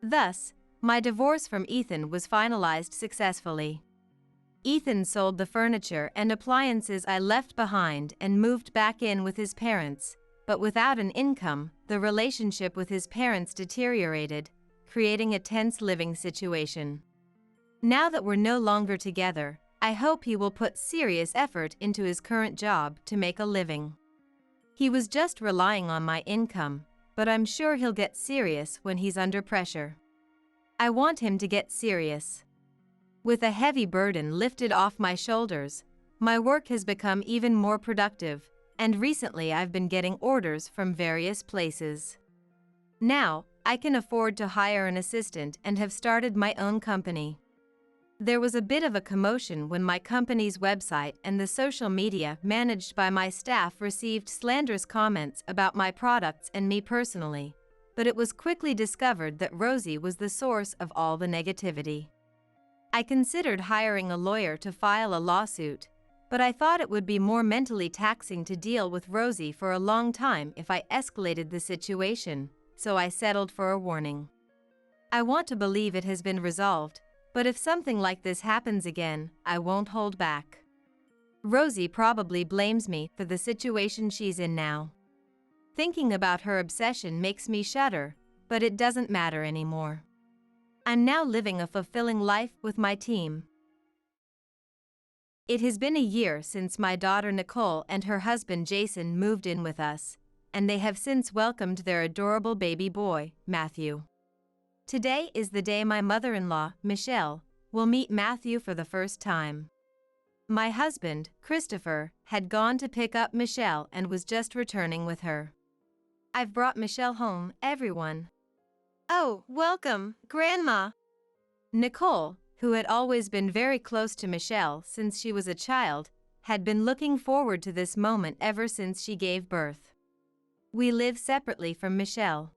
Thus, my divorce from Ethan was finalized successfully. Ethan sold the furniture and appliances I left behind and moved back in with his parents, but without an income, the relationship with his parents deteriorated, creating a tense living situation. Now that we're no longer together, I hope he will put serious effort into his current job to make a living. He was just relying on my income, but I'm sure he'll get serious when he's under pressure. I want him to get serious. With a heavy burden lifted off my shoulders, my work has become even more productive, and recently I've been getting orders from various places. Now, I can afford to hire an assistant and have started my own company. There was a bit of a commotion when my company's website and the social media managed by my staff received slanderous comments about my products and me personally, but it was quickly discovered that Rosie was the source of all the negativity. I considered hiring a lawyer to file a lawsuit, but I thought it would be more mentally taxing to deal with Rosie for a long time if I escalated the situation, so I settled for a warning. I want to believe it has been resolved, but if something like this happens again, I won't hold back. Rosie probably blames me for the situation she's in now. Thinking about her obsession makes me shudder, but it doesn't matter anymore. I'm now living a fulfilling life with my team. It has been a year since my daughter Nicole and her husband Jason moved in with us, and they have since welcomed their adorable baby boy, Matthew. Today is the day my mother-in-law, Michelle, will meet Matthew for the first time. My husband, Christopher, had gone to pick up Michelle and was just returning with her. I've brought Michelle home, everyone. Oh, welcome, Grandma. Nicole, who had always been very close to Michelle since she was a child, had been looking forward to this moment ever since she gave birth. We live separately from Michelle.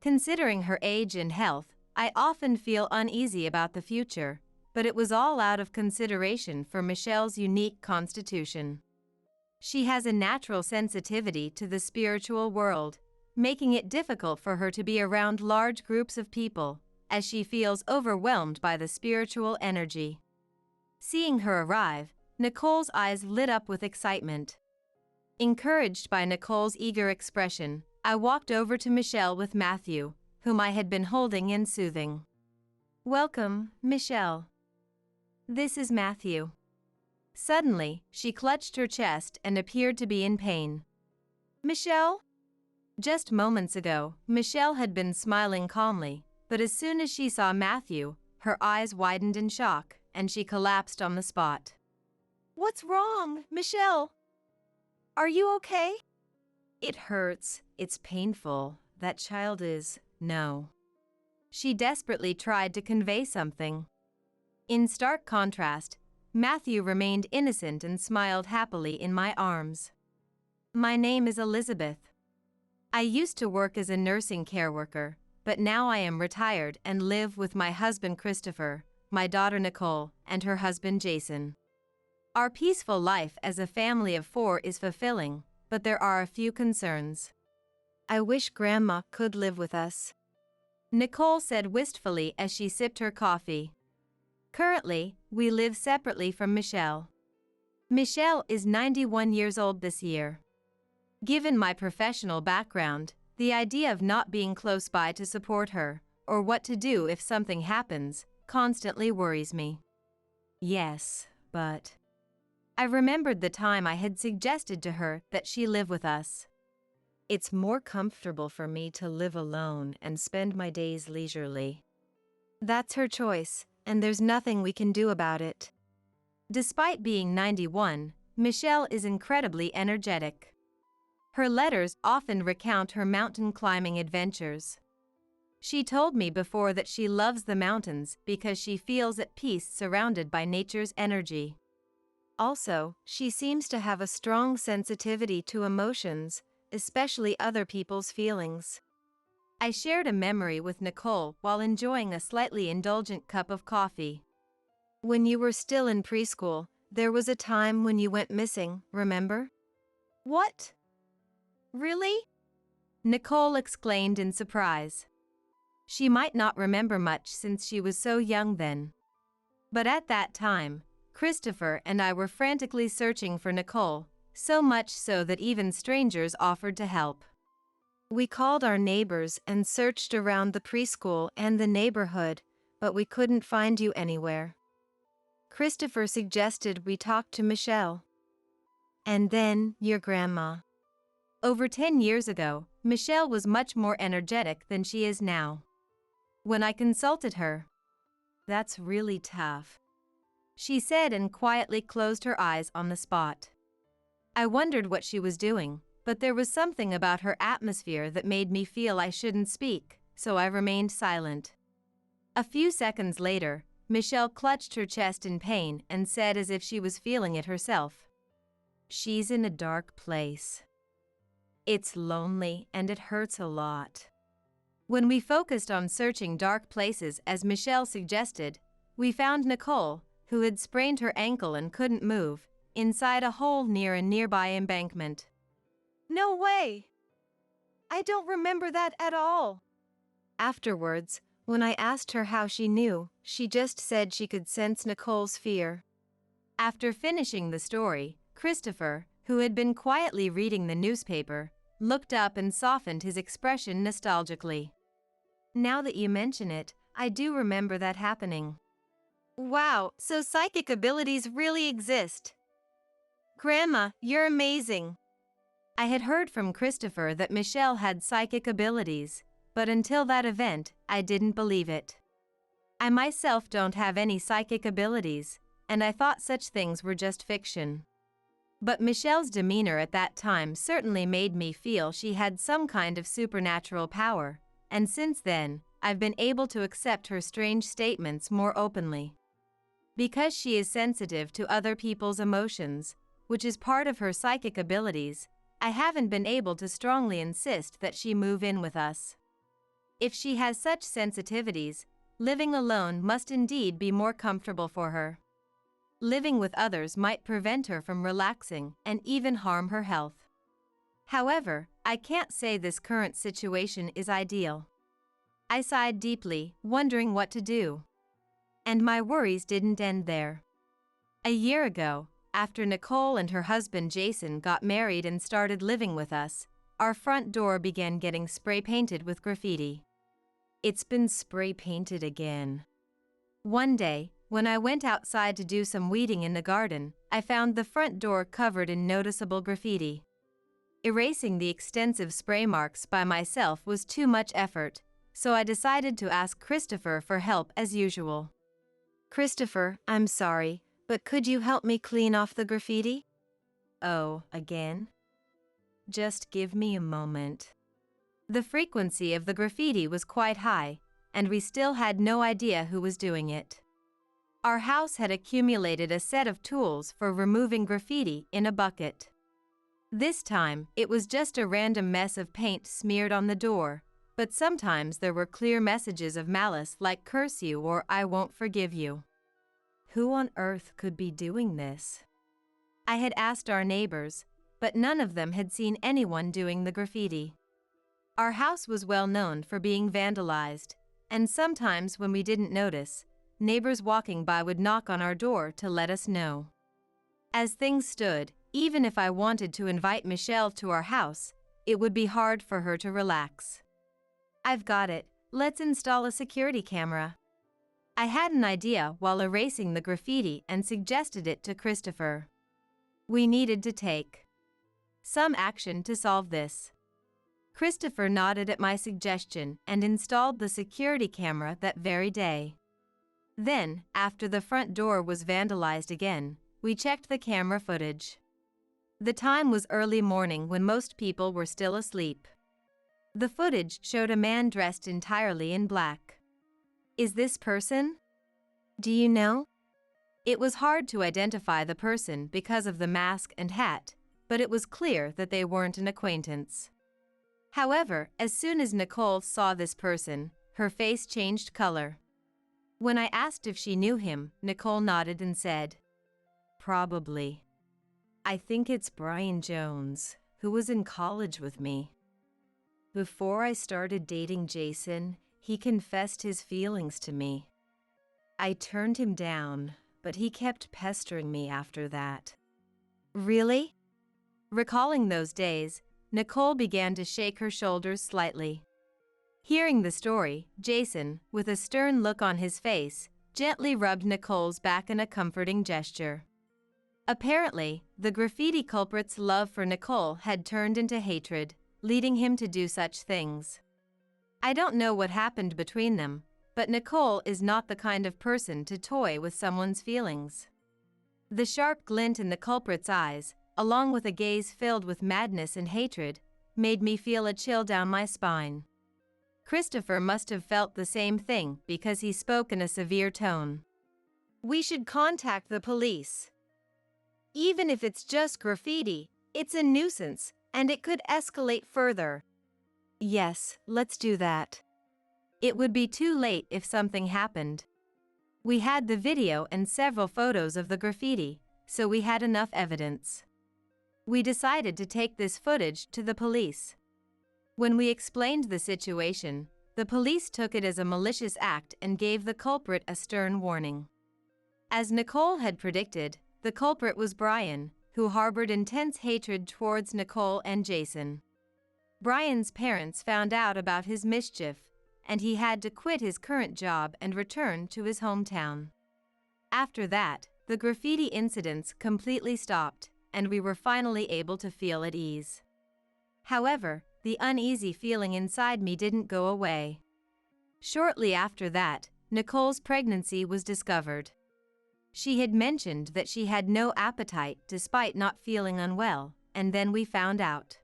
Considering her age and health, I often feel uneasy about the future, but it was all out of consideration for Michelle's unique constitution. She has a natural sensitivity to the spiritual world, making it difficult for her to be around large groups of people, as she feels overwhelmed by the spiritual energy. Seeing her arrive, Nicole's eyes lit up with excitement. Encouraged by Nicole's eager expression, I walked over to Michelle with Matthew, whom I had been holding and soothing. Welcome, Michelle. This is Matthew. Suddenly, she clutched her chest and appeared to be in pain. Michelle? Just moments ago, Michelle had been smiling calmly, but as soon as she saw Matthew, her eyes widened in shock, and she collapsed on the spot. What's wrong, Michelle? Are you okay? It hurts, it's painful, that child is, no. She desperately tried to convey something. In stark contrast, Matthew remained innocent and smiled happily in my arms. My name is Elizabeth. I used to work as a nursing care worker, but now I am retired and live with my husband Christopher, my daughter Nicole, and her husband Jason. Our peaceful life as a family of 4 is fulfilling, but there are a few concerns. I wish Grandma could live with us, Nicole said wistfully as she sipped her coffee. Currently, we live separately from Michelle. Michelle is 91 years old this year. Given my professional background, the idea of not being close by to support her, or what to do if something happens, constantly worries me. Yes, but I remembered the time I had suggested to her that she live with us. It's more comfortable for me to live alone and spend my days leisurely. That's her choice, and there's nothing we can do about it. Despite being 91, Michelle is incredibly energetic. Her letters often recount her mountain climbing adventures. She told me before that she loves the mountains because she feels at peace surrounded by nature's energy. Also, she seems to have a strong sensitivity to emotions, especially other people's feelings. I shared a memory with Nicole while enjoying a slightly indulgent cup of coffee. When you were still in preschool, there was a time when you went missing, remember? What? Really? Nicole exclaimed in surprise. She might not remember much since she was so young then. But at that time, Christopher and I were frantically searching for Nicole, so much so that even strangers offered to help. We called our neighbors and searched around the preschool and the neighborhood, but we couldn't find you anywhere. Christopher suggested we talk to Michelle. And then, your grandma. Over 10 years ago, Michelle was much more energetic than she is now. When I consulted her, "That's really tough," she said and quietly closed her eyes on the spot. I wondered what she was doing, but there was something about her atmosphere that made me feel I shouldn't speak, so I remained silent. A few seconds later, Michelle clutched her chest in pain and said as if she was feeling it herself, "She's in a dark place. It's lonely and it hurts a lot." When we focused on searching dark places as Michelle suggested, we found Nicole, who had sprained her ankle and couldn't move, inside a hole near a nearby embankment. No way! I don't remember that at all. Afterwards, when I asked her how she knew, she just said she could sense Nicole's fear. After finishing the story, Christopher, who had been quietly reading the newspaper, looked up and softened his expression nostalgically. "Now that you mention it, I do remember that happening." Wow, so psychic abilities really exist. Grandma, you're amazing. I had heard from Christopher that Michelle had psychic abilities, but until that event, I didn't believe it. I myself don't have any psychic abilities, and I thought such things were just fiction. But Michelle's demeanor at that time certainly made me feel she had some kind of supernatural power, and since then, I've been able to accept her strange statements more openly. Because she is sensitive to other people's emotions, which is part of her psychic abilities, I haven't been able to strongly insist that she move in with us. If she has such sensitivities, living alone must indeed be more comfortable for her. Living with others might prevent her from relaxing and even harm her health. However, I can't say this current situation is ideal. I sighed deeply, wondering what to do. And my worries didn't end there. A year ago, after Nicole and her husband Jason got married and started living with us, our front door began getting spray painted with graffiti. "It's been spray painted again." One day, when I went outside to do some weeding in the garden, I found the front door covered in noticeable graffiti. Erasing the extensive spray marks by myself was too much effort, so I decided to ask Christopher for help as usual. Christopher, I'm sorry, but could you help me clean off the graffiti? "Oh, again? Just give me a moment." The frequency of the graffiti was quite high, and we still had no idea who was doing it. Our house had accumulated a set of tools for removing graffiti in a bucket. This time, it was just a random mess of paint smeared on the door, but sometimes there were clear messages of malice like "curse you" or "I won't forgive you." Who on earth could be doing this? I had asked our neighbors, but none of them had seen anyone doing the graffiti. Our house was well known for being vandalized, and sometimes when we didn't notice, neighbors walking by would knock on our door to let us know. As things stood, even if I wanted to invite Michelle to our house, it would be hard for her to relax. "I've got it, let's install a security camera." I had an idea while erasing the graffiti and suggested it to Christopher. We needed to take some action to solve this. Christopher nodded at my suggestion and installed the security camera that very day. Then, after the front door was vandalized again, we checked the camera footage. The time was early morning when most people were still asleep. The footage showed a man dressed entirely in black. Is this person? Do you know? It was hard to identify the person because of the mask and hat, but it was clear that they weren't an acquaintance. However, as soon as Nicole saw this person, her face changed color. When I asked if she knew him, Nicole nodded and said, "Probably. I think it's Brian Jones, who was in college with me. Before I started dating Jason, he confessed his feelings to me. I turned him down, but he kept pestering me after that." Really? Recalling those days, Nicole began to shake her shoulders slightly. Hearing the story, Jason, with a stern look on his face, gently rubbed Nicole's back in a comforting gesture. Apparently, the graffiti culprit's love for Nicole had turned into hatred, leading him to do such things. I don't know what happened between them, but Nicole is not the kind of person to toy with someone's feelings. The sharp glint in the culprit's eyes, along with a gaze filled with madness and hatred, made me feel a chill down my spine. Christopher must have felt the same thing because he spoke in a severe tone. We should contact the police. Even if it's just graffiti, it's a nuisance, and it could escalate further. Yes, let's do that. It would be too late if something happened. We had the video and several photos of the graffiti, so we had enough evidence. We decided to take this footage to the police. When we explained the situation, the police took it as a malicious act and gave the culprit a stern warning. As Nicole had predicted, the culprit was Brian, who harbored intense hatred towards Nicole and Jason. Brian's parents found out about his mischief, and he had to quit his current job and return to his hometown. After that, the graffiti incidents completely stopped, and we were finally able to feel at ease. However, the uneasy feeling inside me didn't go away. Shortly after that, Nicole's pregnancy was discovered. She had mentioned that she had no appetite despite not feeling unwell, and then we found out.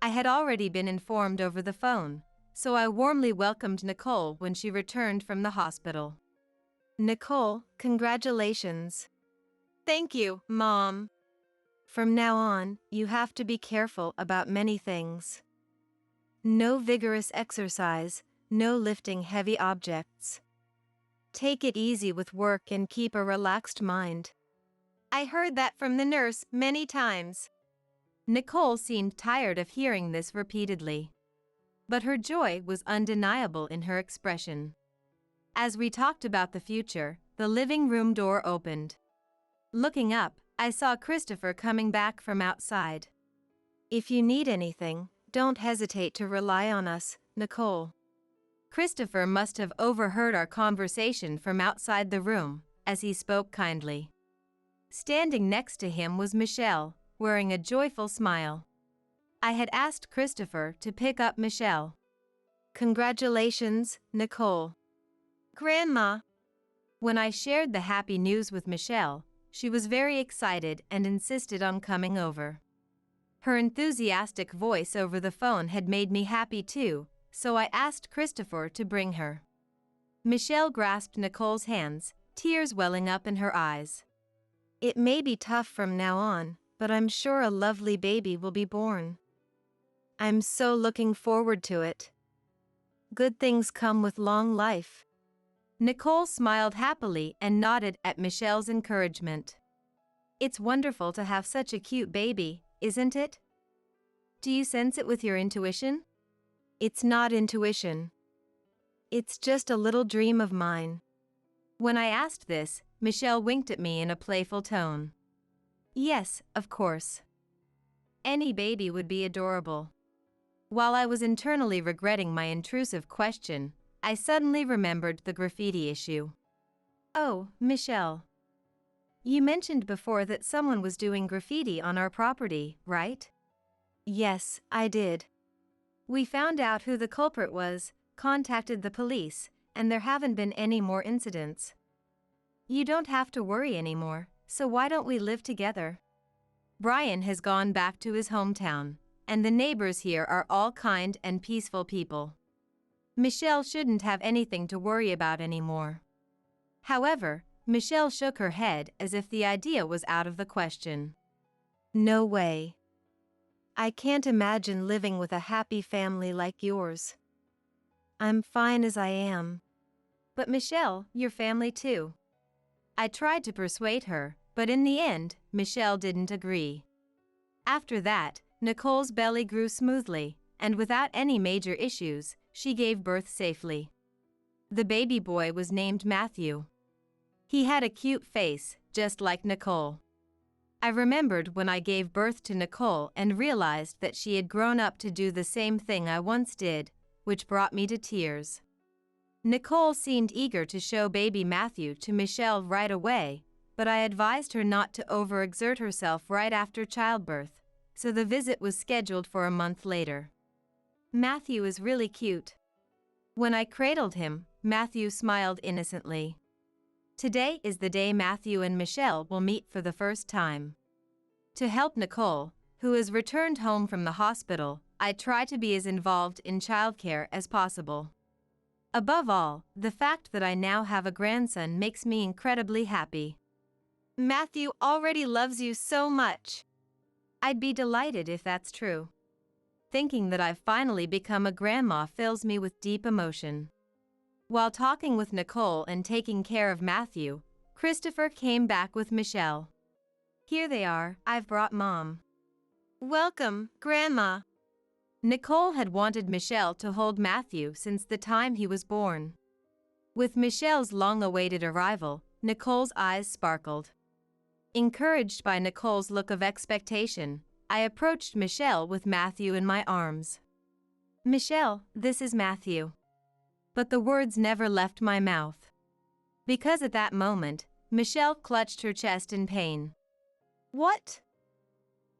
I had already been informed over the phone, so I warmly welcomed Nicole when she returned from the hospital. Nicole, congratulations. Thank you, Mom. From now on, you have to be careful about many things. No vigorous exercise, no lifting heavy objects. Take it easy with work and keep a relaxed mind. I heard that from the nurse many times. Nicole seemed tired of hearing this repeatedly. But her joy was undeniable in her expression. As we talked about the future, the living room door opened. Looking up, I saw Christopher coming back from outside. If you need anything, don't hesitate to rely on us, Nicole. Christopher must have overheard our conversation from outside the room, as he spoke kindly. Standing next to him was Michelle, wearing a joyful smile. I had asked Christopher to pick up Michelle. Congratulations, Nicole. Grandma. When I shared the happy news with Michelle, she was very excited and insisted on coming over. Her enthusiastic voice over the phone had made me happy too, so I asked Christopher to bring her. Michelle grasped Nicole's hands, tears welling up in her eyes. It may be tough from now on, but I'm sure a lovely baby will be born. I'm so looking forward to it. Good things come with long life. Nicole smiled happily and nodded at Michelle's encouragement. It's wonderful to have such a cute baby, isn't it? Do you sense it with your intuition? It's not intuition. It's just a little dream of mine. When I asked this, Michelle winked at me in a playful tone. Yes, of course. Any baby would be adorable. While I was internally regretting my intrusive question, I suddenly remembered the graffiti issue. Oh, Michelle. You mentioned before that someone was doing graffiti on our property, right? Yes, I did. We found out who the culprit was, contacted the police, and there haven't been any more incidents. You don't have to worry anymore, so why don't we live together? Brian has gone back to his hometown, and the neighbors here are all kind and peaceful people. Michelle shouldn't have anything to worry about anymore. However, Michelle shook her head as if the idea was out of the question. No way. I can't imagine living with a happy family like yours. I'm fine as I am. But Michelle, your family too. I tried to persuade her, but in the end, Michelle didn't agree. After that, Nicole's belly grew smoothly, and without any major issues, she gave birth safely. The baby boy was named Matthew. He had a cute face, just like Nicole. I remembered when I gave birth to Nicole and realized that she had grown up to do the same thing I once did, which brought me to tears. Nicole seemed eager to show baby Matthew to Michelle right away, but I advised her not to overexert herself right after childbirth, so the visit was scheduled for a month later. Matthew is really cute. When I cradled him, Matthew smiled innocently. Today is the day Matthew and Michelle will meet for the first time. To help Nicole, who has returned home from the hospital, I try to be as involved in childcare as possible. Above all, the fact that I now have a grandson makes me incredibly happy. Matthew already loves you so much. I'd be delighted if that's true. Thinking that I've finally become a grandma fills me with deep emotion. While talking with Nicole and taking care of Matthew, Christopher came back with Michelle. Here they are, I've brought Mom. Welcome, Grandma. Nicole had wanted Michelle to hold Matthew since the time he was born. With Michelle's long-awaited arrival, Nicole's eyes sparkled. Encouraged by Nicole's look of expectation, I approached Michelle with Matthew in my arms. Michelle, this is Matthew. But the words never left my mouth. Because at that moment, Michelle clutched her chest in pain. What?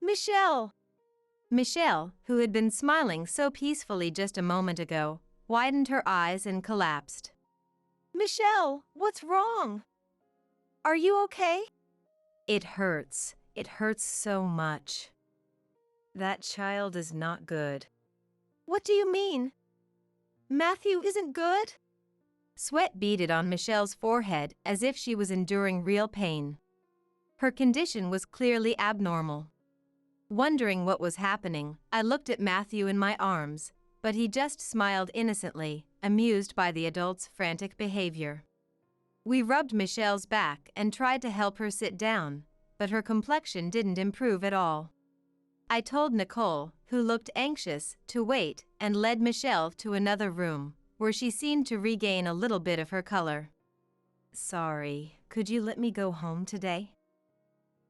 Michelle! Michelle, who had been smiling so peacefully just a moment ago, widened her eyes and collapsed. Michelle, what's wrong? Are you okay? It hurts. It hurts so much. That child is not good. What do you mean? Matthew isn't good? Sweat beaded on Michelle's forehead as if she was enduring real pain. Her condition was clearly abnormal. Wondering what was happening, I looked at Matthew in my arms, but he just smiled innocently, amused by the adult's frantic behavior. We rubbed Michelle's back and tried to help her sit down, but her complexion didn't improve at all. I told Nicole, who looked anxious, to wait and led Michelle to another room, where she seemed to regain a little bit of her color. Sorry, could you let me go home today?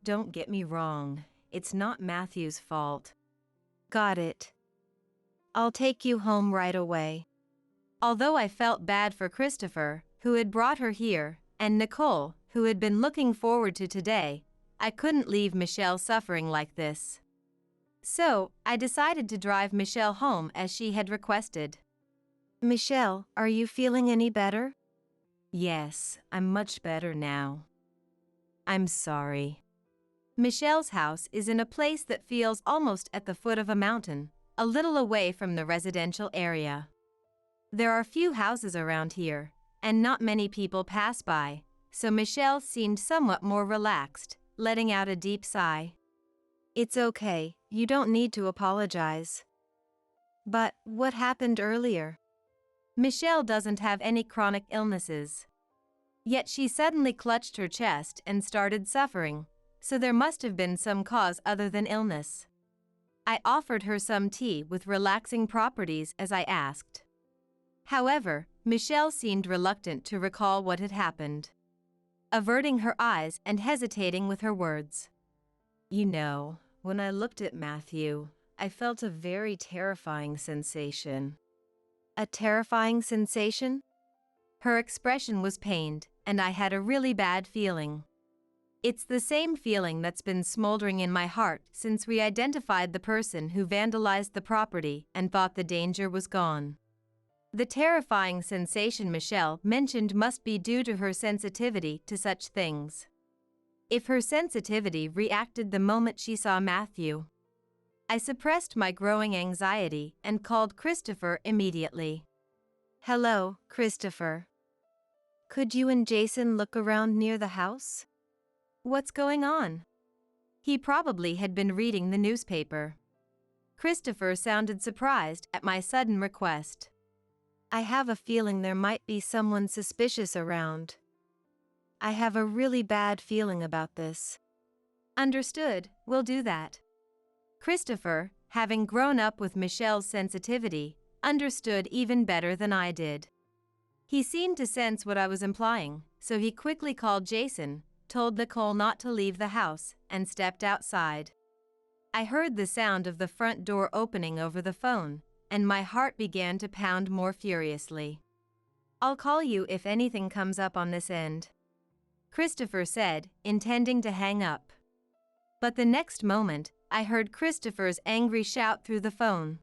Don't get me wrong, it's not Matthew's fault. Got it. I'll take you home right away. Although I felt bad for Christopher, who had brought her here, and Nicole, who had been looking forward to today, I couldn't leave Michelle suffering like this. So, I decided to drive Michelle home as she had requested. Michelle, are you feeling any better? Yes, I'm much better now. I'm sorry. Michelle's house is in a place that feels almost at the foot of a mountain, a little away from the residential area. There are few houses around here, and not many people pass by, so Michelle seemed somewhat more relaxed, letting out a deep sigh. It's okay, you don't need to apologize. But what happened earlier? Michelle doesn't have any chronic illnesses. Yet she suddenly clutched her chest and started suffering, so there must have been some cause other than illness. I offered her some tea with relaxing properties as I asked. However, Michelle seemed reluctant to recall what had happened, averting her eyes and hesitating with her words. You know, when I looked at Matthew, I felt a very terrifying sensation. A terrifying sensation? Her expression was pained, and I had a really bad feeling. It's the same feeling that's been smoldering in my heart since we identified the person who vandalized the property and thought the danger was gone. The terrifying sensation Michelle mentioned must be due to her sensitivity to such things. If her sensitivity reacted the moment she saw Matthew. I suppressed my growing anxiety and called Christopher immediately. Hello, Christopher. Could you and Jason look around near the house? What's going on? He probably had been reading the newspaper. Christopher sounded surprised at my sudden request. I have a feeling there might be someone suspicious around. I have a really bad feeling about this. Understood, we'll do that. Christopher, having grown up with Michelle's sensitivity, understood even better than I did. He seemed to sense what I was implying, so he quickly called Jason, told Nicole not to leave the house, and stepped outside. I heard the sound of the front door opening over the phone, and my heart began to pound more furiously. I'll call you if anything comes up on this end, Christopher said, intending to hang up. But the next moment, I heard Christopher's angry shout through the phone.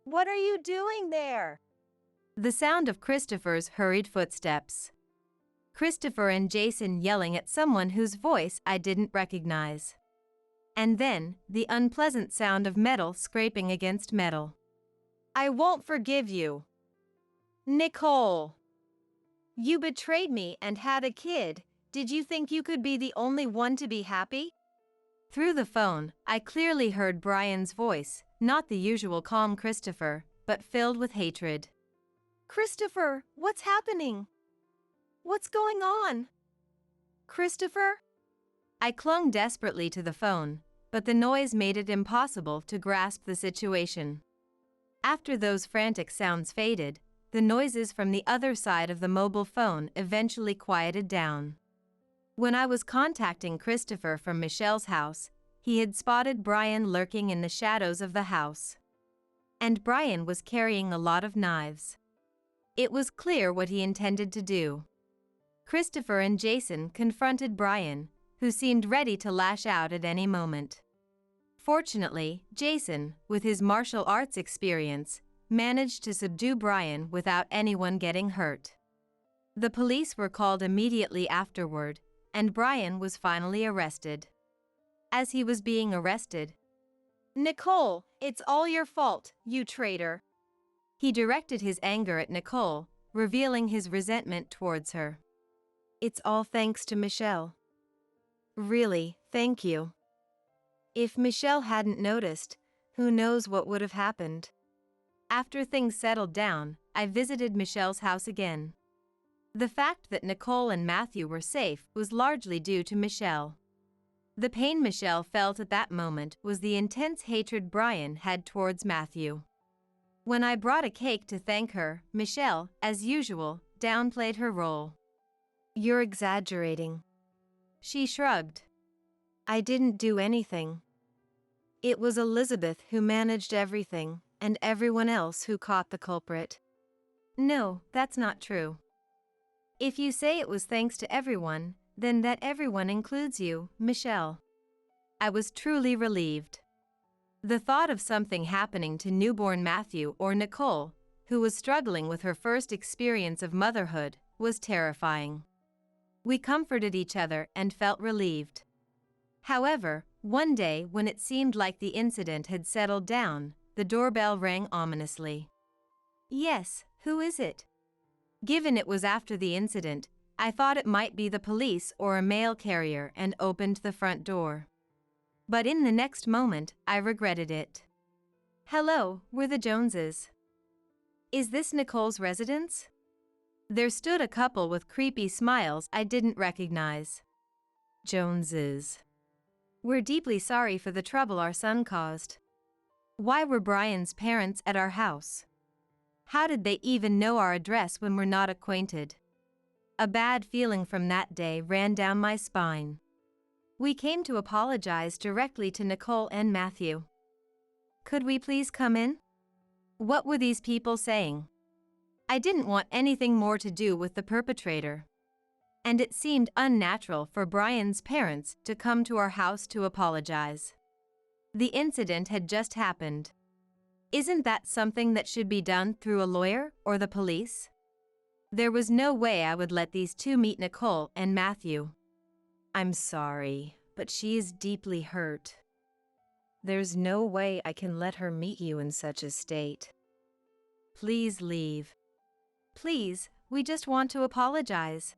What are you doing there? The sound of Christopher's hurried footsteps. Christopher and Jason yelling at someone whose voice I didn't recognize. And then, the unpleasant sound of metal scraping against metal. I won't forgive you. Nicole. You betrayed me and had a kid. Did you think you could be the only one to be happy? Through the phone, I clearly heard Brian's voice, not the usual calm Christopher, but filled with hatred. Christopher, what's happening? What's going on? Christopher? I clung desperately to the phone, but the noise made it impossible to grasp the situation. After those frantic sounds faded, the noises from the other side of the mobile phone eventually quieted down. When I was contacting Christopher from Michelle's house, he had spotted Brian lurking in the shadows of the house. And Brian was carrying a lot of knives. It was clear what he intended to do. Christopher and Jason confronted Brian, who seemed ready to lash out at any moment. Fortunately, Jason, with his martial arts experience, managed to subdue Brian without anyone getting hurt. The police were called immediately afterward, and Brian was finally arrested. As he was being arrested, Nicole, it's all your fault, you traitor. He directed his anger at Nicole, revealing his resentment towards her. It's all thanks to Michelle. Really, thank you. If Michelle hadn't noticed, who knows what would have happened. After things settled down, I visited Michelle's house again. The fact that Nicole and Matthew were safe was largely due to Michelle. The pain Michelle felt at that moment was the intense hatred Brian had towards Matthew. When I brought a cake to thank her, Michelle, as usual, downplayed her role. You're exaggerating. She shrugged. I didn't do anything. It was Elizabeth who managed everything, and everyone else who caught the culprit. No, that's not true. If you say it was thanks to everyone, then that everyone includes you, Michelle. I was truly relieved. The thought of something happening to newborn Matthew or Nicole, who was struggling with her first experience of motherhood, was terrifying. We comforted each other and felt relieved. However, one day when it seemed like the incident had settled down, the doorbell rang ominously. Yes, who is it? Given it was after the incident, I thought it might be the police or a mail carrier and opened the front door. But in the next moment, I regretted it. Hello, we're the Joneses. Is this Nicole's residence? There stood a couple with creepy smiles I didn't recognize. Joneses. We're deeply sorry for the trouble our son caused. Why were Brian's parents at our house? How did they even know our address when we're not acquainted? A bad feeling from that day ran down my spine. We came to apologize directly to Nicole and Matthew. Could we please come in? What were these people saying? I didn't want anything more to do with the perpetrator. And it seemed unnatural for Brian's parents to come to our house to apologize. The incident had just happened. Isn't that something that should be done through a lawyer or the police? There was no way I would let these two meet Nicole and Matthew. I'm sorry, but she is deeply hurt. There's no way I can let her meet you in such a state. Please leave. Please, we just want to apologize.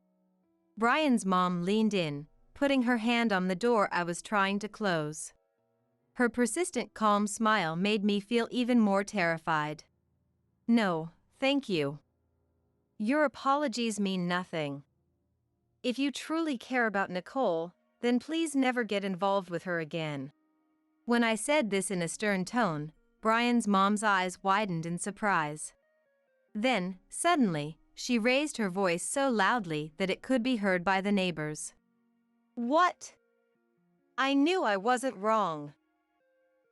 Brian's mom leaned in, putting her hand on the door I was trying to close. Her persistent calm smile made me feel even more terrified. No, thank you. Your apologies mean nothing. If you truly care about Nicole, then please never get involved with her again. When I said this in a stern tone, Brian's mom's eyes widened in surprise. Then, suddenly, she raised her voice so loudly that it could be heard by the neighbors. What? I knew I wasn't wrong.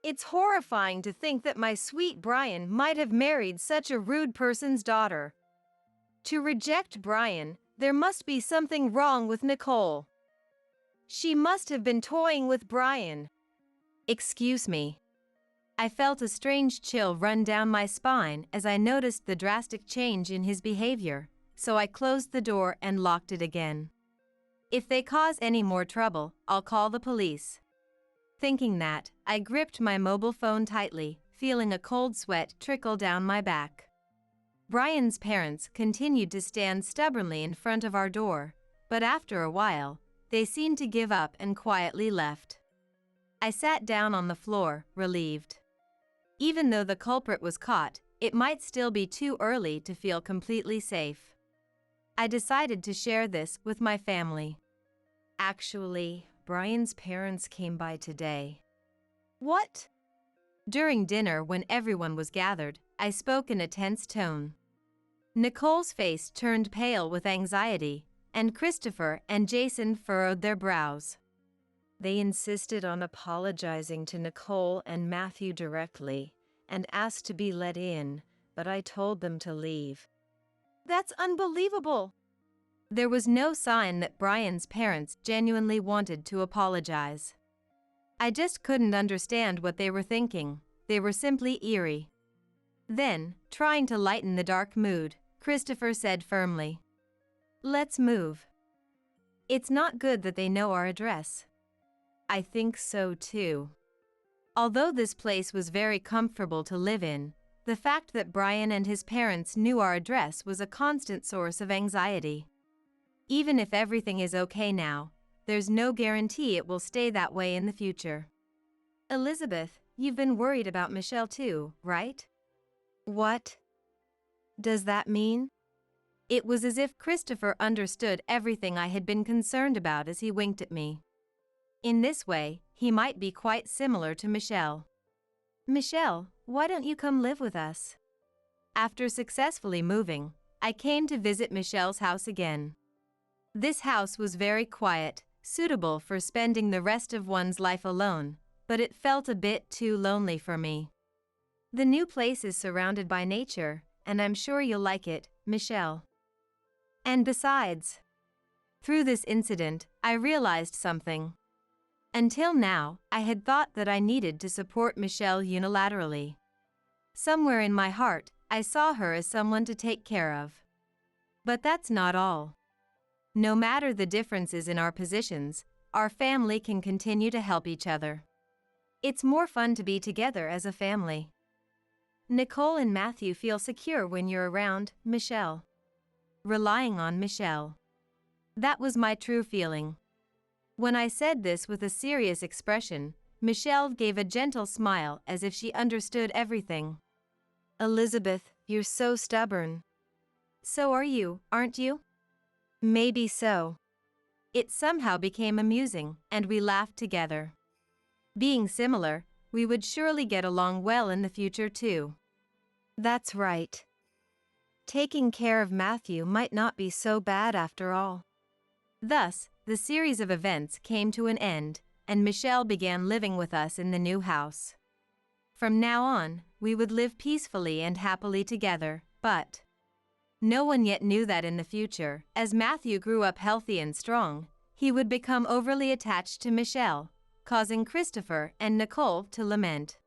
It's horrifying to think that my sweet Brian might have married such a rude person's daughter. To reject Brian, there must be something wrong with Nicole. She must have been toying with Brian. Excuse me. I felt a strange chill run down my spine as I noticed the drastic change in his behavior, so I closed the door and locked it again. If they cause any more trouble, I'll call the police. Thinking that, I gripped my mobile phone tightly, feeling a cold sweat trickle down my back. Brian's parents continued to stand stubbornly in front of our door, but after a while, they seemed to give up and quietly left. I sat down on the floor, relieved. Even though the culprit was caught, it might still be too early to feel completely safe. I decided to share this with my family. Actually, Brian's parents came by today. What? During dinner, when everyone was gathered, I spoke in a tense tone. Nicole's face turned pale with anxiety, and Christopher and Jason furrowed their brows. They insisted on apologizing to Nicole and Matthew directly, and asked to be let in, but I told them to leave. That's unbelievable! There was no sign that Brian's parents genuinely wanted to apologize. I just couldn't understand what they were thinking. They were simply eerie. Then, trying to lighten the dark mood, Christopher said firmly, "Let's move. It's not good that they know our address." I think so too. Although this place was very comfortable to live in, the fact that Brian and his parents knew our address was a constant source of anxiety. Even if everything is okay now, there's no guarantee it will stay that way in the future. Elizabeth, you've been worried about Michelle too, right? What does that mean? It was as if Christopher understood everything I had been concerned about as he winked at me. In this way, he might be quite similar to Michelle. Michelle, why don't you come live with us? After successfully moving, I came to visit Michelle's house again. This house was very quiet, suitable for spending the rest of one's life alone, but it felt a bit too lonely for me. The new place is surrounded by nature, and I'm sure you'll like it, Michelle. And besides, through this incident, I realized something. Until now, I had thought that I needed to support Michelle unilaterally. Somewhere in my heart, I saw her as someone to take care of. But that's not all. No matter the differences in our positions, our family can continue to help each other. It's more fun to be together as a family. Nicole and Matthew feel secure when you're around, Michelle. Relying on Michelle. That was my true feeling. When I said this with a serious expression, Michelle gave a gentle smile as if she understood everything. Elizabeth, you're so stubborn. So are you, aren't you? Maybe so. It somehow became amusing, and we laughed together. Being similar, we would surely get along well in the future too. That's right. Taking care of Matthew might not be so bad after all. Thus, the series of events came to an end, and Michelle began living with us in the new house. From now on, we would live peacefully and happily together, but no one yet knew that in the future, as Matthew grew up healthy and strong, he would become overly attached to Michelle, causing Christopher and Nicole to lament.